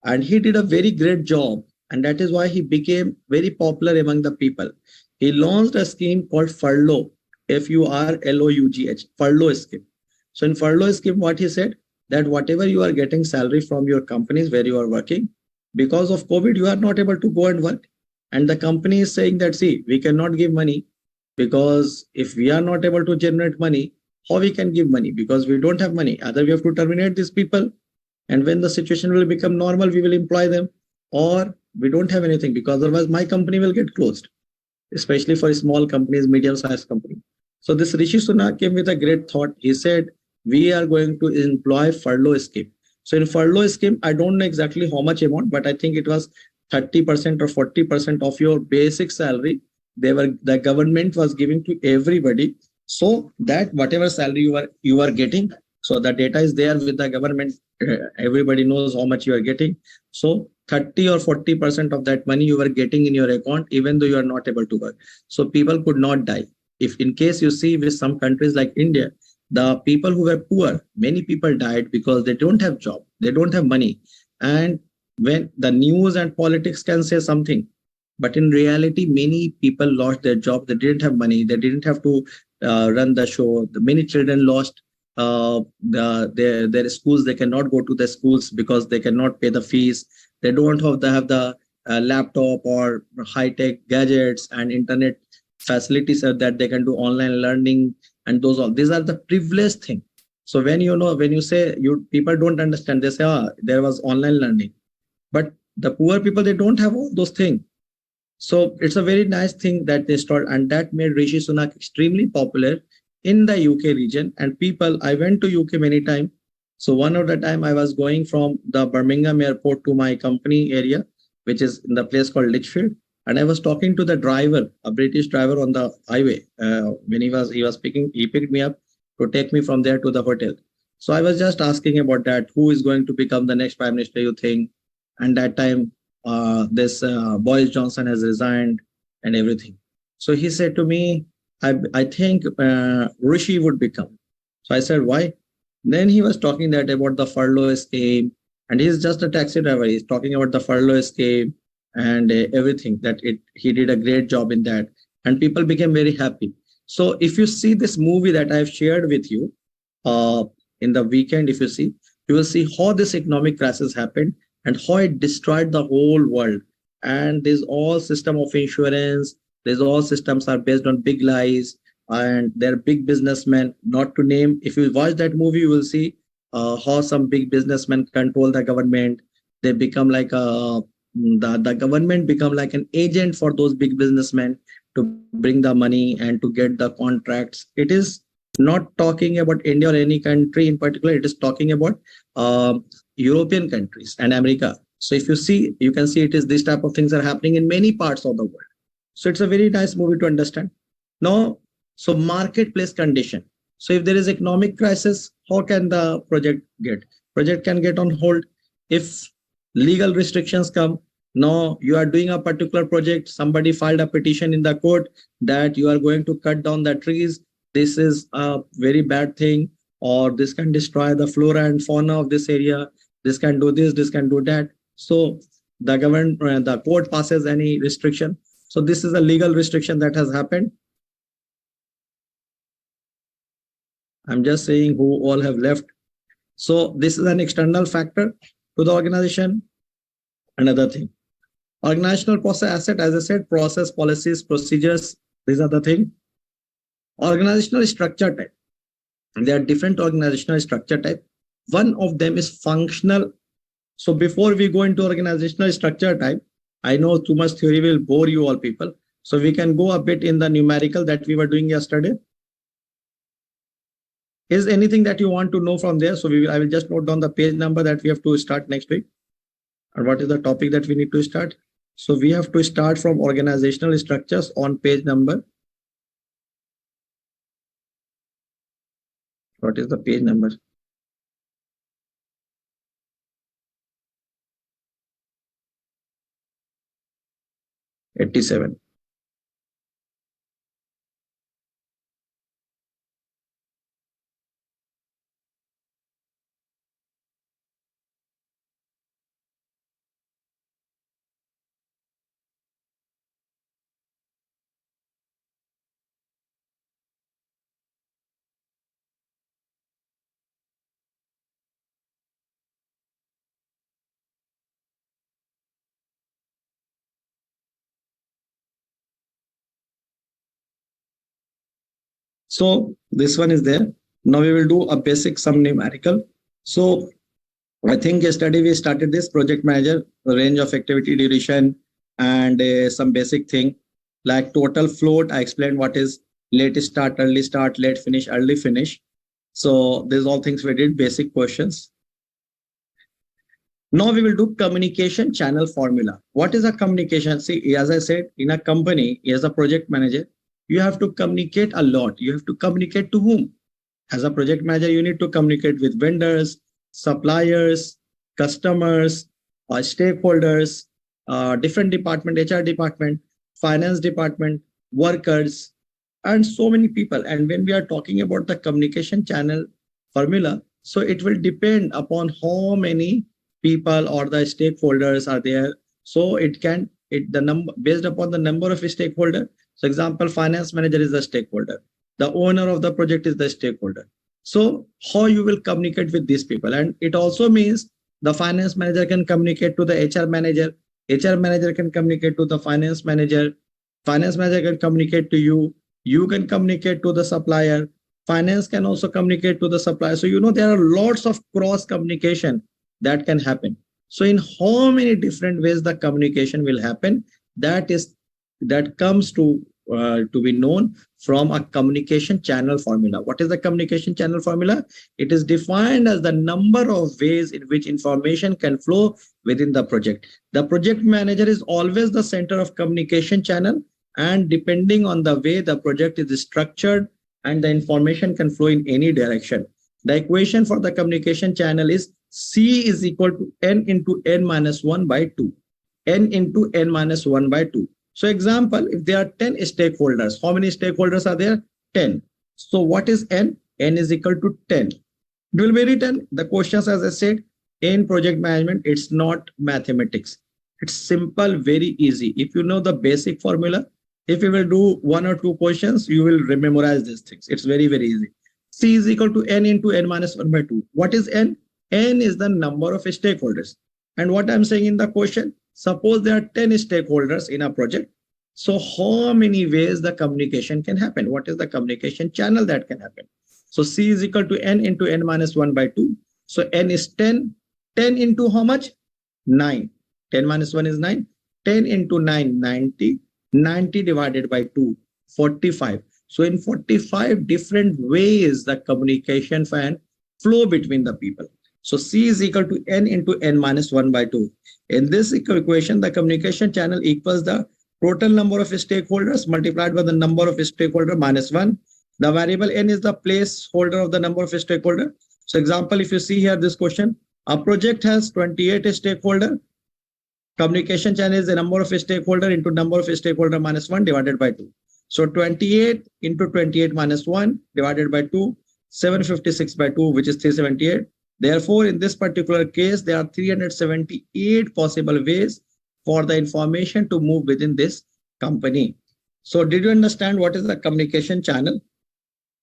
And he did a very great job. And that is why he became very popular among the people. He launched a scheme called furlough, FURLOUGH, furlough scheme. So in furlough scheme, what he said, that whatever you are getting salary from your companies where you are working, because of COVID, you are not able to go and work. And the company is saying that, see, we cannot give money, because if we are not able to generate money, how we can give money? Because we don't have money. Either we have to terminate these people, and when the situation will become normal, we will employ them, or we don't have anything, because otherwise my company will get closed, especially for small companies, medium-sized companies. So this Rishi Sunak came with a great thought. He said, we are going to employ furlough scheme. So in furlough scheme, I don't know exactly how much amount, but I think it was 30% or 40% of your basic salary. The government was giving to everybody, so that whatever salary you are getting, so the data is there with the government. Everybody knows how much you are getting. So 30 or 40% of that money you were getting in your account, even though you are not able to work. So people could not die. If in case you see with some countries like India, the people who were poor, many people died because they don't have job, they don't have money. And when the news and politics can say something, but in reality, many people lost their job. They didn't have money. They didn't have to run the show. Many children lost their schools. They cannot go to the schools because they cannot pay the fees. They don't have the laptop or high-tech gadgets and internet facilities so that they can do online learning, and these are the privileged thing. So when you say people don't understand, they say, there was online learning, but the poor people, they don't have all those things. So it's a very nice thing that they started, and that made Rishi Sunak extremely popular in the UK region. And I went to UK many times. So one of the time I was going from the Birmingham airport to my company area, which is in the place called Lichfield. And I was talking to the driver, a British driver on the highway. When he picked me up to take me from there to the hotel. So I was just asking about that. Who is going to become the next Prime Minister, you think? And that time, this Boris Johnson has resigned and everything. So he said to me, I think Rishi would become. So I said, why? Then he was talking that about the furlough scheme, and he's just a taxi driver. He's talking about the furlough scheme and everything, that he did a great job in that, and people became very happy. So if you see this movie that I've shared with you in the weekend, if you see, you will see how this economic crisis happened and how it destroyed the whole world. And there's all system of insurance, there's all systems are based on big lies, and they're big businessmen, not to name. If you watch that movie, you will see how some big businessmen control the government. They become like the government become like an agent for those big businessmen to bring the money and to get the contracts. It is not talking about India or any country in particular. It is talking about European countries and America. So if you see, you can see it is this type of things are happening in many parts of the world. So it's a very nice movie to understand. Now, so marketplace condition. So if there is economic crisis, how can the project get? Project can get on hold. If legal restrictions come, now you are doing a particular project, somebody filed a petition in the court that you are going to cut down the trees. This is a very bad thing, or this can destroy the flora and fauna of this area. This can do this, this can do that. So the government, the court passes any restriction. So this is a legal restriction that has happened. I'm just saying who all have left. So this is an external factor to the organization. Another thing, organizational process asset, as I said, process, policies, procedures, these are the thing. Organizational structure type. There are different organizational structure type. One of them is functional. So before we go into organizational structure type, I know too much theory will bore you all people. So we can go a bit in the numerical that we were doing yesterday. Is anything that you want to know from there? So I will just note down the page number that we have to start next week. And what is the topic that we need to start? So we have to start from organizational structures on page number. What is the page number? '87. So this one is there. Now we will do a basic sum numerical. So I think yesterday we started this project manager, range of activity duration, and some basic thing like total float. I explained what is late start, late finish, early finish. So these all things we did, basic questions. Now we will do communication channel formula. What is a communication? See, as I said, in a company, as a project manager, you have to communicate a lot. You have to communicate to whom? As a project manager, you need to communicate with vendors, suppliers, customers, stakeholders, different department, HR department, finance department, workers, and so many people. And when we are talking about the communication channel formula, so it will depend upon how many people or the stakeholders are there. So it can, the number based upon the number of stakeholder. So example, finance manager is the stakeholder. The owner of the project is the stakeholder. So how you will communicate with these people. And it also means the finance manager can communicate to the HR manager. HR manager can communicate to the finance manager. Finance manager can communicate to you. You can communicate to the supplier. Finance can also communicate to the supplier. So, you know, there are lots of cross communication that can happen. So in how many different ways the communication will happen, that comes to be known from a communication channel formula. What is the communication channel formula? It is defined as the number of ways in which information can flow within the project. The project manager is always the center of communication channel, and depending on the way the project is structured and the information can flow in any direction. The equation for the communication channel is C is equal to N into N minus 1 by 2. N into N minus 1 by 2. So example, if there are 10 stakeholders, how many stakeholders are there? 10. So what is N? N is equal to 10. It will be written, the questions, as I said, in project management, it's not mathematics. It's simple, very easy. If you know the basic formula, if you will do 1 or 2 questions, you will memorize these things. It's very, very easy. C is equal to N into N minus 1 by 2. What is N? N is the number of stakeholders. And what I'm saying in the question, suppose there are 10 stakeholders in a project. So how many ways the communication can happen? What is the communication channel that can happen? So C is equal to N into N minus 1 by 2. So N is 10. 10 into how much? 9. 10 minus 1 is 9. 10 into 9, 90. 90 divided by 2, 45. So in 45 different ways, the communication can flow between the people. So C is equal to N into N minus 1 by 2. In this equation, the communication channel equals the total number of stakeholders multiplied by the number of stakeholders minus 1. The variable N is the placeholder of the number of stakeholders. So example, if you see here this question, a project has 28 stakeholders. Communication channel is the number of stakeholders into number of stakeholders minus 1 divided by 2. So 28 into 28 minus 1 divided by 2, 756 by 2, which is 378. Therefore, in this particular case, there are 378 possible ways for the information to move within this company. So did you understand what is the communication channel?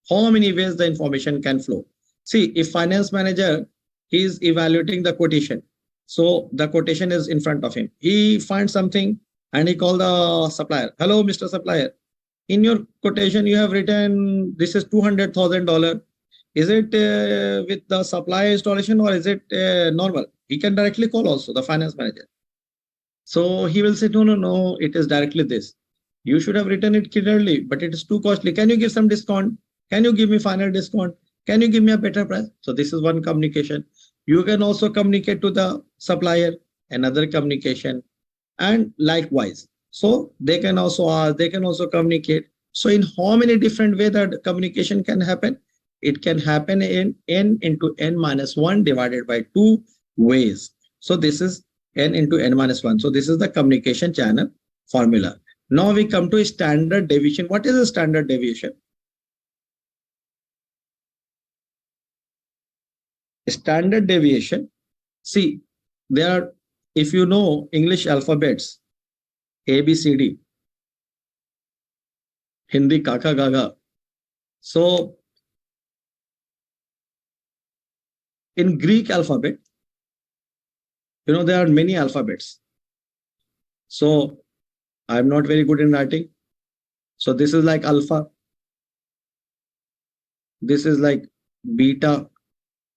How many ways the information can flow? See, if finance manager is evaluating the quotation, so the quotation is in front of him. He finds something and he called the supplier. Hello, Mr. Supplier. In your quotation, you have written this is $200,000. Is it with the supply installation or is it normal? He can directly call also the finance manager. So he will say, no, it is directly this. You should have written it clearly, but it is too costly. Can you give some discount? Can you give me final discount? Can you give me a better price? So this is one communication. You can also communicate to the supplier, another communication. and likewise. So they can also ask, they can also communicate. So in how many different ways that communication can happen? It can happen in n into n minus 1 divided by 2 ways. So this is n into n minus 1. So this is the communication channel formula. Now we come to standard deviation. What is a standard deviation? Standard deviation. See, there are, if you know English alphabets, A, B, C, D, Hindi, Kaka, Gaga. So in Greek alphabet, you know, there are many alphabets. So I'm not very good in writing. So this is like alpha. This is like beta.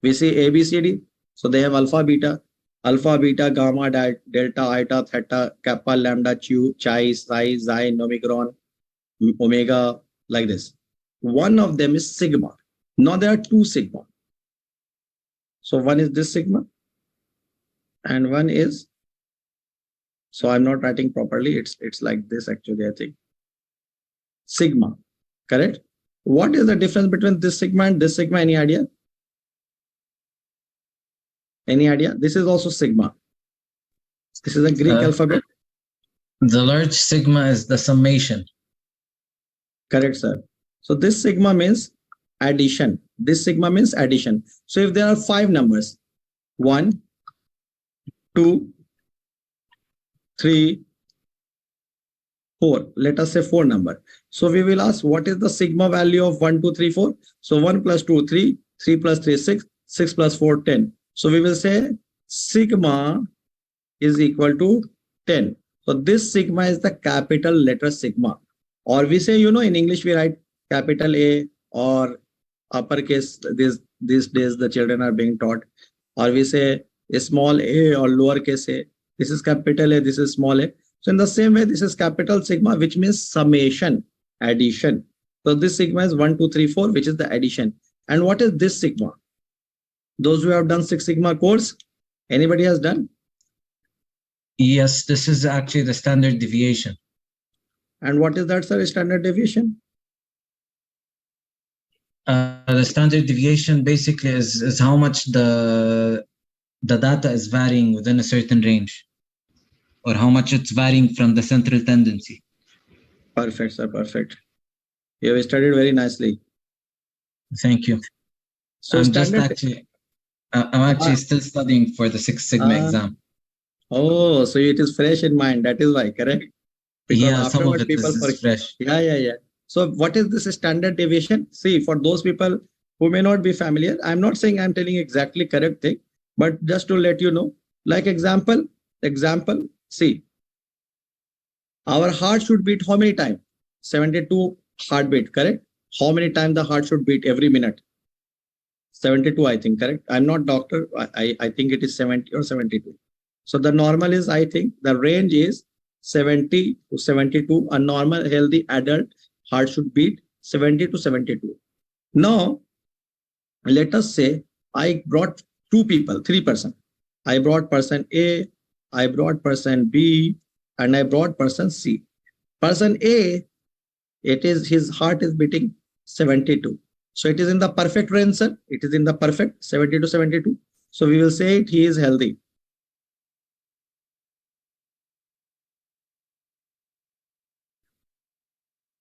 We say A, B, C, D. So they have alpha, beta, gamma, delta, iota, theta, kappa, lambda, chi, psi, xi, omicron, omega, like this. One of them is sigma. Now there are two sigma. So one is this sigma and one is, so I'm not writing properly. It's like this actually, I think. Sigma, correct? What is the difference between this sigma and this sigma? Any idea? Any idea? This is also sigma. This is a Greek alphabet. The large sigma is the summation. Correct, sir. So this sigma means addition. This sigma means addition. So if there are 5 numbers, 1, 2, 3, 4. Let us say 4 number. So we will ask what is the sigma value of 1, 2, 3, 4. So 1 plus 2, 3, 3 plus 3, 6, 6 plus 4, 10. So we will say sigma is equal to 10. So this sigma is the capital letter sigma. Or we say, you know, in English we write capital A or uppercase. These days the children are being taught. Or we say a small a or lowercase a. This is capital A, this is small a. So in the same way, this is capital sigma, which means summation, addition. So this sigma is 1, 2, 3, 4, which is the addition. And what is this sigma? Those who have done Six Sigma course, anybody has done? Yes, this is actually the standard deviation. And what is that, sir, standard deviation? The standard deviation basically is how much the data is varying within a certain range, or how much it's varying from the central tendency. Perfect, sir, perfect. You have studied very nicely. Thank you. So I'm actually still studying for the Six Sigma exam. Oh, so it is fresh in mind. That is why, correct? Because yeah, some of it is fresh. Yeah. So what is this standard deviation? See, for those people who may not be familiar, I'm not saying I'm telling exactly correct thing, but just to let you know, like example, see, our heart should beat how many times? 72 heartbeat, correct? How many times the heart should beat every minute? 72, I think, correct? I'm not doctor. I think it is 70 or 72. So the normal is, I think, the range is 70 to 72. A normal healthy adult heart should beat 70 to 72. Now, let us say I brought 2 people, 3 persons. I brought person A, I brought person B, and I brought person C. Person A, his heart is beating 72. So it is in the perfect range, sir. It is in the perfect 70 to 72. So we will say he is healthy.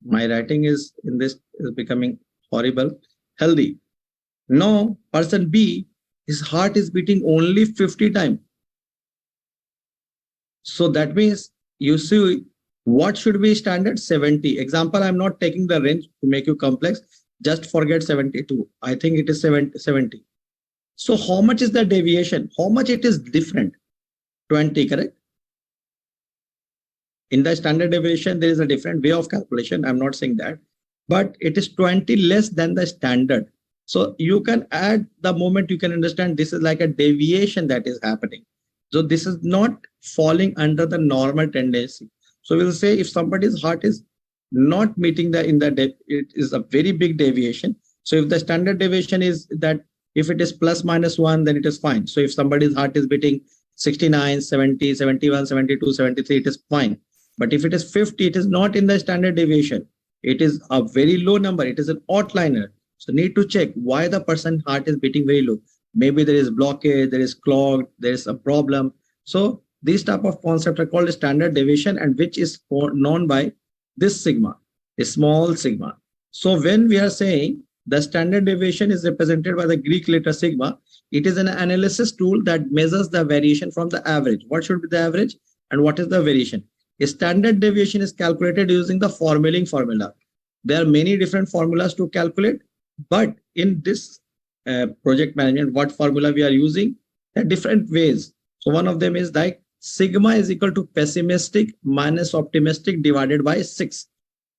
My writing is in this is becoming horrible. Healthy. Now, person B, his heart is beating only 50 times. So that means, you see, what should be standard? 70. Example, I'm not taking the range to make you complex. Just forget 72. I think it is 70. So how much is the deviation? How much it is different? 20, correct? In the standard deviation, there is a different way of calculation. I'm not saying that, but it is 20 less than the standard. So you can add the moment you can understand this is like a deviation that is happening. So this is not falling under the normal tendency. So we'll say if somebody's heart is not meeting it is a very big deviation. So if the standard deviation is that if it is plus minus 1, then it is fine. So if somebody's heart is beating 69, 70, 71, 72, 73, it is fine. But if it is 50, it is not in the standard deviation. It is a very low number. It is an outliner. So need to check why the person's heart is beating very low. Maybe there is blockage, there is clogged, there is a problem. So these type of concepts are called standard deviation, and which is known by this sigma, a small sigma. So when we are saying the standard deviation is represented by the Greek letter sigma, it is an analysis tool that measures the variation from the average. What should be the average and what is the variation? A standard deviation is calculated using the formula. There are many different formulas to calculate, but in this project management, what formula we are using? There are different ways. So one of them is like sigma is equal to pessimistic minus optimistic divided by 6.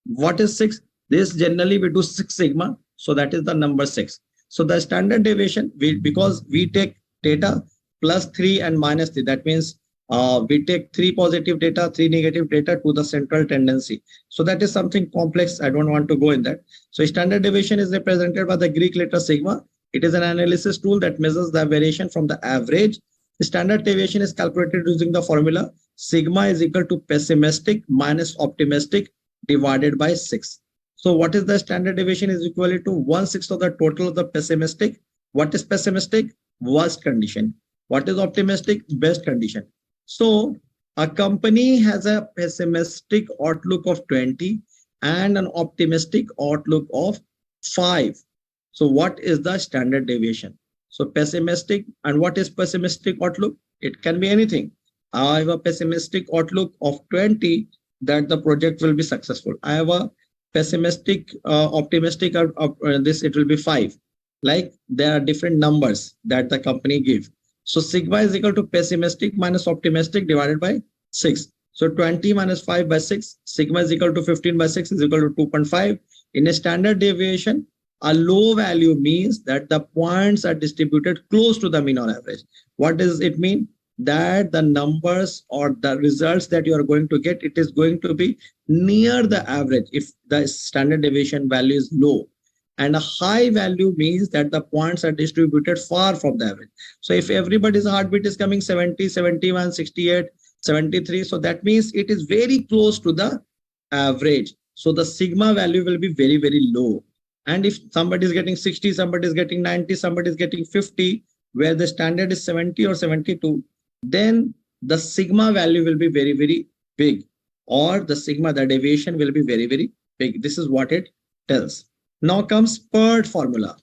What is 6? This generally we do 6 sigma. So that is the number 6. So the standard deviation, because we take data plus 3 and minus 3, that means we take 3 positive data, 3 negative data to the central tendency. So that is something complex. I don't want to go in that. So standard deviation is represented by the Greek letter sigma. It is an analysis tool that measures the variation from the average. The standard deviation is calculated using the formula sigma is equal to pessimistic minus optimistic divided by 6. So what is the standard deviation is equal to 1/6 of the total of the pessimistic. What is pessimistic? Worst condition. What is optimistic? Best condition. So a company has a pessimistic outlook of 20 and an optimistic outlook of 5. So what is the standard deviation? So pessimistic, and what is pessimistic outlook? It can be anything. I have a pessimistic outlook of 20 that the project will be successful. I have a pessimistic, optimistic, this it will be 5. Like there are different numbers that the company gives. So sigma is equal to pessimistic minus optimistic divided by 6. So 20 minus 5 by 6, sigma is equal to 15 by 6 is equal to 2.5. In a standard deviation, a low value means that the points are distributed close to the mean or average. What does it mean? That the numbers or the results that you are going to get, it is going to be near the average if the standard deviation value is low. And a high value means that the points are distributed far from the average. So if everybody's heartbeat is coming 70, 71, 68, 73, so that means it is very close to the average. So the sigma value will be very, very low. And if somebody is getting 60, somebody is getting 90, somebody is getting 50, where the standard is 70 or 72, then the sigma value will be very, very big, or the sigma, the deviation will be very, very big. This is what it tells. Now comes PERT formula.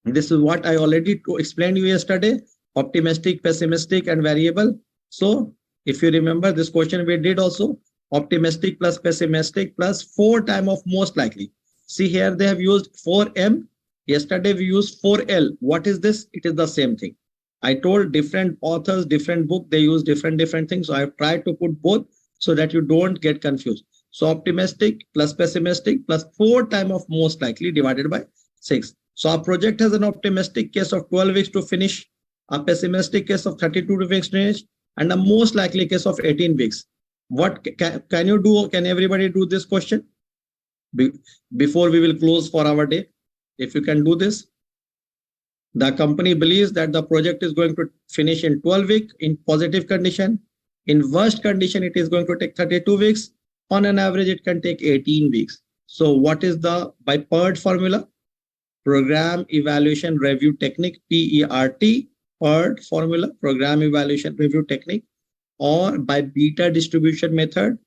This is what I already explained you yesterday, optimistic, pessimistic, and variable. So if you remember this question we did also, optimistic plus pessimistic plus 4 times of most likely. See here they have used 4M. Yesterday we used 4L. What is this? It is the same thing. I told different authors, different book, they use different things. So I've tried to put both so that you don't get confused. So optimistic plus pessimistic plus 4 times of most likely divided by 6. So our project has an optimistic case of 12 weeks to finish, a pessimistic case of 32 weeks to finish, and a most likely case of 18 weeks. What can you do? Can everybody do this question before we will close for our day? If you can do this. The company believes that the project is going to finish in 12 weeks in positive condition. In worst condition, it is going to take 32 weeks. On an average, it can take 18 weeks. So what is the, by PERT formula? Program Evaluation Review Technique, PERT, PERT formula, Program Evaluation Review Technique, or by beta distribution method.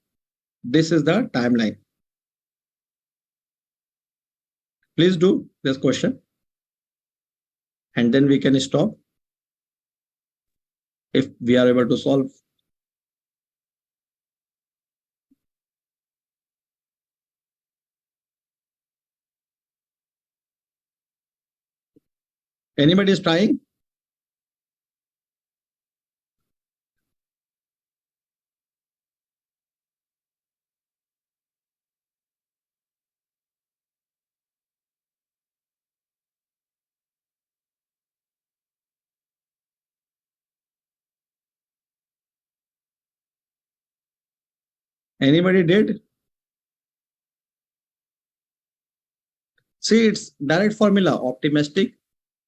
This is the timeline. Please do this question. And then we can stop if we are able to solve. Anybody is trying? Anybody did? See, it's direct formula, optimistic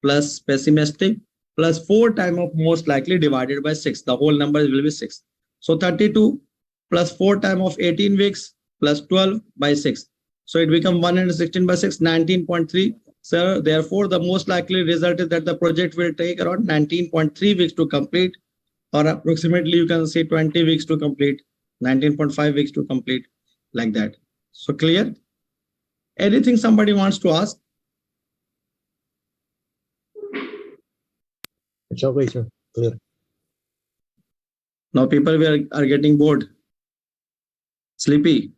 plus pessimistic plus 4 times of most likely divided by 6. The whole number will be 6. So 32 plus 4 times of 18 weeks plus 12 by 6. So it becomes 116 by 6, 19.3. So therefore, the most likely result is that the project will take around 19.3 weeks to complete, or approximately you can say 20 weeks to complete, 19.5 weeks to complete, like that. So clear? Anything somebody wants to ask? It's okay, sir. Clear. Now people are getting bored, sleepy.